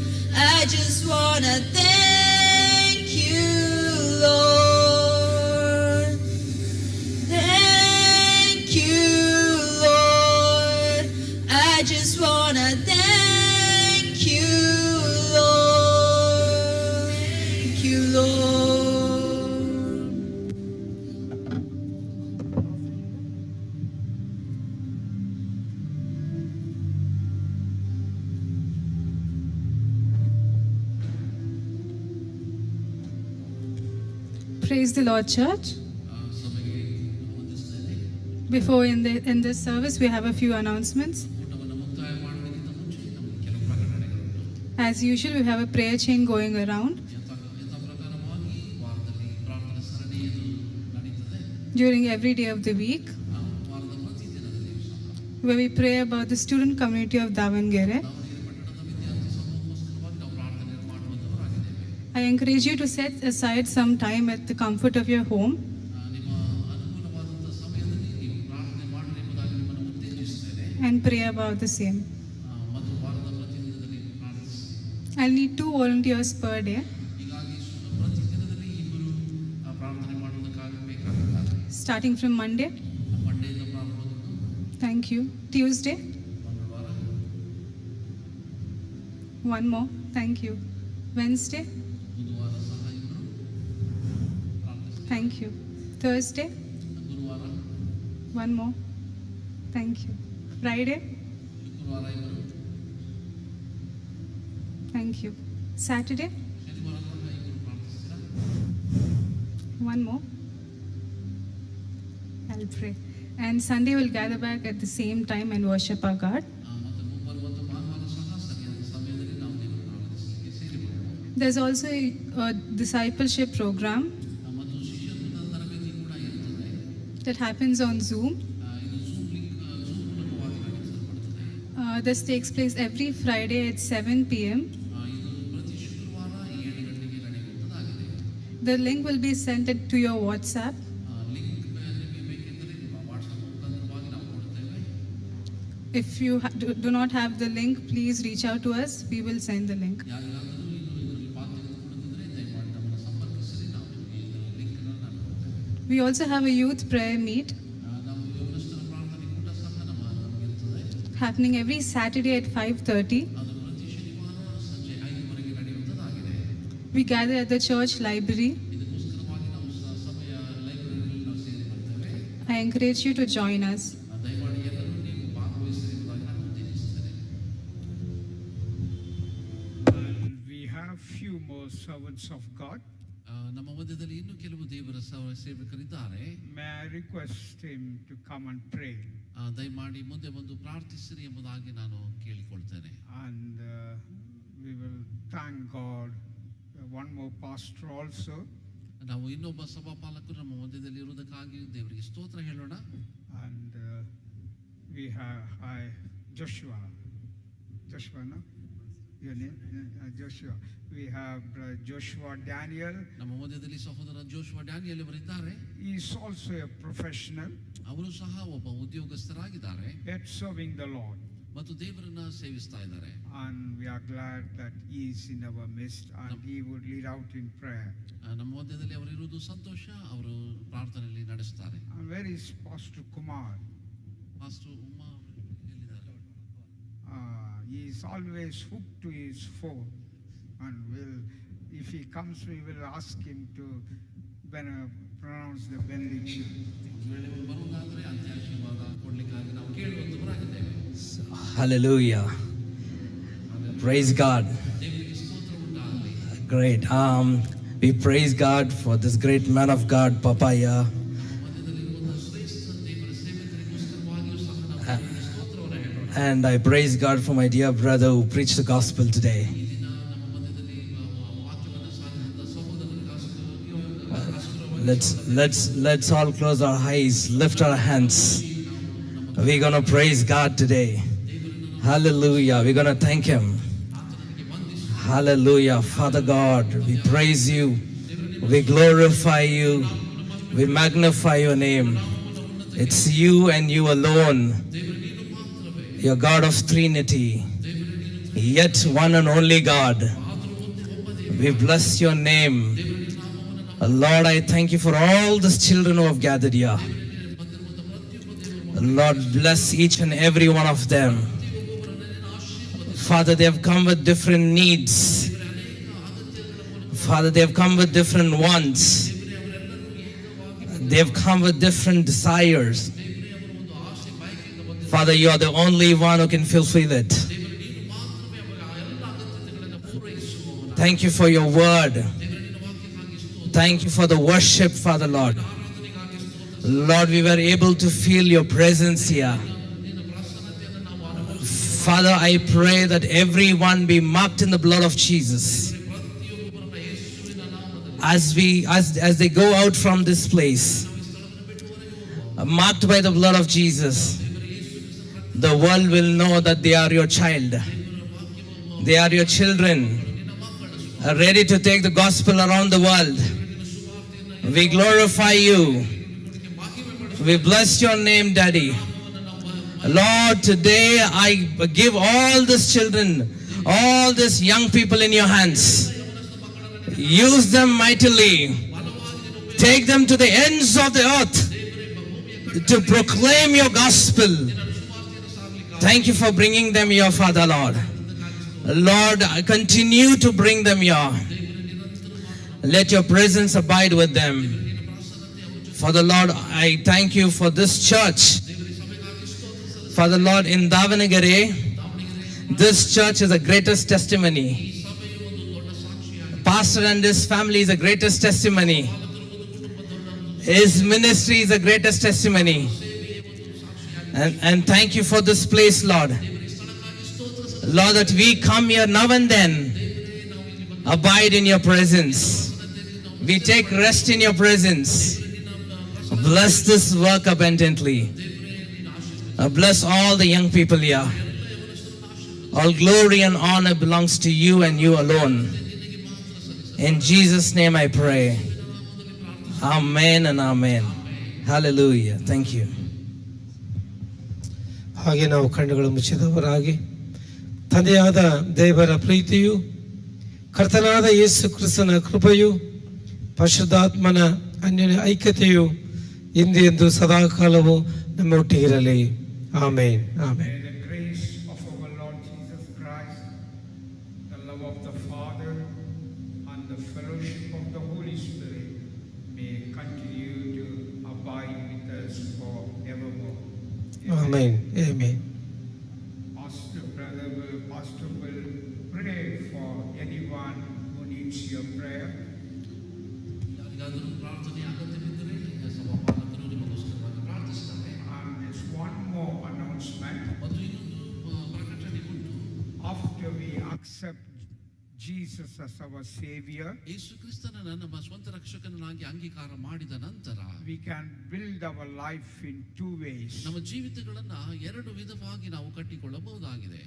I just wanna thank you, Lord. Thank you, Lord. I just wanna thank you, Lord. Thank you, Lord. Praise the Lord, church. ಸಭೆಗೆ ವಂದಿಸ್ತೇನೆ. Before in this service, we have a few announcements. ಊಟವನ್ನು ಮುಕ್ತಾಯ ಮಾಡೋದಕ್ಕಿಂತ ಮುಂಚೆ ನಮಗೆ ಕೆಲವು ಪ್ರಕಟಣೆಗಳುಂಟು. As usual, we have a prayer chain going around. ಯಥಾಪ್ರಕಾರವಾಗಿ ವಾರದಲ್ಲಿ ಪ್ರಾರ್ಥನಾ ಸರಣಿ ಇದು ನಡೀತದೆ. During every day of the week, ವಾರದ ಪ್ರತಿ ದಿನದಲ್ಲಿ ಸಹ where we pray about the student community of Davangere. Davanagere ಪಟ್ಟಣದ ವಿದ್ಯಾರ್ಥಿ ಸಮೂಹಕ್ಕೋಸ್ಕರವಾಗಿ ನಾವು ಪ್ರಾರ್ಥನೆ ಮಾಡುವಂತವರಾಗಿದ್ದೇವೆ. I encourage you to set aside some time at the comfort of your home ನಿಮ್ಮ ಅನುಕೂಲವಾದಂಥ ಸಮಯದಲ್ಲಿ ನೀವು ಪ್ರಾರ್ಥನೆ ಮಾಡಿ ಎಂಬುದಾಗಿ ನಿಮ್ಮನ್ನು ಉತ್ತೇಜಿಸುತ್ತೇನೆ. and pray about the same. ಮತ್ತು ವಾರದ ಪ್ರತಿ ದಿನದಲ್ಲಿ ಪ್ರಾರ್ಥಿಸಿ. I'll need 2 volunteers per day, ಹೀಗಾಗಿ ಪ್ರತಿ ದಿನದಲ್ಲಿ ಇಬ್ಬರು ಪ್ರಾರ್ಥನೆ ಮಾಡುವುದಕ್ಕಾಗಿ ಬೇಕಾಗುತ್ತಾರೆ. starting from Monday. ಮಂಡೆಯಿಂದ ಪ್ರಾರಂಭಗೊಂಡು Thank you. Tuesday, ಮಂಗಳವಾರ, 1 more. Thank you. Wednesday, ಬುಧವಾರ ಸಹ ಇಬ್ಬರು ಪ್ರಾರ್ಥಿಸಿ. thank you. Thursday, ಗುರುವಾರ, 1 more. Thank you. Friday, ಶುಕ್ರವಾರ ಇಬ್ಬರು, thank you. Saturday, ಶನಿವಾರ ಸಹ ಇಬ್ಬರು ಪ್ರಾರ್ಥಿಸ್ತೀರಾ. 1 more. I'll pray. And Sunday we'll gather back at the same time and worship our God. ಮತ್ತು ಮುಂಬರುವಂಥ ಭಾನುವಾರ ಸಹ ಸರಿಯಾದ ಸಮಯದಲ್ಲಿ ನಾವು ದೇವರನ್ನು ಆರಾಧಿಸಲಿಕ್ಕೆ ಸೇರಿಕೊಳ್ಳಬಹುದು. There's also a discipleship program ಮತ್ತು ಶಿಷ್ಯತ್ವದ ತರಬೇತಿ ಕೂಡ ಇರುತ್ತದೆ. that happens on Zoom. ಇದು ಝೂಮ್ ಮೂಲಕವಾಗಿ ನಡೆಸಲ್ಪಡುತ್ತದೆ. This takes place every Friday at 7 p.m. ಇದು ಪ್ರತಿ ಶುಕ್ರವಾರ 7 ಗಂಟೆಗೆ ನಡೆಯುವಂಥದ್ದಾಗಿದೆ. The link will be sent to your WhatsApp. Link ನಿಮಗೆ ಬೇಕೆಂದರೆ ನಿಮ್ಮ ವಾಟ್ಸಪ್ ಮುಖಾಂತರವಾಗಿ ನಾವು ಕೊಡುತ್ತೇವೆ. If you do not have the link, please reach out to us. We will send the link. ಯಾರಿಗಾದರೂ ಇನ್ನು ಇದರಲ್ಲಿ ಪಾತ್ರ ತೆಗೆದುಕೊಳ್ಳುತ್ತಿದ್ದರೆ ದಯಮಾಡಿ ನಮ್ಮನ್ನು ಸಂಪರ್ಕಿಸಿರಿ. ನಾವು ನಿಮಗೆ ಇದರ ಲಿಂಕನ್ನು ನಾನು ಕೊಡ್ತೇವೆ. We also have a youth prayer meet ನಾವು ಯೌವನಸ್ಥರ ಪ್ರಾರ್ಥನೆ ಕೂಟ ಸಹ ನಮಗಿರುತ್ತದೆ. happening every Saturday at 5:30. ಅದು ಪ್ರತಿ ಶನಿವಾರ ಸಂಜೆ 5 ನಡೆಯುವಂಥದ್ದಾಗಿದೆ. We gather at the church library. ಇದಕ್ಕೋಸ್ಕರವಾಗಿ ನಾವು ಸಭೆಯ ಲೈಬ್ರರಿಯಲ್ಲಿ ನಾವು ಸೇರಿ ಬರ್ತೇವೆ. I encourage you to join us. ದಯಮಾಡಿ ಎಲ್ಲರೂ ನೀವು ಭಾಗವಹಿಸಿರಿ ಎಂಬುದಾಗಿ ನಾನು ಉತ್ತೇಜಿಸುತ್ತೇನೆ. And we have few more servants of God. ನಮ್ಮ ಮಧ್ಯದಲ್ಲಿ ಇನ್ನೂ ಕೆಲವು ದೇವರ ಸೇವಕರಿದ್ದಾರೆ. May I request him to come and pray? ದಯಮಾಡಿ ಮುಂದೆ ಬಂದು ಪ್ರಾರ್ಥಿಸಿರಿ ಎಂಬುದಾಗಿ ನಾನು ಕೇಳಿಕೊಳ್ತೇನೆ. And we will thank God. One more pastor also. ನಾವು ಇನ್ನೊಬ್ಬ ಸಭಾಪಾಲಕರು ನಮ್ಮ ಮಧ್ಯದಲ್ಲಿ ಇರುವುದಕ್ಕಾಗಿ ದೇವರಿಗೆ ಸ್ತೋತ್ರ ಹೇಳೋಣ. And we have Joshua, no? Your name? Joshua. We have Joshua Daniel. ನಮ್ಮ ಮಧ್ಯದಲ್ಲಿ ಸಹೋದರ ಜೋಶುವ ಡ್ಯಾನಿಯಲ್ ಅವರಿದ್ದಾರೆ. He is also a professional. ಅವರು ಸಹ ಒಬ್ಬ ಉದ್ಯೋಗಸ್ಥರಾಗಿದ್ದಾರೆ Yet serving the Lord. ಮತ್ತು ದೇವರನ್ನ ಸೇವಿಸ್ತಾ ಇದ್ದಾರೆ. And we are glad that he is in our midst and he would lead out in prayer. ನಮ್ಮ ಮಧ್ಯದಲ್ಲಿ ಅವರು ಇರುವುದು ಸಂತೋಷ. ಅವರು ಪ್ರಾರ್ಥನೆಯಲ್ಲಿ ನಡೆಸ್ತಾರೆ. And where is Pastor Kumar? Pastor ಉಮ್ಮಾ ಎಲ್ಲಿದ್ದಾರೆ? He is always hooked to his phone, and if he comes, we will ask him to pronounce the benediction. ಬರುವುದಾದರೆ ಅಂತ್ಯಾಶೀರ್ವಾದ ಕೊಡ್ಲಿಕ್ಕಾಗಿ ನಾವು ಕೇಳುವಂತವರಾಗಿದ್ದೇವೆ. Hallelujah. Praise God. ದೇವರಿಗೆ ಸ್ತೋತ್ರ ಉಂಟಾಗಲಿ. Great. We praise God for this great man of God, Papaya. ಮಧ್ಯದಲ್ಲಿರುವಂತಹ ಶ್ರೇಷ್ಠ ದೇವರ ಸೇವಕರಿಗೋಸ್ಕರವಾಗಿಯೂ ಸಹ ನಾವು ದೇವರಿಗೆ ಸ್ತೋತ್ರವನ್ನು ಹೇಳೋಣ. And I praise God for my dear brother who preached the gospel today. ಈ ದಿನ ನಮ್ಮ ಮಧ್ಯದಲ್ಲಿ ವಾಕ್ಯವನ್ನು ಸಾರಿದಂತಹ ಸಹೋದರನಿಗೋಸ್ಕರ Let's all close our eyes, lift our hands. We're going to praise God today. Hallelujah. We're going to thank him. Hallelujah. Father God, we praise you. We glorify you. We magnify your name. It's you and you alone. You're God of Trinity. Yet one and only God. We bless your name. Lord, I thank you for all these children who have gathered here. Lord, bless each and every one of them. Father, they have come with different needs. Father, they have come with different wants. They have come with different desires. Father, you are the only one who can fulfill it. Thank you for your word. Thank you for the worship, Father Lord. Lord, we were able to feel your presence here. Father, I pray that everyone be marked in the blood of Jesus. As they go out from this place, marked by the blood of Jesus, the world will know that they are your child. They are your children, ready to take the gospel around the world. We glorify you. We bless your name, Daddy. Lord, today I give all these children, all these young people in your hands. Use them mightily. Take them to the ends of the earth to proclaim your gospel. Thank you for bringing them here, Father Lord. Lord, continue to bring them here. Let your presence abide with them. Father Lord, I thank you for this church. Father Lord, in Davanagere, this church is the greatest testimony. Pastor and his family is the greatest testimony. His ministry is the greatest testimony. And thank you for this place, Lord. Lord, that we come here now and then, abide in your presence. We take rest in your presence. Bless this work abundantly. Bless all the young people here. All glory and honor belongs to you and you alone. In Jesus' name I pray. Amen and amen. Hallelujah. Thank you. ಹಾಗೆ ನಾವು ಕಣ್ಣುಗಳು ಮುಚ್ಚಿದವರಾಗಿ ತಂದೆಯಾದ ದೇವರ ಪ್ರೀತಿಯು ಕರ್ತನಾದ ಯೇಸು ಕ್ರಿಸ್ತನ ಕೃಪೆಯು ಪರಿಶುದ್ಧಾತ್ಮನ ಅನ್ಯೋನ್ಯ ಐಕ್ಯತೆಯು ಇಂದೆಂದು ಸದಾಕಾಲವು ನಮ್ಮೊಟ್ಟಿಗಿರಲಿ. ಆಮೇನ್ ಆಮೇನ್. May the grace of our Lord Jesus Christ, the love of the Father, and the fellowship of the Holy Spirit may continue to abide with us forevermore. Amen amen. Pastor will pray for anyone who needs your prayer. ಯಾರಿಗಾದರೂ ಪ್ರಾರ್ಥನೆ ಅಗತ್ಯವಿದ್ದರೆ ಸಭಾಪಾಲಕರು ನಿಮಗೋಸ್ಕರವಾಗಿ ಪ್ರಾರ್ಥಿಸುತ್ತಾರೆ. And there's one more accept Jesus as our Savior, ಯೇಸು ಕ್ರಿಸ್ತನನ್ನು ನಮ್ಮ ಸ್ವಂತ ರಕ್ಷಕನಾಗಿ ಅಂಗೀಕಾರ ಮಾಡಿದ ನಂತರ we can build our life in two ways. ನಮ್ಮ ಜೀವಿತಗಳನ್ನ ಎರಡು ವಿಧವಾಗಿ ನಾವು ಕಟ್ಟಿಕೊಳ್ಳಬಹುದಾಗಿದೆ.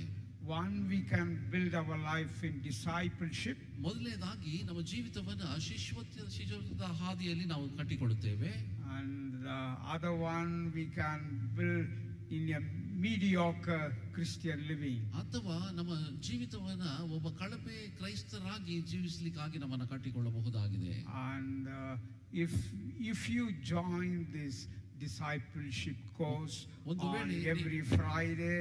One, we can build our life in discipleship, ಮೊದಲನೇದಾಗಿ ನಮ್ಮ ಜೀವಿತವನ್ನ ಶಿಷ್ಯತ್ವದ ಹಾದಿಯಲ್ಲಿ ನಾವು ಕಟ್ಟಿಕೊಳ್ಳುತ್ತೇವೆ. and the other one, we can build in a mediocre Christian living. ಅಥವಾ ನಮ್ಮ ಜೀವಿತವನ್ನ ಒಬ್ಬ ಕಳಪೆ ಕ್ರೈಸ್ತರಾಗಿ ಜೀವಿಸಲಿಕ್ಕಾಗಿ ನಮ್ಮನ್ನು ಕಟ್ಟಿಕೊಳ್ಳಬಹುದಾಗಿದೆ. And if you join this discipleship course ಒಂದು on ವೇಳೆ every Friday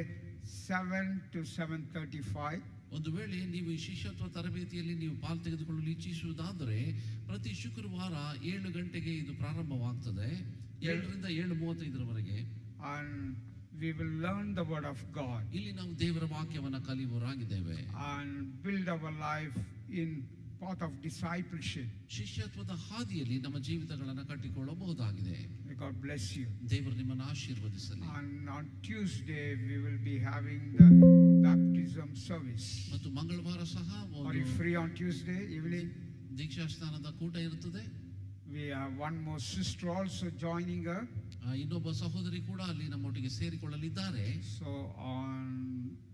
7 to 7:35, ಒಂದು ವೇಳೆ ನೀವು ಈ ಶಿಷ್ಯತ್ವ ತರಬೇತಿಯಲ್ಲಿ ನೀವು ಪಾಲು ತೆಗೆದುಕೊಳ್ಳಲು ಇಚ್ಛಿಸುವುದಾದರೆ ಪ್ರತಿ ಶುಕ್ರವಾರ 7 ಗಂಟೆಗೆ ಇದು ಪ್ರಾರಂಭವಾಗ್ತದೆ, 7ರಿಂದ 7:35ರವರೆಗೆ. and we will learn the word of God ಇಲ್ಲಿ ನಾವು ದೇವರ ವಾಕ್ಯವನ್ನು ಕಲಿಯುವವರಾಗಿದ್ದೇವೆ and build our life in path of discipleship. ಶಿಷ್ಯತ್ವದ ಹಾದಿಯಲ್ಲಿ ನಮ್ಮ ಜೀವಿತಗಳನ್ನು ಕಟ್ಟಿಕೊಳ್ಳಬಹುದಾಗಿದೆ. May God bless you. ದೇವರು ನಿಮ್ಮನ್ನು ಆಶೀರ್ವದಿಸಲಿ. And on Tuesday we will be having the baptism service. ಮತ್ತು ಮಂಗಳವಾರ ಸಹ Are you free on Tuesday evening? ದೀಕ್ಷಾ ಸ್ನಾನದ ಕೂಟ ಇರುತ್ತದೆ. We have one more sister also joining her. ಇನ್ನೊಬ್ಬ ಸಹೋದರಿ ಕೂಡ ಅಲ್ಲಿ ನಮ್ಮೊಟ್ಟಿಗೆ ಸೇರಿಕೊಳ್ಳಲಿದ್ದಾರೆ. So on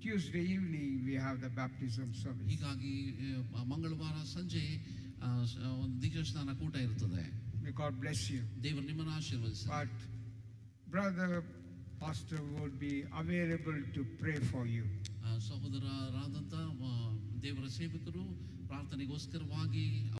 Tuesday evening we have the baptism service. ಹೀಗಾಗಿ ಮಂಗಳವಾರ ಸಂಜೆ ಒಂದು ದೀಕ್ಷಾ ಸ್ನಾನ ಕೂಟ ಇರುತ್ತದೆ. May God bless you. ದೇವರು ನಿಮ್ಮನ್ನು ಆಶೀರ್ವದಿಸಲಿ. But brother pastor would be available to pray for you. ಸಹೋದರರಾದಂಥ ದೇವರ ಸೇವಕರು ಪ್ರಾರ್ಥನೆಗೋಸ್ಕರವಾಗಿ